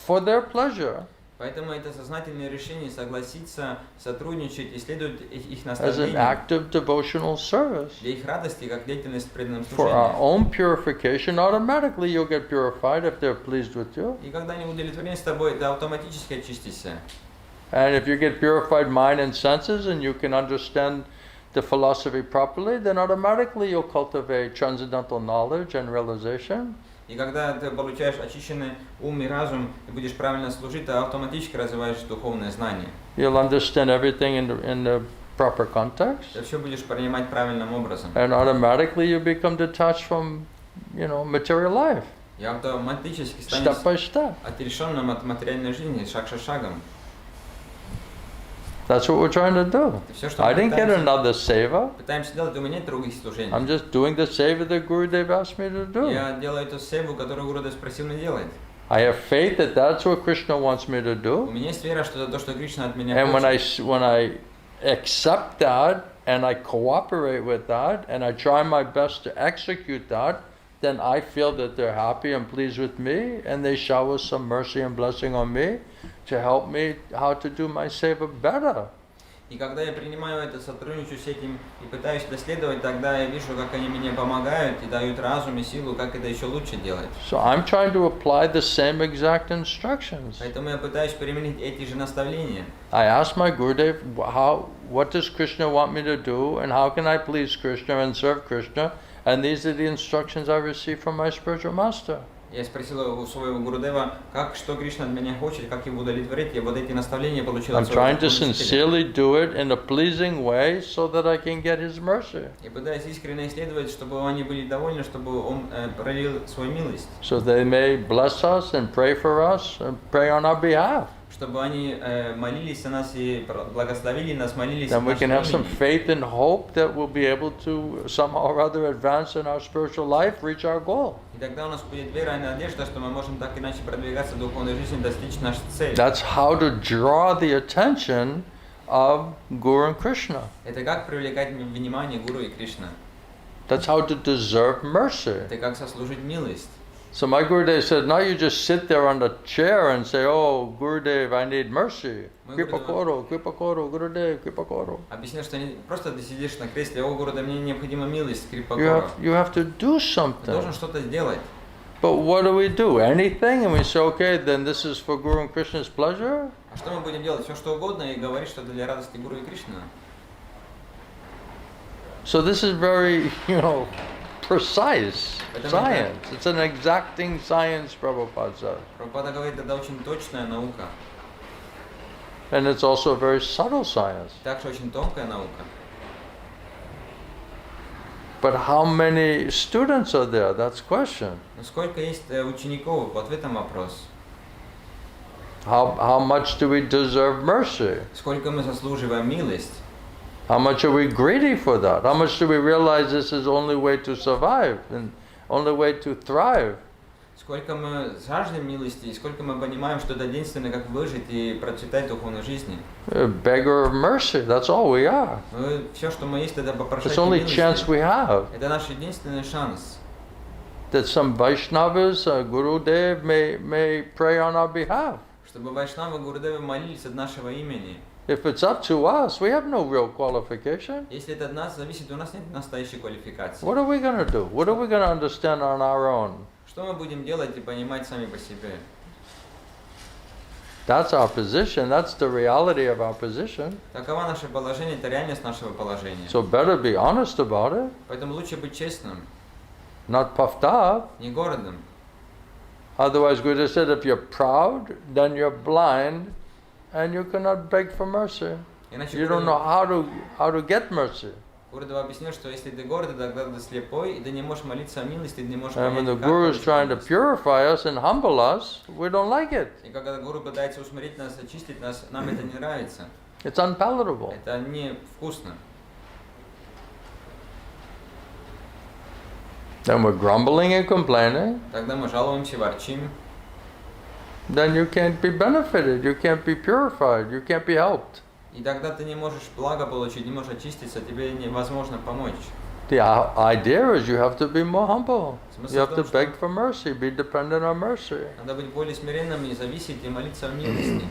S1: for their pleasure
S5: Поэтому это сознательное решение согласиться, сотрудничать и следовать их
S1: as an
S5: наставлениям
S1: act of devotional service.
S5: для их радости, как деятельность в преданном
S1: For our
S5: служении.
S1: own purification, automatically you'll get purified if they're pleased with you.
S5: И когда они удовлетворены с тобой, ты автоматически очистишься.
S1: And if you get purified mind and senses and you can understand the philosophy properly, then automatically you'll cultivate transcendental knowledge and realization.
S5: И когда ты получаешь очищенный ум и разум и будешь правильно служить, ты автоматически развиваешь духовное знание.
S1: You'll understand everything in the proper context.
S5: Ты все будешь принимать правильным образом.
S1: And automatically you become detached from, material life,
S5: И автоматически
S1: step
S5: станешь
S1: by step.
S5: отрешенным от материальной жизни, шаг за шагом.
S1: That's what we're trying to do.
S5: Это все, что
S1: I
S5: мы
S1: didn't get
S5: пытаемся,
S1: another seva.
S5: пытаемся делать, у меня нет других служений.
S1: I'm just doing the seva that Gurudev asked me to do.
S5: Я делаю эту севу, которую Гурудев спросил меня делать.
S1: I have faith that that's what Krishna wants me to
S5: У
S1: do.
S5: меня есть вера, что это то, что Кришна от меня
S1: And
S5: хочет.
S1: when I accept that and I cooperate with that and I try my best to execute that, then I feel that they're happy and pleased with me and they shower some mercy and blessing on me to help me how to do my seva better.
S5: И когда я принимаю это, сотрудничаю с этим и пытаюсь это следовать, тогда я вижу, как они мне помогают и дают разум и силу, как это еще лучше делать.
S1: So I'm trying to apply the same exact instructions.
S5: Поэтому я пытаюсь применить эти же наставления.
S1: I asked my Gurudev, what does Krishna want me to do and how can I please Krishna and serve Krishna? And these are the instructions I received from my spiritual master.
S5: Я спросил у своего Гурудева, что Кришна от меня хочет, как его удовлетворить. Я вот эти наставления получил
S1: I'm
S5: от своего
S1: trying to
S5: учителя.
S1: sincerely do it in a pleasing way so that I can get His mercy.
S5: И пытаюсь искренне исследовать, чтобы они были довольны, чтобы Он пролил свою милость.
S1: So they may bless us and pray for us and pray on our behalf.
S5: Чтобы они молились о нас и благословили нас, молились
S1: Then we can have some
S5: имени.
S1: faith and hope that we'll be able to somehow or other advance in our spiritual life, reach our goal.
S5: И тогда у нас будет вера и надежда, что мы можем так иначе продвигаться в духовной жизни, достичь нашей цели.
S1: That's how to draw the attention of Guru and Krishna.
S5: Это как привлекать внимание Гуру и Кришна.
S1: That's how to deserve mercy.
S5: Это как заслужить милость.
S1: So my Gurudev said, now you just sit there on the chair and say, oh, Gurudev, I need mercy. Kripa Koro, Gurudev, Kripa Koro.
S5: Объяснил, что просто ты сидишь на кресле, о, Гуру, да мне необходима милость, Крипа
S1: You have to do
S5: Ты
S1: something.
S5: должен что-то сделать.
S1: But what do? Anything? And we say, okay, then this is for Guru and Krishna's pleasure?
S5: А что мы будем делать? Все что угодно и говорить, что это для радости Гуру и Кришны.
S1: So this is very, precise science. It's an exacting science, Prabhupada says.
S5: Прабхупада говорит, это очень точная наука.
S1: And it's also a very subtle science.
S5: Также очень тонкая наука.
S1: But how many students are there? That's the question.
S5: Но сколько есть учеников? Вот в этом вопрос.
S1: How much do we deserve mercy?
S5: Сколько мы заслуживаем милость?
S1: How much are we greedy for that? How much do we realize this is the only way to survive and only way to thrive?
S5: Сколько мы жаждем милости, и сколько мы понимаем, что это единственное, как выжить и процветать в духовной жизни.
S1: A beggar of mercy, that's all we are.
S5: Все, что мы есть, это
S1: It's
S5: попрошать
S1: the only chance
S5: милости.
S1: we have.
S5: Это наш единственный шанс.
S1: That some Vaishnavas, Gurudev may pray on our behalf.
S5: Чтобы Вайшнавы Гурудевы молились от нашего имени.
S1: If it's up to us, we have no real qualification.
S5: Если это от нас зависит, у нас нет настоящей квалификации.
S1: What are we going to do? What are we going to understand on our own?
S5: Что мы будем делать и понимать сами по себе?
S1: That's our position. That's the reality of our position.
S5: Таково наше положение, это реальность нашего положения.
S1: So better be honest about it,
S5: Поэтому лучше быть честным,
S1: not puffed up.
S5: не гордым.
S1: Otherwise, Gurudev said, if you're proud, then you're blind, and you cannot beg for mercy.
S5: Иначе
S1: You don't know how to get mercy.
S5: Гурудев объяснил, что если ты гордый, тогда ты слепой, и ты не можешь молиться о милости, ты не можешь
S1: And when the
S5: понять,
S1: Guru
S5: как
S1: is trying to
S5: получить милость.
S1: purify us and humble us, we don't like it.
S5: И когда Гуру пытается усмирить нас, очистить нас, нам это не нравится.
S1: It's unpalatable.
S5: Это невкусно.
S1: Then we're grumbling and complaining.
S5: Тогда мы жалуемся, ворчим.
S1: Then you can't be benefited, you can't be purified, you can't be helped.
S5: И тогда ты не можешь благо получить, не можешь очиститься, тебе невозможно помочь.
S1: The idea is you have to be more humble.
S5: Смысл
S1: You
S5: в
S1: have
S5: том,
S1: to
S5: что
S1: beg for mercy, be dependent on mercy.
S5: надо быть более смиренным и зависеть, и молиться о милости.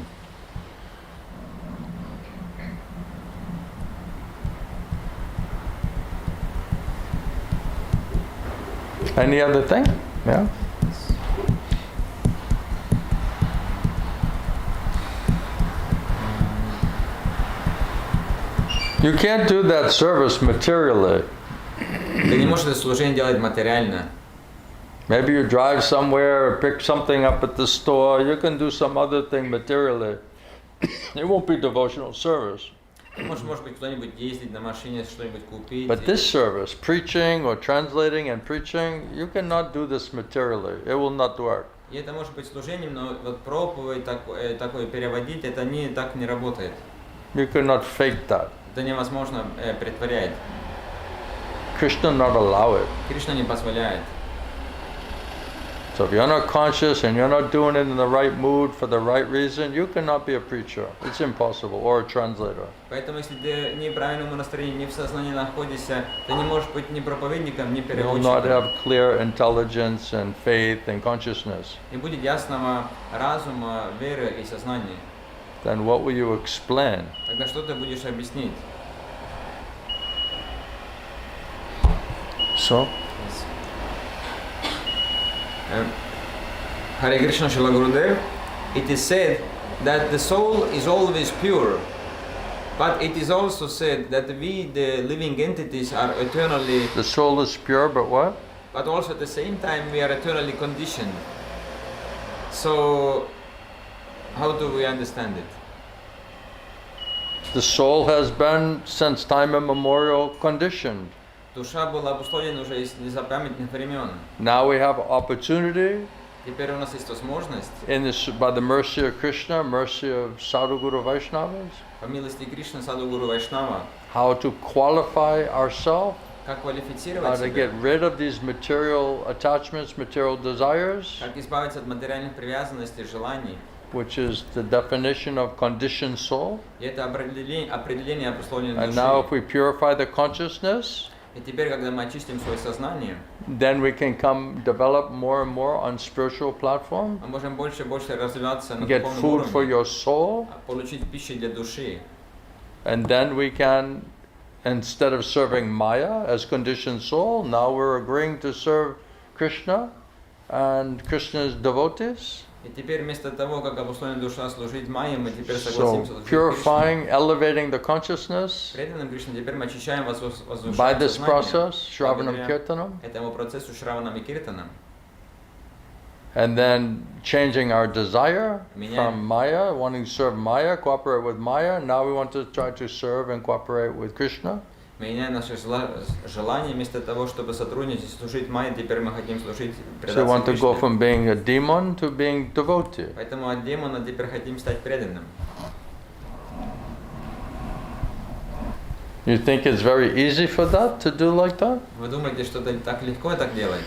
S1: Any other thing? Yeah? You can't do that service materially.
S5: Ты не можешь это служение делать материально.
S1: Maybe you drive somewhere or pick something up at the store. You can do some other thing materially. It won't be devotional service.
S5: Ты можешь, может быть, куда-нибудь ездить на машине, что-нибудь купить.
S1: But this service, preaching or translating and preaching, you cannot do this materially. It will not work.
S5: И это может быть служением, но вот проповедь, такое переводить, это так не работает.
S1: You cannot fake that.
S5: Это невозможно притворять.
S1: Krishna not allow it.
S5: Кришна не позволяет.
S1: So if you're not conscious and you're not doing it in the right mood for the right reason, you cannot be a preacher. It's impossible. Or a translator.
S5: Поэтому, если ты не в правильном настроении, не в сознании находишься, ты не можешь быть ни проповедником, ни
S1: You will not
S5: переводчиком.
S1: have clear intelligence and faith and consciousness.
S5: Не будет ясного разума, веры и сознания.
S1: Then what will you explain?
S5: Тогда что ты будешь объяснить?
S1: So,
S5: Hare Krishna Srila Gurudev, it is said that the soul is always pure, but it is also said that we, the living entities, are eternally.
S1: the soul is pure, but what?
S5: but also at the same time we are eternally conditioned. So, how do we understand it?
S1: The soul has been, since time immemorial, conditioned.
S5: Душа была обусловлена уже из незапамятных времен.
S1: Now we have opportunity
S5: Теперь у нас есть возможность,
S1: in this, by the mercy of Krishna, mercy of Sadhu Guru Vaishnavas,
S5: по милости Кришны, Саду Гуру Вайшнава,
S1: how to qualify ourselves,
S5: как
S1: how
S5: квалифицировать
S1: to
S5: себя,
S1: get rid of these material attachments, material desires,
S5: как избавиться от материальных привязанностей, желаний.
S1: which is the definition of conditioned soul.
S5: И это определение обусловленной
S1: And now if
S5: души.
S1: we purify the consciousness,
S5: И теперь, когда мы очистим свое сознание,
S1: then we can develop more and more on spiritual platform,
S5: мы можем больше и больше развиваться на
S1: get
S5: духовном
S1: food for
S5: уровне,
S1: your soul,
S5: получить пищу для души.
S1: and then we can, instead of serving Maya as conditioned soul, now we're agreeing to serve Krishna and Krishna's devotees.
S5: И теперь вместо того, как обусловлена душа служить Майе, мы теперь
S1: So
S5: согласимся служить Кришне.
S1: purifying, elevating the consciousness
S5: Преданным Кришне теперь мы очищаем
S1: by
S5: возвышаем
S1: this
S5: сознание.
S1: process, Shravanam
S5: Благодаря
S1: Kirtanam,
S5: этому процессу Шраванам и Киртанам.
S1: and then changing our desire
S5: Меняем.
S1: from Maya, wanting to serve Maya, cooperate with Maya. Now we want to try to serve and cooperate with Krishna.
S5: Меняя наши желания, вместо того, чтобы сотрудничать и служить Майе, теперь мы хотим служить
S1: So we want
S5: предаться
S1: to go
S5: Кришне.
S1: from being a demon to being devotee.
S5: Поэтому от демона теперь хотим стать преданным.
S1: You think it's very easy for that, to do like that?
S5: Вы думаете, что это так легко так делать?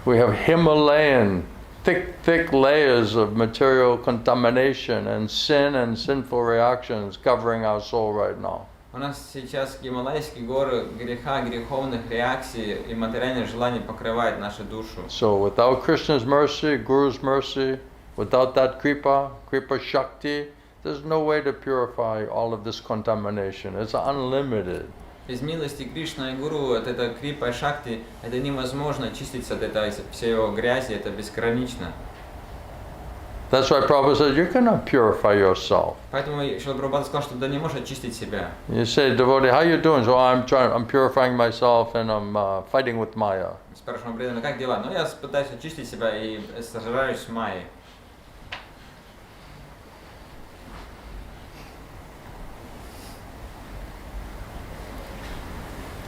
S1: We have Himalayan, thick layers of material contamination and sin and sinful reactions covering our soul right now.
S5: У нас сейчас гималайские горы греха, греховных реакций и материальных желаний покрывают нашу душу.
S1: So without Krishna's mercy, Guru's mercy, without that kripa shakti, there's no way to purify all of this contamination. It's unlimited.
S5: Без милости Кришны и Гуру, от этой крипа и шакти, это невозможно очиститься от этой всей его грязи, это безгранично.
S1: That's why Prabhupada said, you cannot purify yourself.
S5: Поэтому Шрила Прабхупада сказал, что да не можешь очистить себя.
S1: You say, devotee, how you doing? So I'm purifying myself and I'm fighting with Maya.
S5: Спрашиваем преданно, как дела? Ну, я пытаюсь очистить себя и сражаюсь с Майей.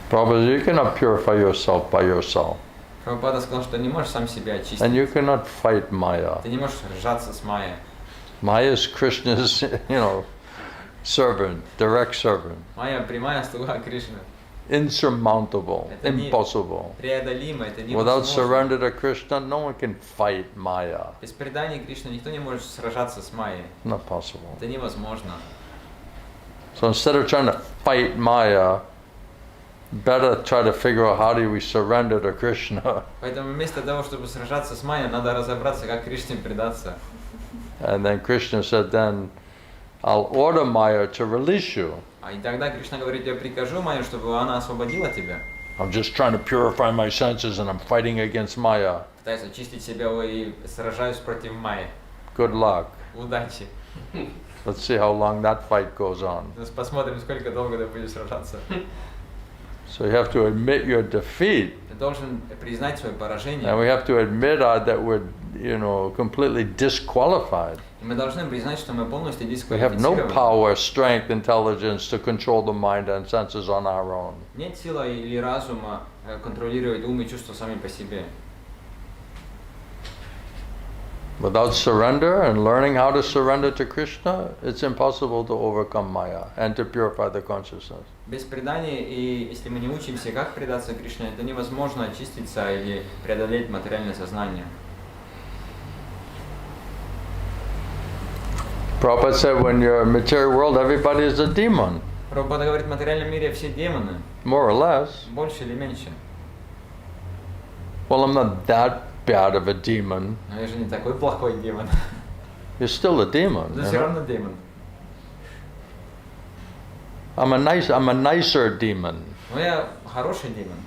S1: Prabhupada said, you cannot purify yourself by yourself.
S5: Прабхупада сказал, что не можешь сам себя очистить.
S1: And you cannot fight Maya.
S5: Ты не можешь сражаться с Майей.
S1: Maya is Krishna's, servant, direct servant.
S5: Майя прямая слуга Кришны.
S1: Insurmountable,
S5: Это не-
S1: impossible.
S5: Преодолимо, это
S1: Without
S5: невозможно.
S1: surrender to Krishna, no one can fight Maya.
S5: Без предания Кришны никто не может сражаться с Майей.
S1: Not possible.
S5: Это невозможно.
S1: So instead of trying to fight Maya, better try to figure out how do we surrender to Krishna.
S5: Поэтому вместо того, чтобы сражаться с Майей, надо разобраться, как Кришне предаться.
S1: And then Krishna said, then I'll order Maya to release you.
S5: И тогда Кришна говорит, я прикажу Майю, чтобы она освободила тебя.
S1: I'm just trying to purify my senses and I'm fighting against Maya.
S5: Пытаюсь очистить себя и сражаюсь против Майи.
S1: Good luck.
S5: Удачи.
S1: Let's see how long that fight goes on.
S5: Посмотрим, сколько долго ты будешь сражаться.
S1: So you have to admit your defeat.
S5: Ты должен признать свое поражение.
S1: And we have to admit that we're, completely disqualified.
S5: И мы должны признать, что мы полностью
S1: We have no
S5: дисквалифицированы.
S1: power, strength, intelligence to control the mind and senses on our own.
S5: Нет силы или разума контролировать ум и чувства сами по себе.
S1: Without surrender and learning how to surrender to Krishna, it's impossible to overcome Maya and to purify the consciousness.
S5: Без предания, и если мы не учимся, как предаться Кришне, это невозможно очиститься или преодолеть материальное сознание.
S1: Prabhupada said, when you're in material world, everybody is a demon,
S5: Прабхупада говорит, в материальном мире все демоны,
S1: more or less.
S5: больше или меньше.
S1: Well, I'm not that bad of a demon.
S5: Но я же не такой плохой демон.
S1: You're still a demon.
S5: Но
S1: you
S5: все
S1: know?
S5: равно демон.
S1: I'm a nicer demon.
S5: Но я хороший демон.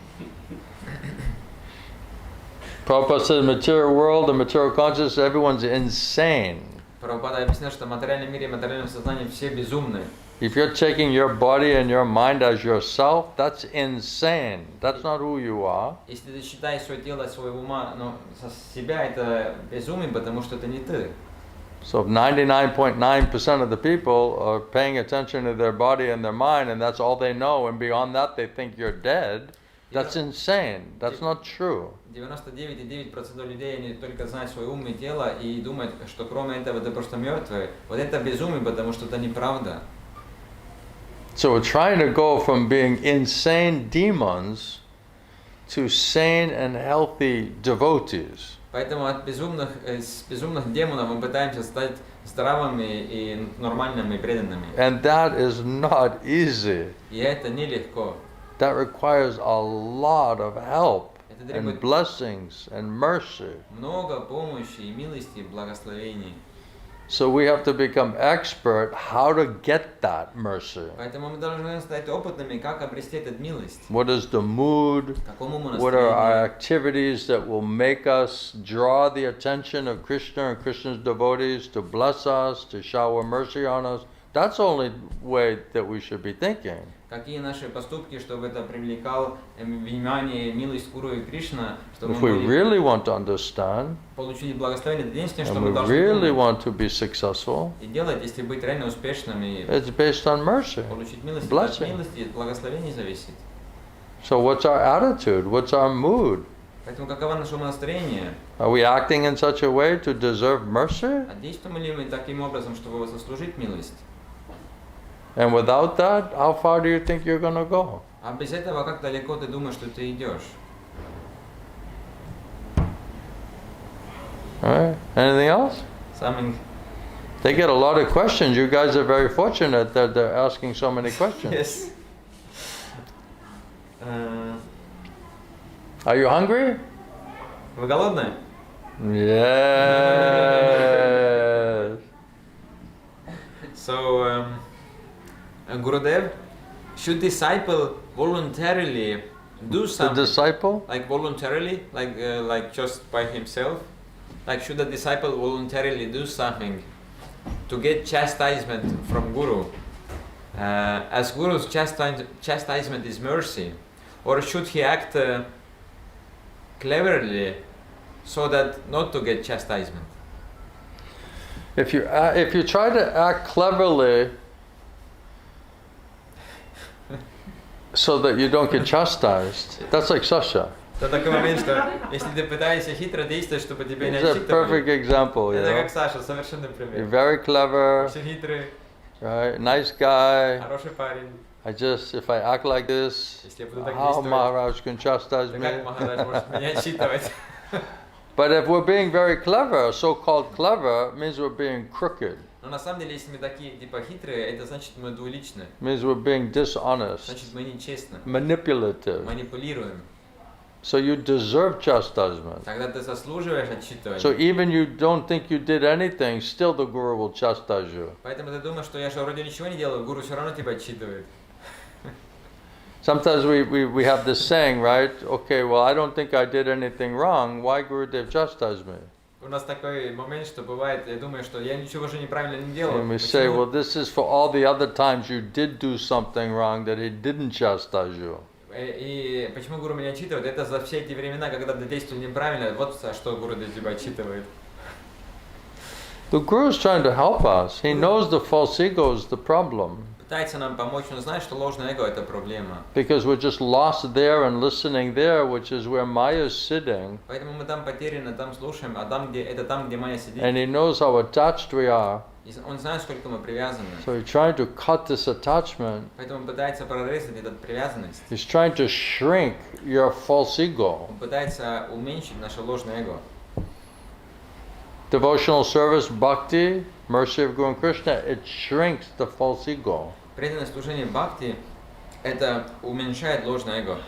S1: Prabhupada said, material world, the material consciousness, everyone's insane.
S5: Прабхупада объясняет, что в материальном мире и материальном сознании все безумны.
S1: If you're taking your body and your mind as yourself, that's insane. That's not who you are.
S5: Если ты считаешь свое тело, своего ума, но со себя, это безумие, потому что это не ты.
S1: So if 99.9% of the people are paying attention to their body and their mind, and that's all they know, and beyond that they think you're dead, that's insane. That's not true.
S5: 99,9% людей, они только знают свое ум и тело и думают, что кроме этого ты просто мертвый. Вот это безумие, потому что это неправда.
S1: So we're trying to go from being insane demons to sane and healthy devotees.
S5: Поэтому от с безумных демонов мы пытаемся стать здравыми и нормальными, преданными.
S1: And that is not easy.
S5: И это нелегко.
S1: That requires a lot of help
S5: Это
S1: and
S5: требует
S1: blessings and mercy.
S5: много помощи и милости, благословений.
S1: So we have to become expert how to get that mercy.
S5: Поэтому мы должны стать опытными, как обрести эту милость.
S1: What is the mood?
S5: Какому
S1: What are our
S5: настроению?
S1: activities that will make us draw the attention of Krishna and Krishna's devotees to bless us, to shower mercy on us? That's the only way that we should be thinking.
S5: Какие наши поступки, чтобы это привлекал внимание, милость Гуру и Кришна, чтобы
S1: If
S5: мы
S1: we
S5: могли
S1: really want to understand,
S5: получить благословение, это единственное, что
S1: and
S5: мы
S1: we
S5: должны
S1: really
S5: думать
S1: want to be successful,
S5: и делать, если быть реально успешными,
S1: it's based on mercy.
S5: получить милость, от
S1: Blessing.
S5: милости, от благословений зависит.
S1: So what's our attitude? What's our mood?
S5: Поэтому каково наше настроение?
S1: Are we acting in such a way to deserve mercy?
S5: А действуем ли мы таким образом, чтобы заслужить милость?
S1: And without that, how far do you think you're going to go?
S5: А без этого как далеко ты думаешь, что ты идешь?
S1: All right. Anything else?
S5: Something.
S1: They get a lot of questions. You guys are very fortunate that they're asking so many questions.
S5: Yes.
S1: Are you hungry?
S5: Вы голодные?
S1: Yes.
S5: So, Gurudev, should disciple voluntarily do
S1: The
S5: something?
S1: disciple?
S5: Like voluntarily, like just by himself? Like should a disciple voluntarily do something to get chastisement from Guru? As Guru's chastisement is mercy, or should he act cleverly so that not to get chastisement?
S1: If you try to act cleverly so that you don't get chastised, that's like Sasha.
S5: Это такой момент, что если ты пытаешься хитро действовать, чтобы тебя не
S1: It's a perfect
S5: отчитывали,
S1: example, you
S5: это
S1: know.
S5: как Саша, совершенный
S1: You're
S5: пример.
S1: very clever,
S5: Очень хитрый,
S1: right? Nice guy.
S5: хороший парень.
S1: If I act like this,
S5: Если я буду так
S1: how
S5: действовать,
S1: Maharaj can chastise
S5: то
S1: me?
S5: как Махарадж может меня отчитывать?
S1: But if we're being very clever, so-called clever, means we're being crooked,
S5: Но на самом деле, если мы такие типа хитрые, это значит мы двуличны.
S1: means we're being dishonest,
S5: Значит мы нечестны.
S1: manipulative.
S5: Манипулируем.
S1: So you deserve chastisement.
S5: Тогда ты заслуживаешь отчитывания.
S1: So even you don't think you did anything, still the Guru will chastise you.
S5: Поэтому ты думаешь, что я же вроде ничего не делаю, Гуру все равно тебя отчитывает.
S1: Sometimes we have this saying, right? Okay, well, I don't think I did anything wrong. Why Gurudev chastise me?
S5: У нас такой момент, что бывает, я думаю, что я ничего же неправильно не делал.
S1: And we say, well, this is for all the other times you did do something wrong that he didn't chastise you.
S5: И почему Гуру меня отчитывает? Это за все эти времена, когда ты действовал неправильно, вот за что Гуру тебя отчитывает.
S1: The Guru is trying to help us. He knows the false ego is the problem.
S5: Пытается нам помочь, но знает, что ложное эго это проблема.
S1: Because we're just lost there and listening there, which is where Maya is sitting.
S5: Поэтому мы там потеряны, там слушаем, а там, где это там, где Майя сидит.
S1: And he knows how attached we are.
S5: И он знает, сколько мы привязаны.
S1: So he's trying to cut this attachment.
S5: Поэтому пытается прорезать эту привязанность.
S1: He's trying to shrink your false ego.
S5: Он пытается уменьшить наше ложное эго.
S1: Devotional service, bhakti, mercy of Guru and Krishna, it shrinks the false ego.
S5: Преданное служение бхакти это уменьшает ложное эго.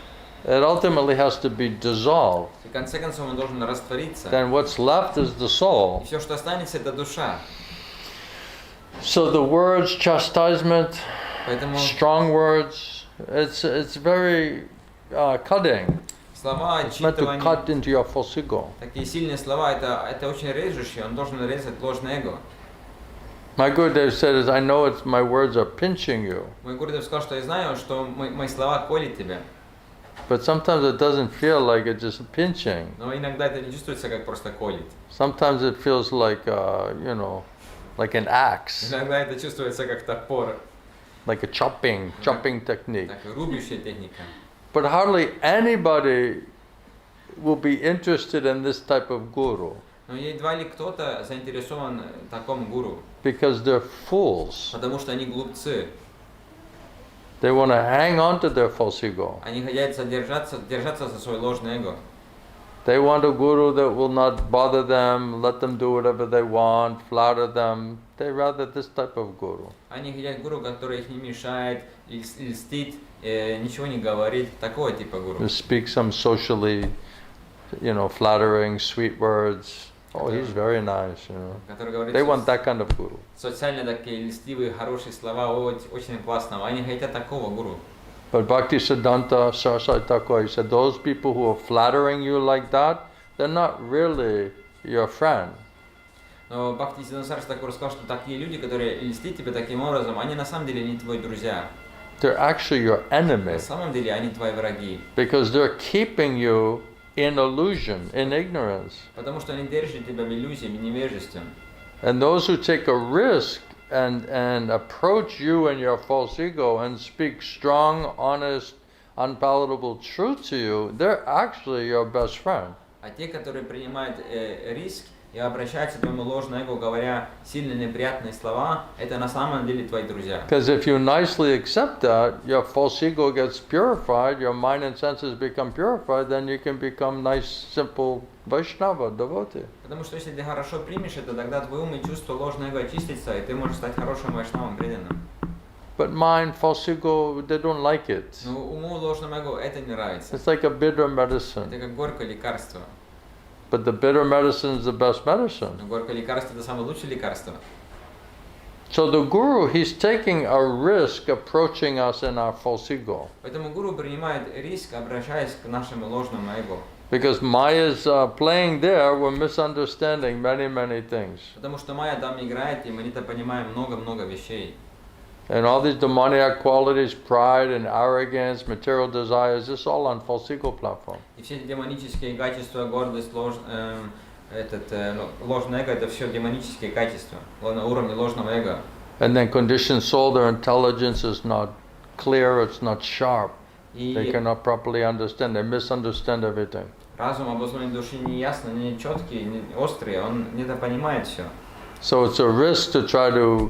S1: It ultimately has to be dissolved.
S5: И в конце концов он должен раствориться.
S1: Then what's left is the
S5: И
S1: soul.
S5: все, что останется, это душа.
S1: So the words chastisement,
S5: Поэтому
S1: strong words, it's very cutting.
S5: слова
S1: It's meant to
S5: отчитывания,
S1: cut into your false ego.
S5: такие сильные слова, это очень режущие, он должен резать ложное эго.
S1: My Gurudev said is, I know it's my words are pinching you,
S5: Мой Гурдев сказал, что я знаю, что мои слова колят тебя.
S1: but sometimes it doesn't feel like it's just pinching.
S5: Но иногда это не чувствуется, как просто колет.
S1: Sometimes it feels like, like an axe,
S5: Иногда это чувствуется как топор,
S1: like a chopping technique.
S5: так рубящая техника.
S1: But hardly anybody will be interested in this type of guru
S5: Но едва ли кто-то заинтересован в таком гуру,
S1: because they're fools.
S5: потому что они глупцы.
S1: They want to hang on to their false ego.
S5: Они хотят держаться за свой ложный эго.
S1: They want a guru that will not bother them, let them do whatever they want, flatter them. They rather this type of guru.
S5: Они хотят гуру, который их не мешает, льстит, ничего не говорит. Такого типа гуру.
S1: To speak some socially, flattering, sweet words. Oh, he's very nice,
S5: Который говорит
S1: They want that kind of guru.
S5: социально такие льстивые, хорошие слова, очень классно. Они хотят такого гуру.
S1: But Bhaktisiddhanta Saraswati Thakur, he said, those people who are flattering you like that, they're not really your friend.
S5: Но Бхактисиддханта Сарасвати Тхакур сказал, что такие люди, которые льстят тебе таким образом, они на самом деле не твои друзья.
S1: They're actually your enemy
S5: На самом деле они твои враги.
S1: because they're keeping you in illusion, in ignorance.
S5: Потому что они держат тебя в иллюзии, в невежестве.
S1: And those who take a risk and approach you and your false ego and speak strong, honest, unpalatable truth to you, they're actually your best friend.
S5: А те, которые принимают риск и обращаются к твоему ложному эго, говоря сильно неприятные слова, это на самом деле твои друзья.
S1: Because if you nicely accept that, your false ego gets purified, your mind and senses become purified, then you can become nice, simple Vaishnava, devotee.
S5: Потому что если ты хорошо примешь это, тогда твой ум и чувство ложного эго очистится, и ты можешь стать хорошим вайшнавом, преданным.
S1: But mind, false ego, they don't like it.
S5: Но уму ложному эго это не нравится.
S1: It's like a bitter
S5: Это
S1: medicine.
S5: как горькое лекарство.
S1: But the bitter medicine is the best medicine.
S5: Но горькое лекарство это самое лучшее лекарство.
S1: So the guru, he's taking a risk approaching us in our false ego.
S5: Поэтому гуру принимает риск, обращаясь к нашему ложному эго.
S1: Because Maya's playing there, we're misunderstanding many, many things.
S5: Потому что майя там играет, и мы не понимаем много-много вещей.
S1: And all these demoniac qualities, pride and arrogance, material desires, this is all on false ego platform.
S5: И все эти демонические качества, гордость, ложное эго, это все демонические качества на уровне ложного эго.
S1: And then conditioned soul, their intelligence is not clear, it's not sharp. They
S5: И
S1: cannot properly understand, they misunderstand everything.
S5: разум обусловлен души не ясно, не четкий, не острый, он недопонимает все.
S1: So it's a risk to try to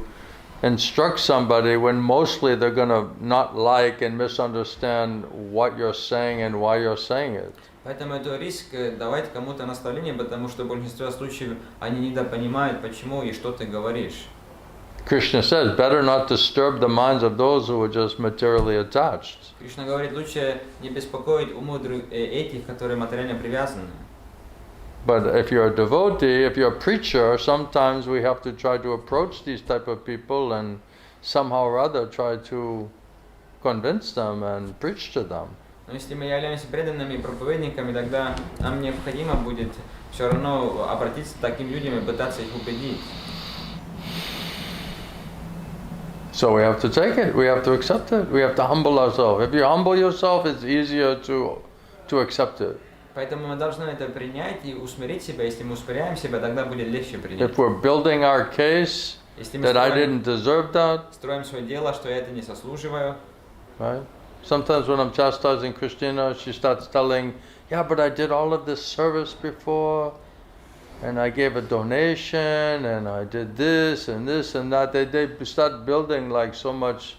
S1: instruct somebody when mostly they're going to not like and misunderstand what you're saying and why you're saying it.
S5: Поэтому это риск давать кому-то наставление, потому что в большинстве случаев они недопонимают, почему и что ты говоришь.
S1: Krishna says, better not disturb the minds of those who are just materially attached.
S5: Кришна говорит, лучше не беспокоить умы этих, которые материально привязаны.
S1: But if you're a devotee, if you're a preacher, sometimes we have to try to approach these type of people and somehow or other try to convince them and preach to them.
S5: Но если мы являемся преданными проповедниками, тогда нам необходимо будет все равно обратиться к таким людям и пытаться их убедить.
S1: So we have to take it, we have to accept it, we have to humble ourselves. If you humble yourself, it's easier to accept it.
S5: Поэтому мы должны это принять и усмирить себя. Если мы усмиряем себя, тогда будет легче принять.
S1: If we're building our case
S5: Если мы
S1: that I didn't deserve that,
S5: строим свое дело, что я это не заслуживаю.
S1: right? Sometimes when I'm chastising Christina, she starts telling, yeah, but I did all of this service before, and I gave a donation, and I did this and this and that. They start building like so much,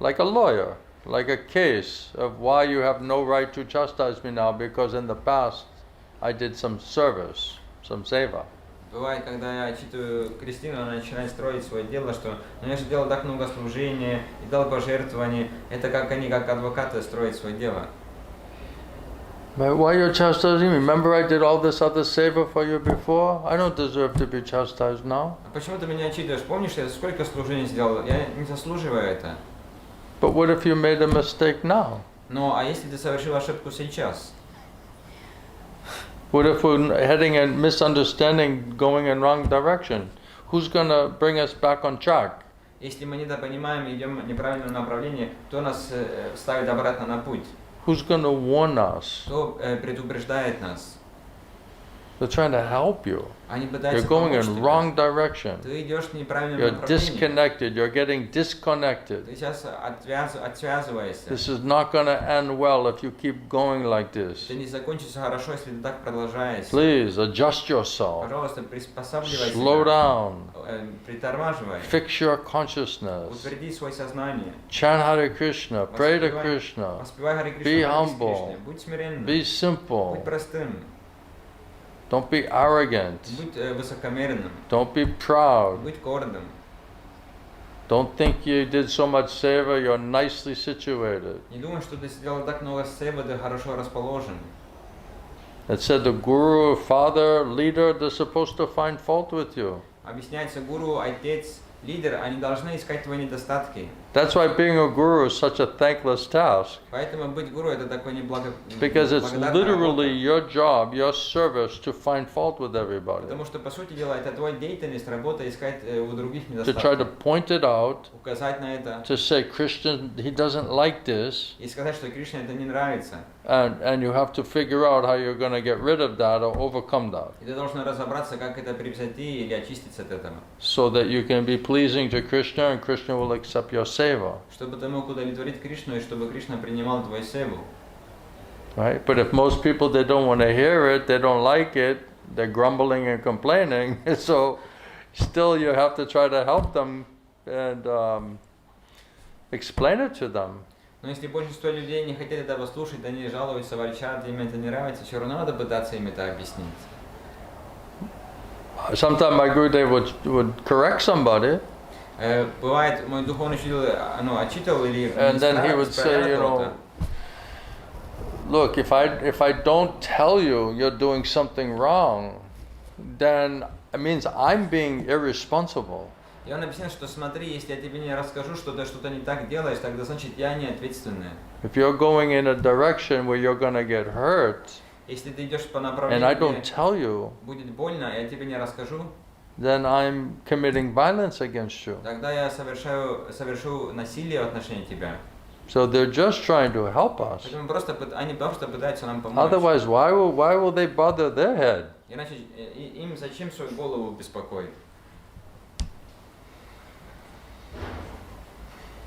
S1: like a lawyer, like a case of why you have no right to chastise me now, because in the past I did some service, some seva.
S5: Бывает, когда я читаю Кристину, она начинает строить свое дело, что ну, я же делал так много служения и дал пожертвований. Это как они, как адвокаты, строят свое дело.
S1: But why you're chastising me? Remember I did all this other seva for you before? I don't deserve to be chastised now.
S5: А почему ты меня отчитываешь? Помнишь, я сколько служений сделал? Я не заслуживаю это.
S1: But what if you made a mistake now?
S5: Ну, а если ты совершил ошибку сейчас?
S1: What if we're heading in misunderstanding, going in wrong direction? who's going to bring us back on track?
S5: Если мы недопонимаем и идем в неправильном направлении, кто нас ставит обратно на путь?
S1: Who's going to warn us?
S5: Кто предупреждает нас?
S1: They're trying to help you.
S5: Они
S1: You're
S5: пытаются
S1: going
S5: помочь
S1: in
S5: тебе.
S1: wrong direction.
S5: Ты идешь в неправильном
S1: You're
S5: направлении.
S1: disconnected. You're getting disconnected.
S5: Ты сейчас отвязываешься.
S1: This is not going to end well if you keep going like this.
S5: Это не закончится хорошо, если ты так продолжаешь.
S1: Please adjust yourself.
S5: Пожалуйста, приспосабливай
S1: Slow
S5: себя.
S1: down.
S5: Притормаживай.
S1: Fix your consciousness.
S5: Утверди свое сознание.
S1: Chant Hare Krishna. Pray to Krishna.
S5: Воспевай Харе
S1: Be
S5: Кришна, молись
S1: humble.
S5: Кришне. Будь смиренным.
S1: Be simple.
S5: Будь простым.
S1: Don't be arrogant.
S5: Будь высокомерным.
S1: Don't be proud.
S5: Будь гордым.
S1: Don't think you did so much seva, you're nicely situated.
S5: Не думай, что ты сделал так много севы, ты хорошо расположен.
S1: It said the guru, father, leader, they're supposed to find fault with you.
S5: Объясняется гуру, отец, лидер, они должны искать твои недостатки.
S1: That's why being a guru is such a thankless task.
S5: Поэтому быть гуру это такой
S1: Because it's
S5: неблагодарная
S1: literally
S5: работа.
S1: your job, your service to find fault with everybody.
S5: Потому что, по сути дела, это твоя деятельность, работа искать у других
S1: To try to
S5: недостатки.
S1: point it out,
S5: Указать на это.
S1: to say, Christian, he doesn't like this,
S5: И сказать, что Кришне это не нравится.
S1: and you have to figure out how you're going to get rid of that or overcome that,
S5: И ты должен разобраться, как это превзойти или очиститься от этого.
S1: so that you can be pleasing to Krishna and Krishna will accept your seva.
S5: Чтобы ты мог удовлетворить Кришну и чтобы Кришна принимал твою севу.
S1: Right? But if most people, they don't want to hear it, they don't like it, they're grumbling and complaining, so still you have to try to help them and explain it to them.
S5: Но если большинство людей не хотят этого слушать, они жалуются, ворчат, им это не нравится, все равно надо пытаться им это объяснить.
S1: Sometimes my Gurudev would correct somebody,
S5: Бывает, мой духовный учитель отчитывал или
S1: and then he would say, you know, look, if I don't tell you you're doing something wrong, then it means I'm being irresponsible.
S5: И он объяснил, что смотри, если я тебе не расскажу, что ты что-то не так делаешь, тогда значит я не ответственный.
S1: If you're going in a direction where you're going to get hurt,
S5: Если ты идешь по
S1: and I
S5: направлению,
S1: don't
S5: где
S1: tell you,
S5: будет больно, я тебе не расскажу,
S1: then I'm committing violence against you.
S5: тогда я совершу насилие в отношении тебя.
S1: So they're just trying to help us.
S5: Поэтому они просто пытаются нам помочь.
S1: Otherwise, why will they bother their head?
S5: Иначе им зачем свою голову беспокоить?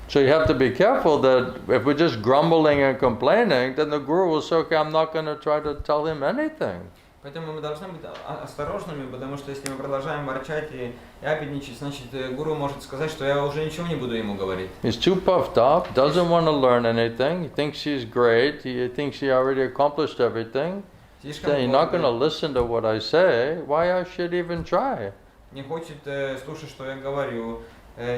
S1: So you have to be careful that if we're just grumbling and complaining, then the guru will say, okay, I'm not going to try to tell him anything.
S5: Поэтому мы должны быть осторожными, потому что если мы продолжаем ворчать и ябедничать, значит гуру может сказать, что я уже ничего не буду ему говорить.
S1: He's too puffed up, doesn't want to learn anything, he thinks he's great, he thinks he already accomplished everything.
S5: Слишком
S1: Then you're not going to
S5: гордый,
S1: listen to what I say, why I should even try?
S5: не хочет слушать, что я говорю,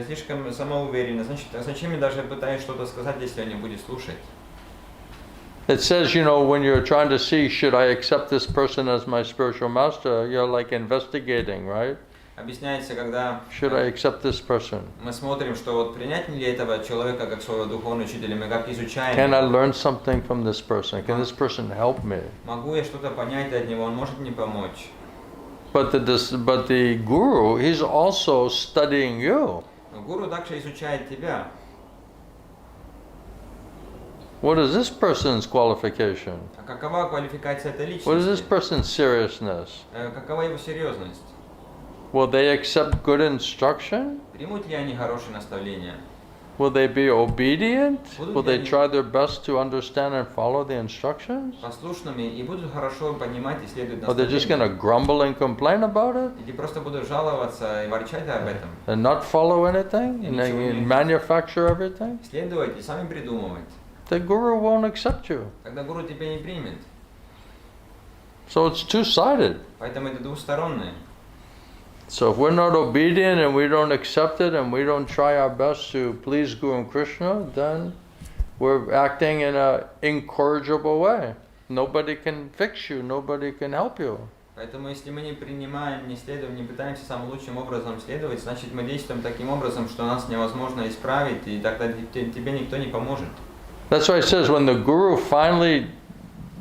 S5: слишком самоуверенно, значит, зачем я даже пытаюсь что-то сказать, если он не будет слушать?
S1: It says, you know, when you're trying to see, should I accept this person as my spiritual master, you're like investigating, right?
S5: Объясняется, когда
S1: Should I accept this person?
S5: мы смотрим, что вот принять ли этого человека как своего духовного учителя, мы как изучаем.
S1: Can I learn something from this person? Can this person help me?
S5: Могу я что-то понять от него, он может мне помочь.
S1: But the guru, he's also studying you.
S5: Но гуру также изучает тебя.
S1: What is this person's qualification?
S5: А какова квалификация этой
S1: What is this
S5: личности?
S1: person's seriousness?
S5: Какова его серьезность?
S1: Will they accept good instruction?
S5: Примут ли они хорошие наставления?
S1: Will they be obedient?
S5: Будут
S1: Will
S5: ли
S1: they
S5: они
S1: try their best to understand and follow the instructions?
S5: послушными и будут хорошо понимать и следовать
S1: Or they're just going to
S5: наставлениям?
S1: grumble and complain about it
S5: Или просто будут жаловаться и ворчать об этом?
S1: and not follow anything and manufacture everything?
S5: Следовать и сами придумывать.
S1: The guru won't accept you.
S5: Тогда гуру тебя не примет.
S1: So it's two-sided.
S5: Поэтому это двустороннее.
S1: So if we're not obedient and we don't accept it and we don't try our best to please Guru and Krishna, then we're acting in an incorrigible way. Nobody can fix you, nobody can help you.
S5: Поэтому если мы не принимаем, не следуем, не пытаемся самым лучшим образом следовать, значит мы действуем таким образом, что нас невозможно исправить, и тогда тебе никто не поможет.
S1: That's why it says when the Guru finally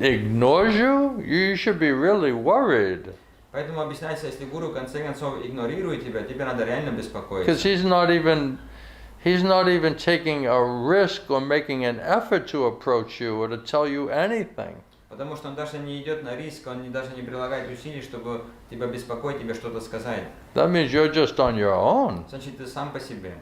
S1: ignores you, you should be really worried.
S5: Поэтому объясняется, если гуру в конце концов игнорирует тебя, тебе надо реально
S1: Because
S5: беспокоиться.
S1: he's not even taking a risk or making an effort to approach you or to tell you anything.
S5: Потому что он даже не идет на риск, он даже не прилагает усилий, чтобы тебя беспокоить, тебе что-то сказать.
S1: That means you're just on your own.
S5: Значит, ты сам по себе.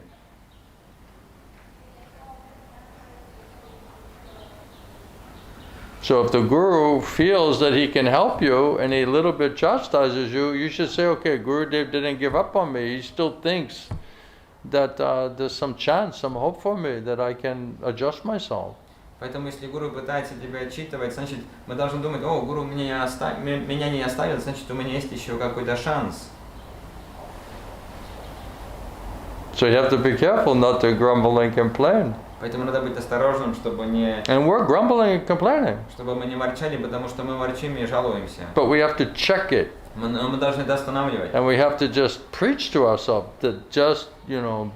S1: So if the guru feels that he can help you and he a little bit chastises you, you should say, okay, Gurudev didn't give up on me. He still thinks that there's some chance, some hope for me, that I can adjust myself.
S5: Поэтому если гуру пытается тебя отчитывать, значит, мы должны думать, о, гуру меня не оставил, значит, у меня есть еще какой-то шанс.
S1: So you have to be careful not to grumble and complain.
S5: Поэтому надо быть осторожным, чтобы
S1: And we're grumbling and complaining.
S5: мы не ворчали, потому что мы ворчим и жалуемся.
S1: But we have to check it.
S5: Мы должны это останавливать.
S1: And we have to just preach to ourselves to just,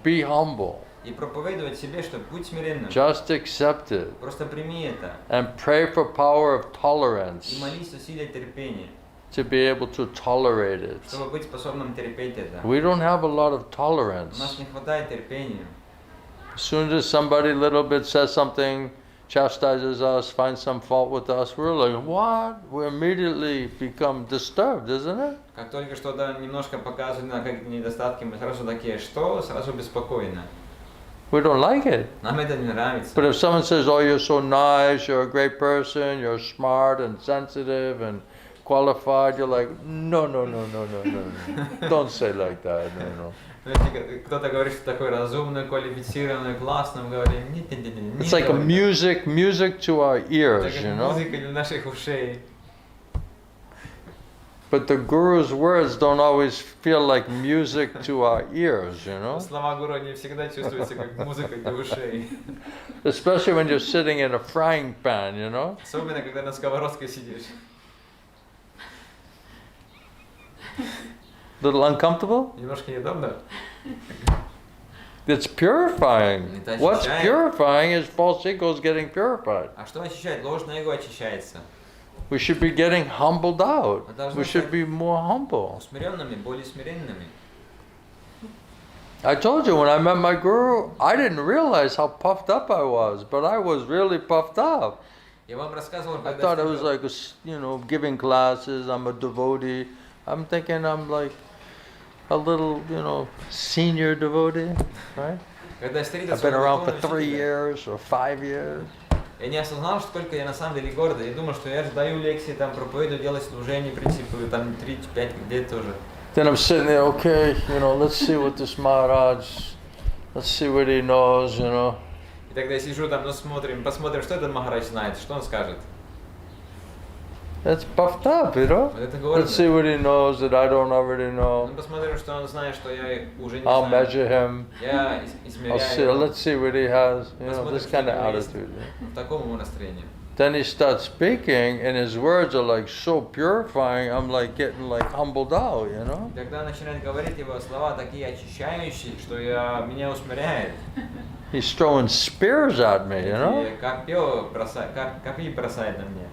S1: be humble.
S5: И проповедовать себе, что будь смиренным.
S1: Just accept it.
S5: Просто прими это.
S1: And pray for power of
S5: И
S1: tolerance
S5: молись усилия терпения,
S1: to be able to tolerate it.
S5: чтобы быть способным терпеть это.
S1: We don't have a lot of
S5: У нас
S1: tolerance.
S5: не хватает терпения.
S1: As soon as somebody a little bit says something, chastises us, finds some fault with us, we're like, what? We immediately become disturbed, isn't it?
S5: Как только что-то немножко показывает на какие-то недостатки, мы сразу такие, что? Сразу беспокойно.
S1: We don't like it.
S5: Нам это не нравится.
S1: But if someone says, oh, you're so nice, you're a great person, you're smart and sensitive and qualified, you're like, no. Don't say like that, no.
S5: Но если кто-то говорит, что такой разумный, квалифицированный, классный, мы говорим, нет.
S1: It's like a music to our ears,
S5: Это как музыка для наших ушей.
S1: But the Guru's words don't always feel like music to our ears,
S5: Слова гуру не всегда чувствуются как музыка для ушей.
S1: Especially when you're sitting in a frying pan,
S5: Особенно, когда на сковородке сидишь.
S1: Little uncomfortable?
S5: Немножко неудобно.
S1: It's purifying.
S5: Это
S1: What's
S5: очищает.
S1: purifying is false egos getting purified.
S5: А что очищает? Ложное эго очищается.
S1: We should be getting humbled out.
S5: Мы должны
S1: We should
S5: стать
S1: be more humble.
S5: усмиренными, более смиренными.
S1: I told you when I met my guru, I didn't realize how puffed up I was, but I was really puffed up.
S5: Я вам рассказывал,
S1: I
S5: когда
S1: thought it was like, giving classes, I'm a devotee. I'm thinking I'm like a little, senior devotee, right?
S5: Когда я встретил
S1: I've been
S5: своего
S1: around for
S5: духовного
S1: 3
S5: учителя,
S1: years or 5 years.
S5: я не осознал, сколько я на самом деле гордый. Я думал, что я же даю лекции, там проповедую, делаю служение, практикую, там 3-5 лет тоже.
S1: Then I'm sitting there, okay, let's see what this Maharaj, let's see what he knows,
S5: И тогда я сижу там, посмотрим, что этот Махарадж знает, что он скажет.
S1: That's puffed up,
S5: Вот это
S1: Let's see
S5: гордо.
S1: what he knows that I don't already know.
S5: Посмотрим, что он знает, что я уже не
S1: I'll
S5: знаю.
S1: measure him.
S5: Я
S1: I'll
S5: измеряю
S1: see,
S5: его.
S1: let's see what he has,
S5: Посмотрим,
S1: this
S5: что
S1: kind of
S5: у него есть.
S1: attitude.
S5: В таком настроении.
S1: Then he starts speaking, and his words are like so purifying. I'm like getting like humbled out,
S5: И когда он начинает говорить, его слова такие очищающие, что меня усмиряет.
S1: He's throwing spears at me,
S5: И копья бросает на меня.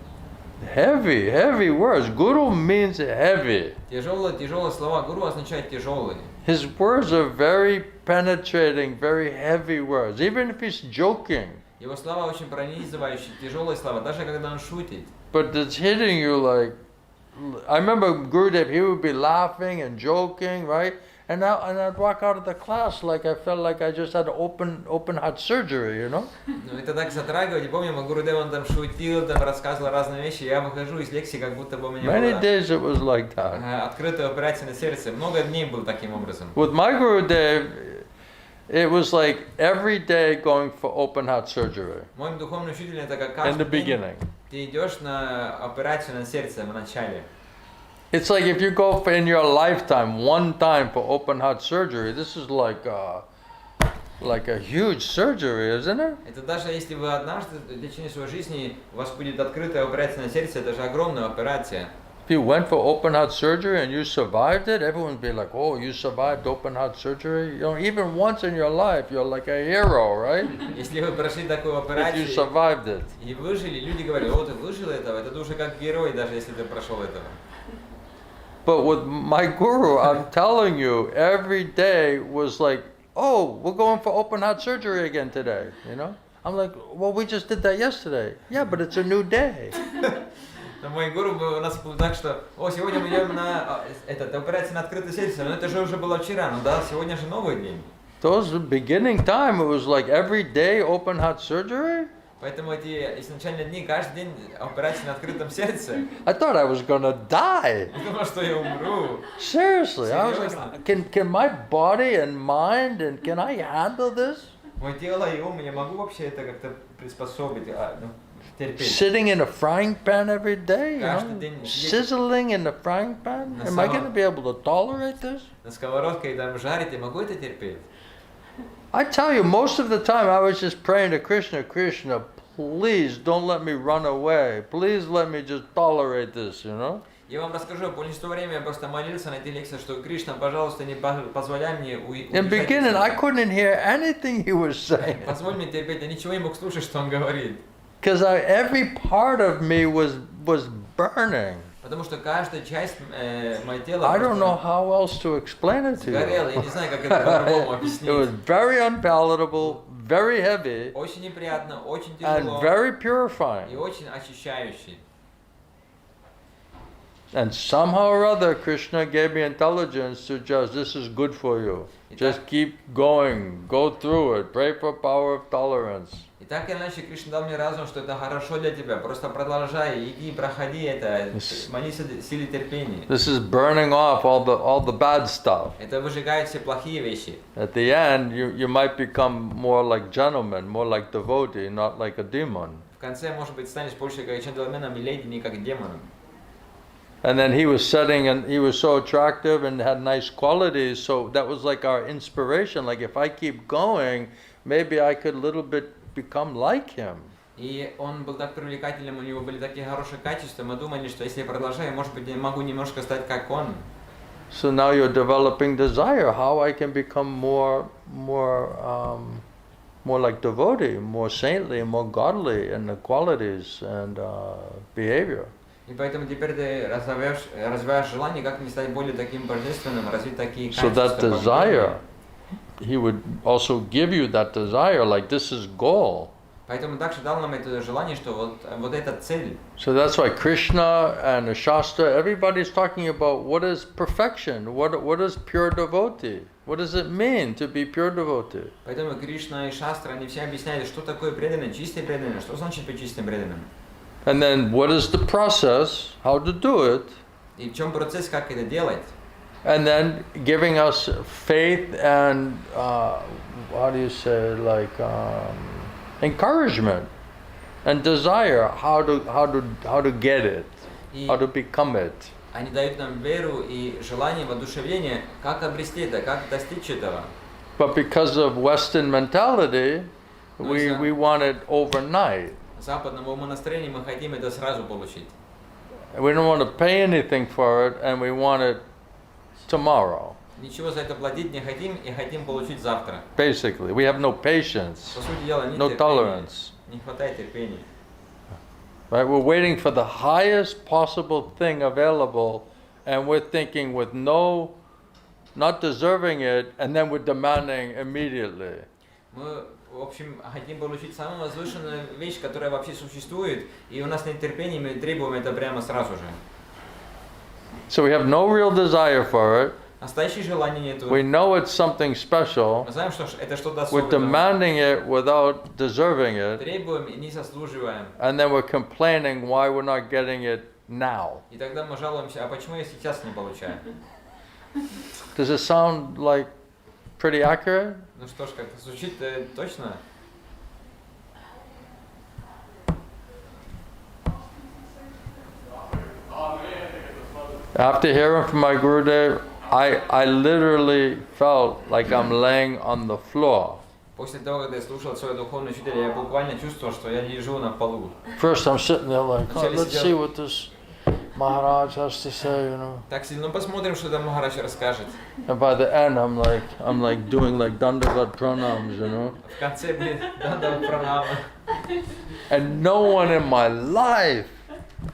S1: Heavy words. Guru means heavy.
S5: Тяжелые слова. Гуру означает тяжелые.
S1: His words are very penetrating, very heavy words. Even if he's joking,
S5: Его слова очень пронизывающие, тяжелые слова, даже когда он шутит.
S1: but it's hitting you like. I remember Gurudev, he would be laughing and joking, right? And I'd walk out of the class like I felt like I just had open heart surgery,
S5: Ну, это так затрагивает. Помню, Гурудев, он там шутил, там рассказывал разные вещи. Я выхожу из лекции, как будто бы у меня
S1: Many
S5: была
S1: days it was like that.
S5: открытая операция на сердце. Много дней был таким образом.
S1: With my Gurudev, it was like every day going for open heart surgery
S5: Мой духовный учитель это как
S1: in the
S5: каждый день
S1: beginning.
S5: ты идешь на операцию на сердце в начале.
S1: It's like if you go for in your lifetime one time for open heart surgery, this is like a huge surgery, isn't it?
S5: Это даже если вы однажды в течение своей жизни у вас будет открытая операция на сердце, это же огромная операция.
S1: If you went for open heart surgery and you survived it, everyone would be like, "Oh, you survived open heart surgery." Even once in your life, you're like a hero, right?
S5: Если вы прошли такую
S1: If you
S5: операцию
S1: survived it.
S5: и выжили, люди говорят, о, ты выжил этого, это ты уже как герой, даже если ты прошел этого.
S1: But with my guru, I'm telling you, every day was like, oh, we're going for open heart surgery again today, you know? I'm like, well, we just did that yesterday. Yeah, but it's a new day.
S5: Но мой гуру у нас был так, что, сегодня мы идем на операцию на открытое сердце, но это же уже было вчера, ну да, сегодня же новый день.
S1: Those beginning time, it was like every day open heart surgery.
S5: Поэтому эти изначальные дни, каждый день операция на открытом сердце.
S1: I thought I was gonna die.
S5: Я думал, что я умру.
S1: Seriously, I was like, can my body and mind and can I handle this?
S5: Мое тело и ум, я могу вообще это как-то приспособить, терпеть.
S1: Sitting in a frying pan every day, you
S5: Каждый
S1: know?
S5: день
S1: Sizzling in the frying pan? Am I going to be able to tolerate this?
S5: На сковородке и там жарить, я могу это терпеть?
S1: I tell you, most of the time I was just praying to Krishna, Krishna, please don't let me run away. Please let me just tolerate this, you know?
S5: Я вам расскажу, большинство времени я просто молился на эти лекции, что Кришна, пожалуйста, не позволяй мне
S1: In beginning, I couldn't hear anything he was saying.
S5: Позволь мне терпеть, я ничего не мог слушать, что он говорит.
S1: Because every part of me was burning.
S5: Потому что каждая часть моего тела
S1: I don't know how else to explain it to
S5: сгорела, я
S1: you.
S5: не знаю, как это по-другому объяснить.
S1: It was very unpalatable, very heavy,
S5: Очень неприятно, очень
S1: and
S5: тяжело
S1: very
S5: и
S1: purifying.
S5: очень очищающий.
S1: And somehow or other, Krishna gave me intelligence to just, this is good for you. Just keep going, go through it, pray for power of tolerance.
S5: И так или иначе, Кришна дал мне разум, что это хорошо для тебя. Просто продолжай, иди, проходи это, молись о силе терпения.
S1: This is burning off all the bad stuff.
S5: Это выжигает все плохие вещи.
S1: At the end, you might become more like gentleman, more like devotee, not like a demon.
S5: В конце, может быть, станешь больше как джентльменом и леди, не как демоном.
S1: And then he was setting, and he was so attractive and had nice qualities, so that was like our inspiration. Like if I keep going, maybe I could a little bit become like him.
S5: И он был так привлекательным, у него были такие хорошие качества, мы думали, что если я продолжаю, может быть, я могу немножко стать как он.
S1: So now you're developing desire, how I can become more like devotee, more saintly, more godly in the qualities and behavior.
S5: И поэтому теперь ты развиваешь желание, как мне стать более таким божественным, развить такие
S1: So
S5: качества.
S1: that desire, he would also give you that desire, like this is goal.
S5: Поэтому также дал нам это желание, что вот эта цель.
S1: So that's why Krishna and the Shastra, everybody's talking about what is perfection, what is pure devotee, what does it mean to be pure devotee.
S5: Поэтому Кришна и Шастра, они все объясняют, что такое преданное, чистое преданное, что значит быть чистым преданным.
S1: And then what is the process, how to do it.
S5: И в чем процесс, как это делать.
S1: And then giving us faith and, how do you say, like encouragement and desire, how to get it, how to become it.
S5: Они дают нам веру и желание, воодушевление, как обрести это, как достичь этого.
S1: But because of Western mentality, we want it overnight.
S5: Западного умонастроения мы хотим это сразу получить.
S1: We don't want to pay anything for it, and we want it tomorrow.
S5: Ничего за это платить не хотим и хотим получить завтра.
S1: Basically, we have no patience,
S5: По сути дела, нет
S1: no
S5: терпения,
S1: tolerance.
S5: не хватает терпения.
S1: Right? We're waiting for the highest possible thing available, and we're thinking with not deserving it, and then we're demanding immediately.
S5: Мы, в общем, хотим получить самую возвышенную вещь, которая вообще существует, и у нас нет терпения, мы требуем это прямо сразу же.
S1: So we have no real desire for it.
S5: Настоящего желания нету.
S1: We know it's something special.
S5: Мы знаем, что это что-то
S1: We're
S5: особенное.
S1: demanding it without deserving it.
S5: Требуем и не заслуживаем.
S1: And then we're complaining why we're not getting it now.
S5: И тогда мы жалуемся, а почему я сейчас не получаю?
S1: Does it sound like pretty accurate?
S5: Ну что ж, как-то звучит точно.
S1: After hearing from my Gurudev, I literally felt like I'm laying on the floor.
S5: После того, когда я слушал своего духовного учителя, я буквально чувствовал, что я лежу на полу.
S1: First I'm sitting there like, oh, let's see what this Maharaj has to say, you know.
S5: Так, ну посмотрим, что там Махарадж расскажет.
S1: And by the end I'm like doing like Dandavat pranams, you know.
S5: В конце, блин, дандават пранама.
S1: And no one in my life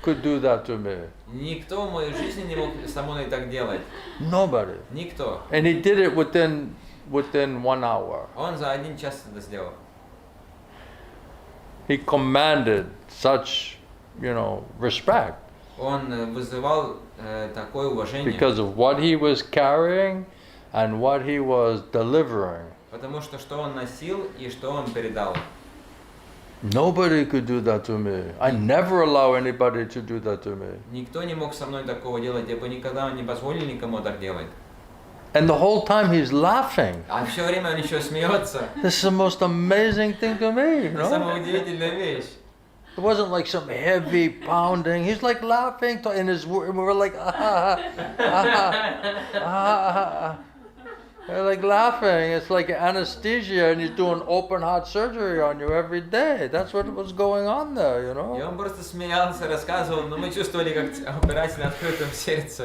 S1: could do that to me.
S5: Никто в моей жизни не мог со мной так делать.
S1: Nobody.
S5: Никто.
S1: And he did it within 1 hour.
S5: Он за 1 час это сделал.
S1: He commanded such, respect
S5: Он вызывал такое уважение.
S1: because of what he was carrying and what he was delivering.
S5: Потому что он носил и что он передал.
S1: Nobody could do that to me. I never allow anybody to do that to me.
S5: Никто не мог со мной такого делать, я бы никогда не позволил никому так делать.
S1: And the whole time he's laughing.
S5: А все время он еще смеется.
S1: This is the most amazing thing to me,
S5: Это самая удивительная вещь.
S1: It wasn't like some heavy pounding. He's like laughing, and we were like, They're like laughing. It's like anesthesia, and he's doing open heart surgery on you every day. That's what was going on there,
S5: И он просто смеялся, рассказывал, но мы чувствовали, как операция на открытом сердце.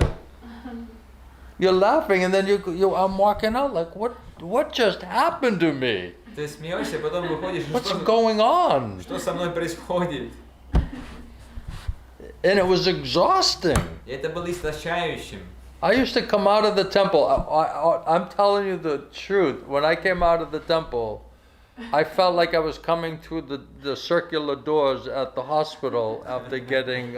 S1: You're laughing, and then I'm walking out like, what just happened to me?
S5: Ты смеешься, потом выходишь,
S1: What's going on?
S5: Что со мной происходит?
S1: And it was exhausting.
S5: И это было истощающим.
S1: I used to come out of the temple. I'm telling you the truth. When I came out of the temple, I felt like I was coming through the circular doors at the hospital after getting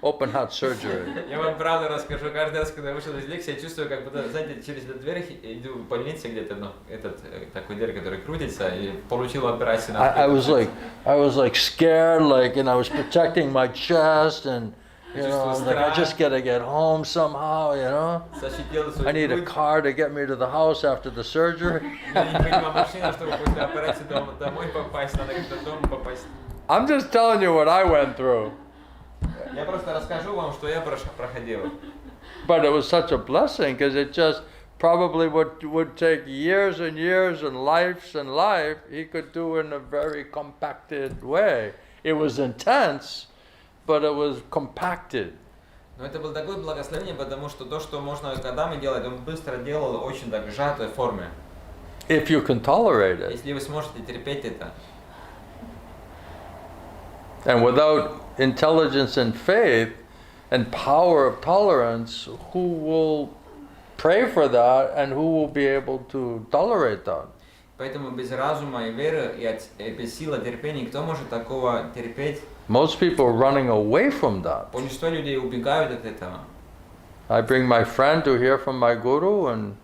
S1: open heart surgery.
S5: Я вам правду расскажу. Каждый раз, когда я вышел из лекции, я чувствую, как будто, знаете, через эту дверь иду в больнице где-то, такой дверь, который крутится, и получил операцию.
S1: I was like scared, and I was protecting my chest, and I was like, I just gotta get home somehow, I need a car to get me to the house after the surgery. I'm just telling you what I went through.
S5: Я просто расскажу вам, что я проходил.
S1: But it was such a blessing because it just probably would take years and years and life he could do in a very compacted way. It was intense, but it was compacted.
S5: Но это было такое благословение, потому что то, что можно годами делать, он быстро делал в очень так сжатой форме.
S1: If you can tolerate it.
S5: Если вы сможете терпеть это.
S1: And without intelligence and faith and power of tolerance, who will pray for that and who will be able to tolerate that?
S5: Поэтому без разума и веры и без силы терпения, кто может такого терпеть?
S1: Most people are running away from that.
S5: Большинство людей убегают от этого.
S1: I bring my friend to hear from my guru, and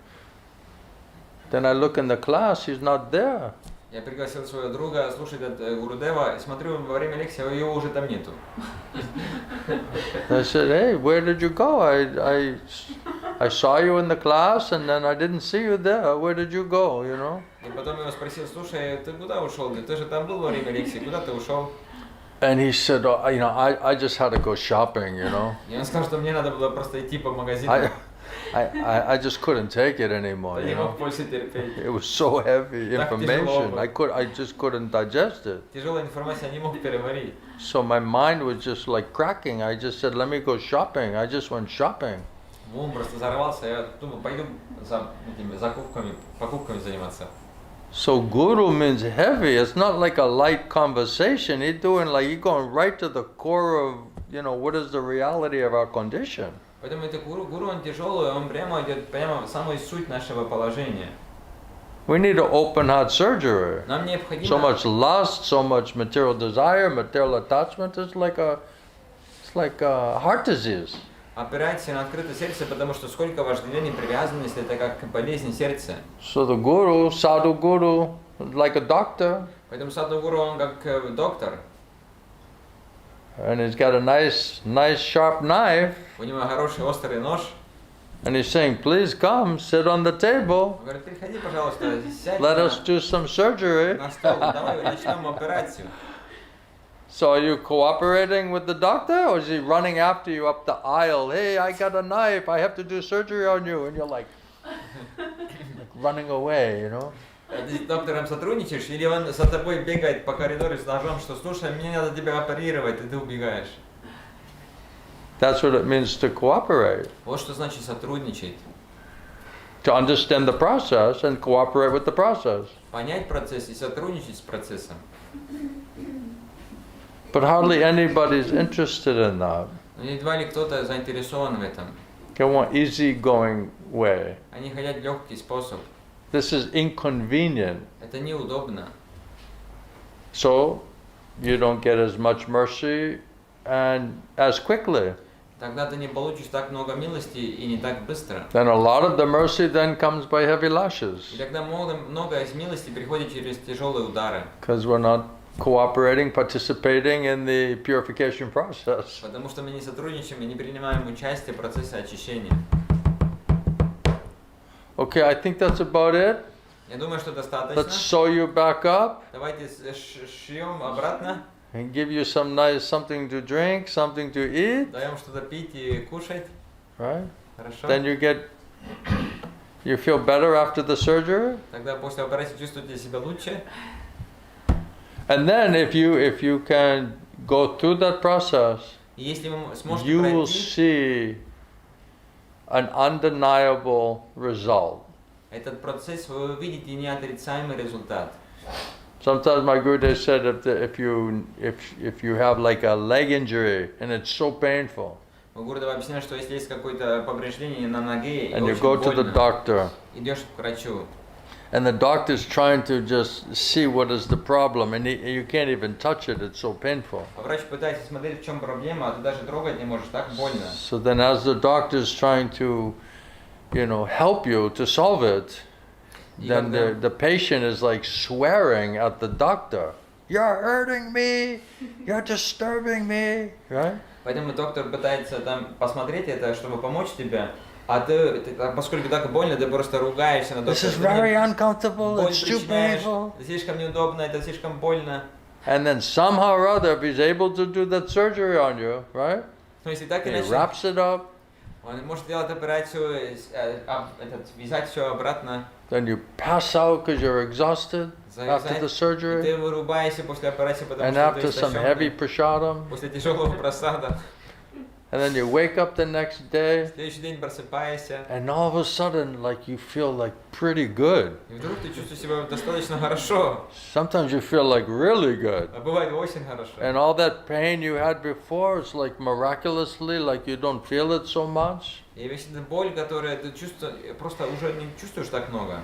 S1: then I look in the class, he's not there.
S5: Я пригласил своего друга слушать от Гурудева, смотрю, во время лекции его уже там нету.
S1: I said, hey, where did you go? I saw you in the class, and then I didn't see you there. Where did you go,
S5: И потом его спросил, слушай, ты куда ушел? Ты же там был во время лекции, куда ты ушел?
S1: And he said, I just had to go shopping,
S5: И он сказал, что мне надо было просто идти по магазину.
S1: I just couldn't take it anymore,
S5: Я не мог больше терпеть.
S1: It was so heavy
S5: Так
S1: information.
S5: тяжело.
S1: I just couldn't digest it.
S5: Тяжелая информация, я не мог переварить.
S1: So my mind was just like cracking. I just said, let me go shopping. I just went shopping.
S5: Ум просто взорвался, я думал, пойду за этими покупками заниматься.
S1: So guru means heavy. It's not like a light conversation. You're going right to the core of, what is the reality of our condition.
S5: Поэтому это гуру, он тяжелый, он прямо идет в самую суть нашего положения.
S1: We need an open heart surgery.
S5: Нам необходимо...
S1: So much lust, so much material desire, material attachment. It's like a heart disease.
S5: Опирайтесь на открытое сердце, потому что сколько вожделений, привязанности, это как болезнь сердца.
S1: So the guru, sadhu guru, like a doctor.
S5: Поэтому саду гуру, он как доктор.
S1: And he's got a nice sharp knife.
S5: У него хороший острый нож.
S1: And he's saying, please come, sit on the table.
S5: Он говорит, приходи, пожалуйста, сядь
S1: Let us do some surgery.
S5: на стол, давай начнем операцию.
S1: So are you cooperating with the doctor, or is he running after you up the aisle? Hey, I got a knife, I have to do surgery on you. And you're like running away,
S5: Ты с доктором сотрудничаешь, или он за тобой бегает по коридору с ножом, что слушай, мне надо тебя оперировать, и ты убегаешь.
S1: That's what it means to cooperate.
S5: Вот что значит сотрудничать.
S1: To understand the process and cooperate with the process.
S5: Понять процесс и сотрудничать с процессом.
S1: But hardly anybody's interested in that.
S5: Но едва ли кто-то заинтересован в этом.
S1: They want easy-going way.
S5: Они хотят легкий способ.
S1: This is inconvenient.
S5: Это неудобно.
S1: So you don't get as much mercy and as quickly.
S5: Тогда ты не получишь так много милости и не так быстро.
S1: Then a lot of the mercy then comes by heavy lashes.
S5: И тогда много из милости приходит через тяжелые удары.
S1: Because we're not cooperating, participating in the purification process.
S5: Потому что мы не сотрудничаем и не принимаем участие в процессе очищения.
S1: Okay, I think that's about it.
S5: Я думаю, что достаточно.
S1: Let's sew you back up
S5: Давайте шьем обратно.
S1: and give you some nice something to drink, something to eat,
S5: Даем что-то пить и кушать.
S1: right?
S5: Хорошо.
S1: Then you feel better after the surgery.
S5: Тогда после операции чувствуете себя лучше.
S1: And then if you can go through that process,
S5: И если вы сможете
S1: you will
S5: пройти
S1: see an undeniable result.
S5: этот процесс, вы увидите неотрицаемый результат.
S1: Sometimes my Gurudev said if you have like a leg injury and it's so painful,
S5: Гурдев объясняет, что если есть какое-то повреждение на ноге и
S1: and you
S5: очень
S1: go to the
S5: больно,
S1: doctor,
S5: идешь к врачу,
S1: and the doctor's trying to just see what is the problem, and you can't even touch it, it's so painful.
S5: а врач пытается смотреть, в чем проблема, а ты даже трогать не можешь, так больно.
S1: So then as the doctor's trying to, help you to solve it, then the patient is like swearing at the doctor. You're hurting me, you're disturbing me, right?
S5: Поэтому доктор пытается там посмотреть это, чтобы помочь тебе, а ты поскольку так больно, ты просто ругаешься на
S1: This
S5: доктора.
S1: is very uncomfortable,
S5: Боль
S1: it's too
S5: причиняешь,
S1: painful.
S5: это слишком неудобно, это слишком больно.
S1: And then somehow or other, if he's able to do that surgery on you, right?
S5: Но если так
S1: He
S5: иначе,
S1: wraps it up,
S5: он может делать операцию, вязать все обратно,
S1: then you pass out because you're exhausted after the
S5: и
S1: surgery,
S5: ты вырубаешься после операции, потому
S1: and
S5: что ты
S1: after some heavy
S5: истощен,
S1: prasadam,
S5: после тяжелого просада.
S1: and then you wake up the next day,
S5: Следующий день просыпаешься,
S1: and all of a sudden, like you feel like pretty good.
S5: и вдруг ты чувствуешь себя достаточно хорошо,
S1: Sometimes you feel like really good.
S5: а бывает очень хорошо.
S1: And all that pain you had before, it's like miraculously, like you don't feel it so much.
S5: И весь эта боль, которую ты чувствуешь, просто уже не чувствуешь так много.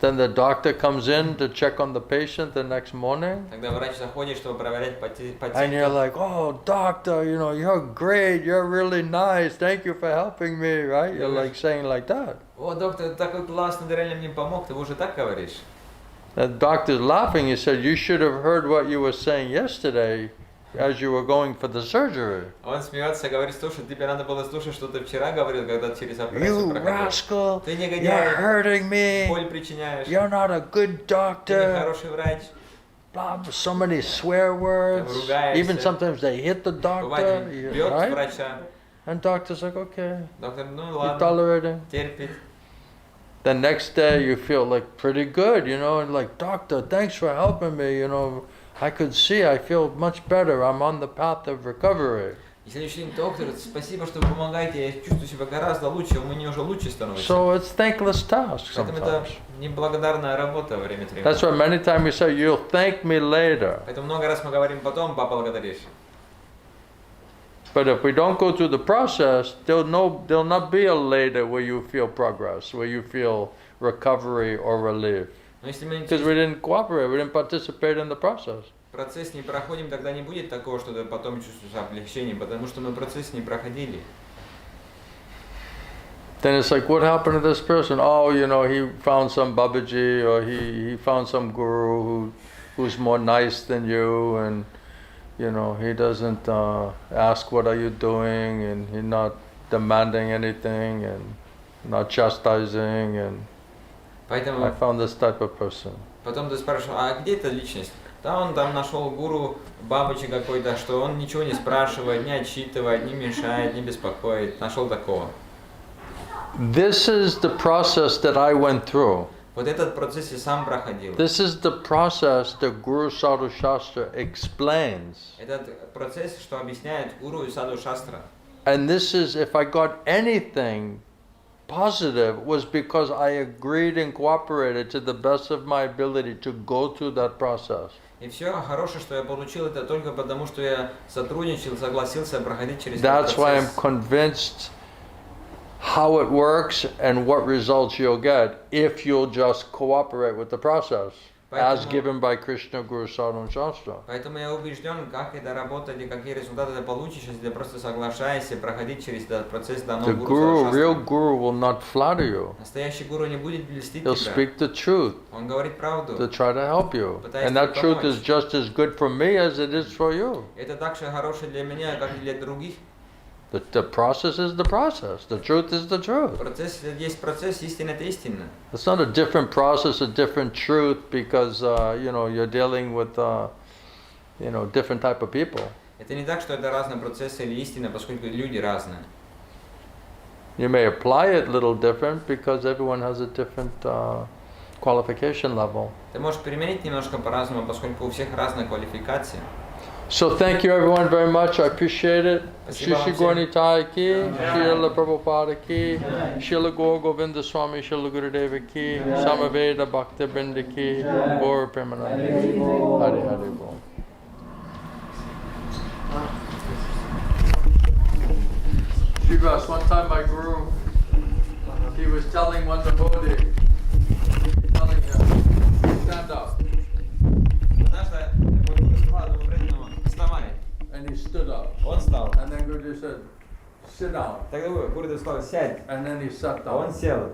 S1: Then the doctor comes in to check on the patient the next morning.
S5: Тогда врач заходит, чтобы проверять
S1: And you're
S5: пациента.
S1: like, oh, doctor, you're great, you're really nice, thank you for helping me, right? You're like saying like that.
S5: О, доктор, такой классный, ты реально мне помог, ты уже так говоришь.
S1: The doctor's laughing, he said, you should have heard what you were saying yesterday as you were going for the surgery.
S5: Он смеется, говорит, слушай, тебе надо было слушать, что ты вчера говорил, когда через операцию
S1: You
S5: проходил.
S1: rascal,
S5: Ты
S1: you're
S5: негодяй,
S1: hurting me,
S5: боль причиняешь,
S1: you're not a good
S5: ты не
S1: doctor.
S5: хороший врач.
S1: Blah, so many swear words.
S5: Ругаешься.
S1: Even sometimes they hit the doctor,
S5: Бывает, бьет
S1: right?
S5: врача.
S1: And doctor's like, okay,
S5: Доктор, ну
S1: you
S5: ладно,
S1: tolerating.
S5: терпит.
S1: The next day you feel like pretty good, and like, doctor, thanks for helping me, I could see, I feel much better, I'm on the path of recovery.
S5: И следующий день, доктор, спасибо, что вы помогаете, я чувствую себя гораздо лучше, у меня уже лучше становится.
S1: So it's thankless task
S5: Поэтому это
S1: sometimes.
S5: неблагодарная работа время от
S1: That's why
S5: времени.
S1: many times we say, you'll thank me later.
S5: Поэтому много раз мы говорим, потом поблагодаришь.
S1: But if we don't go through the process, there'll not be a later where you feel progress, where you feel recovery or relief.
S5: Но если мы
S1: Because we didn't cooperate, we didn't participate in the process.
S5: процесс не проходим, тогда не будет такого, что ты потом чувствуешь облегчение, потому что мы процесс не проходили.
S1: Then it's like, what happened to this person? Oh, he found some Babaji, or he found some guru who's more nice than you, and he doesn't ask what are you doing, and he's not demanding anything, and not chastising, and I
S5: Поэтому
S1: found this type of person.
S5: потом ты спрашиваешь, а где эта личность? Да, он там нашел гуру, бабочки какой-то, что он ничего не спрашивает, не отчитывает, не мешает, не беспокоит. Нашел такого.
S1: This is the process that I went through.
S5: Вот этот процесс я сам проходил.
S1: This is the process that Guru Sadhu Shastra explains.
S5: Этот процесс, что объясняет гуру и саду шастра.
S1: And this is, if I got anything positive, was because I agreed and cooperated to the best of my ability to go through that process.
S5: И все хорошее, что я получил, это только потому, что я сотрудничал, согласился проходить через
S1: That's
S5: этот
S1: why I'm
S5: процесс.
S1: convinced how it works and what results you'll get if you'll just cooperate with the process as
S5: Поэтому-
S1: given by Krishna, Guru, Sadhu and Shastra.
S5: Поэтому я убежден, как это работает и какие результаты ты получишь, если ты просто соглашаешься проходить через этот процесс данного
S1: The
S5: гуру
S1: guru, real
S5: шастры.
S1: guru, will not flatter you.
S5: Настоящий гуру не будет блестить
S1: He'll
S5: тебя.
S1: speak the truth
S5: Он говорит правду.
S1: to try to help you.
S5: Пытаясь
S1: And that
S5: тебе
S1: truth is
S5: помочь.
S1: just as good for me as it is for you.
S5: Это так же хорошее для меня, как и для других.
S1: The process is the process. The truth is the truth.
S5: Процесс есть процесс, истина это истина.
S1: It's not a different process, a different truth because you're dealing with different type of people.
S5: Это не так, что это разные процессы или истина, поскольку люди разные.
S1: You may apply it a little different because everyone has a different qualification level.
S5: Ты можешь применить немножко по-разному, поскольку у всех разная квалификация.
S1: So thank you everyone very much. I appreciate it.
S5: Спасибо вам
S1: Shishi
S5: всем.
S1: Gornitai ki, Srila Prabhupada ki, Srila Gaur Govinda Swami, Srila Gurudeva ki, Samaveda Bhakta Brinda ki, Gaur Premanandi. Hari Hari Bol. Srivas, one time my guru, he was telling one devotee, telling him, stand up. And he stood up.
S5: Он встал.
S1: And then Guruji said, sit down.
S5: Тогда Гурдев сказал, сядь.
S1: And then he sat
S5: А он
S1: down.
S5: сел.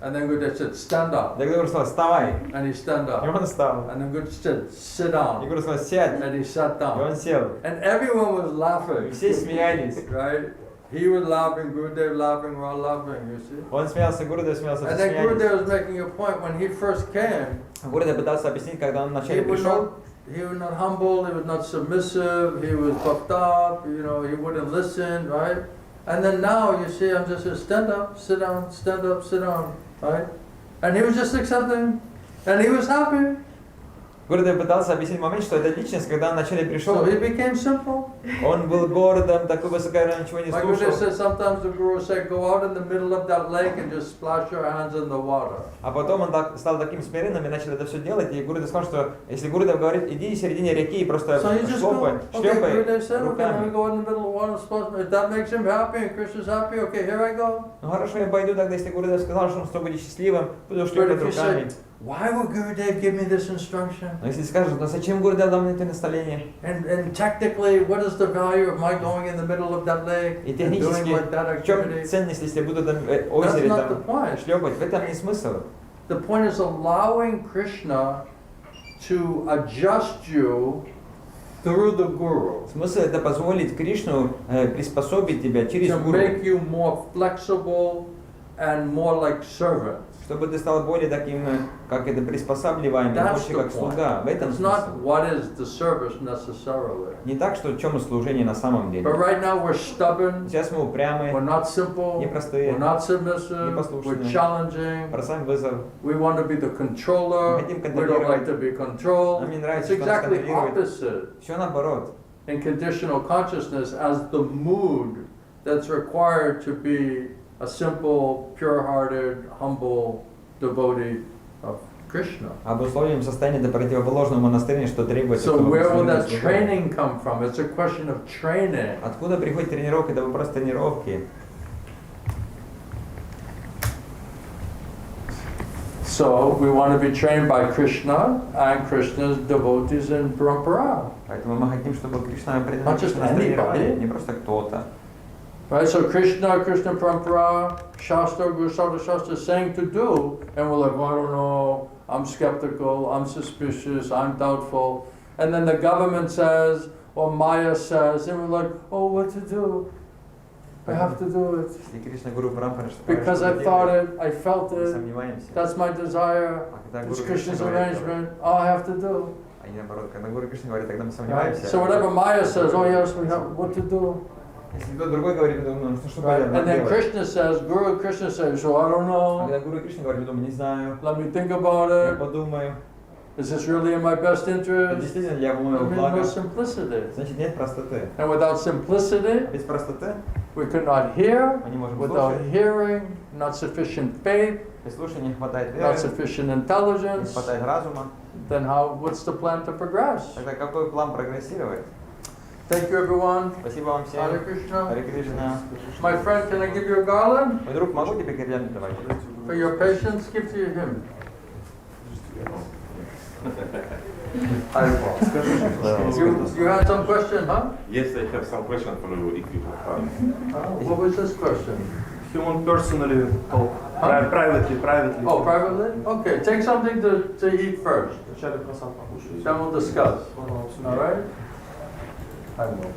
S1: And then Guruji said, stand up.
S5: Тогда Гурдев сказал, вставай.
S1: And he stand
S5: И
S1: up.
S5: он встал.
S1: And then Guruji said, sit
S5: И
S1: down.
S5: Гурдев сказал, сядь.
S1: And he sat
S5: И
S1: down.
S5: он сел.
S1: And everyone was
S5: И
S1: laughing.
S5: все смеялись.
S1: Right? He was laughing, Gurudev laughing, we're all laughing, you see.
S5: Он смеялся, Гурдев смеялся,
S1: And
S5: все
S1: then
S5: смеялись.
S1: Gurudev was making a point when he first came.
S5: Гурдев пытался объяснить, когда он
S1: He
S5: вначале
S1: was
S5: пришел.
S1: not humble, he was not submissive, he was puffed up, he wouldn't listen, right? And then now you see him just say, stand up, sit down, stand up, sit down, right? And he was just accepting, and he was happy.
S5: Гурдев пытался объяснить момент, что эта личность, когда он вначале пришел,
S1: So he became simple.
S5: он был гордым, такой высокомерный, ничего не
S1: My Guru
S5: слушал.
S1: said sometimes the Guru said, go out in the middle of that lake and just splash your hands in the water.
S5: А потом он стал таким смиренным и начал это все делать. И Гурдев сказал, что если Гурдев говорит, иди в середине реки и просто
S1: So he just go,
S5: шлепай,
S1: okay,
S5: шлепай
S1: Gurudev said, okay, let me
S5: руками.
S1: go in the middle of the water and splash. If that makes him happy and Krishna's happy, okay, here I go.
S5: Ну хорошо, я пойду тогда, если Гурдев сказал, что он что будет счастливым, буду
S1: But
S5: шлепать
S1: if you
S5: руками.
S1: say, why would Gurudev give me this instruction?
S5: Но если скажешь, ну зачем Гурдев дал мне это наставление?
S1: And technically, what is the value of my going in the middle of that lake
S5: И
S1: and doing
S5: технически,
S1: like that
S5: в чем
S1: activity?
S5: ценность, если я буду там в
S1: That's
S5: озере
S1: not the
S5: там
S1: point.
S5: шлепать? В этом не смысл.
S1: The point is allowing Krishna to adjust you through the Guru,
S5: Смысл это позволить Кришну приспособить тебя через
S1: to
S5: гуру,
S1: make you more flexible and more like servant.
S5: чтобы ты стал более таким, как это, приспосабливаемым,
S1: That's
S5: больше
S1: the
S5: как
S1: point.
S5: слуга. В этом
S1: It's not
S5: смысл.
S1: what is the service necessarily.
S5: Не так, что в чем служение на самом деле.
S1: But right now we're stubborn,
S5: Сейчас мы упрямые,
S1: we're not simple,
S5: непростые,
S1: we're not submissive,
S5: непослушные.
S1: we're challenging.
S5: бросаем вызов.
S1: We want to be the controller.
S5: Мы хотим
S1: We don't like
S5: контролировать.
S1: to be controlled.
S5: Нам не
S1: It's
S5: нравится, что нас
S1: exactly
S5: контролируют.
S1: opposite
S5: Все наоборот.
S1: in conditional consciousness as the mood that's required to be a simple, pure-hearted, humble devotee of Krishna.
S5: Обусловием состояния это противоположному настроению, что требуется.
S1: So
S5: чтобы
S1: where will
S5: служить
S1: that
S5: слугам.
S1: training come from? It's a question of training.
S5: Откуда приходит тренировка? Это вопрос тренировки.
S1: So we want to be trained by Krishna and Krishna's devotees in Parampara.
S5: Поэтому мы хотим, чтобы Кришна
S1: Not just
S5: нас тренировали,
S1: anybody.
S5: не просто кто-то.
S1: Right, so Krishna Parampara, Shastra, Guru Sadhu Shastra is saying to do, and we're like, well, I don't know, I'm skeptical, I'm suspicious, I'm doubtful. And then the government says, or Maya says, and we're like, oh, what to do? I have to do it.
S5: И Кришна Гуру Парампара,
S1: Because I thought it, I felt
S5: Мы
S1: it,
S5: сомневаемся.
S1: that's my desire,
S5: А когда
S1: it's
S5: Гуру Кришна
S1: Krishna's
S5: говорит,
S1: arrangement, oh, I have to do.
S5: а не наоборот, когда Гуру Кришна говорит, тогда мы
S1: Right?
S5: сомневаемся.
S1: So whatever Maya says, oh yes, we have what to do.
S5: Если кто другой говорит, мы думаем, ну что
S1: Right?
S5: понятно
S1: And then
S5: делать.
S1: Krishna says, Guru Krishna says, so I don't
S5: А
S1: know,
S5: когда Гуру Кришна говорит, мы думаем, не знаю,
S1: let me think about
S5: я
S1: it.
S5: подумаю.
S1: Is this really in my best
S5: Это
S1: interest?
S5: действительно для
S1: I
S5: моего
S1: mean,
S5: блага.
S1: no simplicity.
S5: Значит, нет простоты.
S1: And without simplicity,
S5: Без простоты
S1: we could not hear.
S5: мы не можем
S1: Without
S5: слушать.
S1: hearing, not sufficient faith,
S5: Без слушания не хватает
S1: not
S5: веры,
S1: sufficient
S5: не
S1: intelligence.
S5: хватает разума.
S1: then what's the plan to progress?
S5: Тогда какой план прогрессировать?
S1: Thank you, everyone.
S5: Спасибо вам всем.
S1: Hare Krishna.
S5: Харе Кришна.
S1: My friend, can I give you a garland?
S5: Мой друг, могу тебе гирлянду давать?
S1: For your patience, give to him. You had some question, huh?
S6: Yes, I have some question for you if you have.
S1: What was this question?
S2: If you want personally talk, privately.
S1: Oh, privately? Okay, take something to eat first.
S2: Вначале просад покушай.
S1: Then we'll discuss. All right? I will.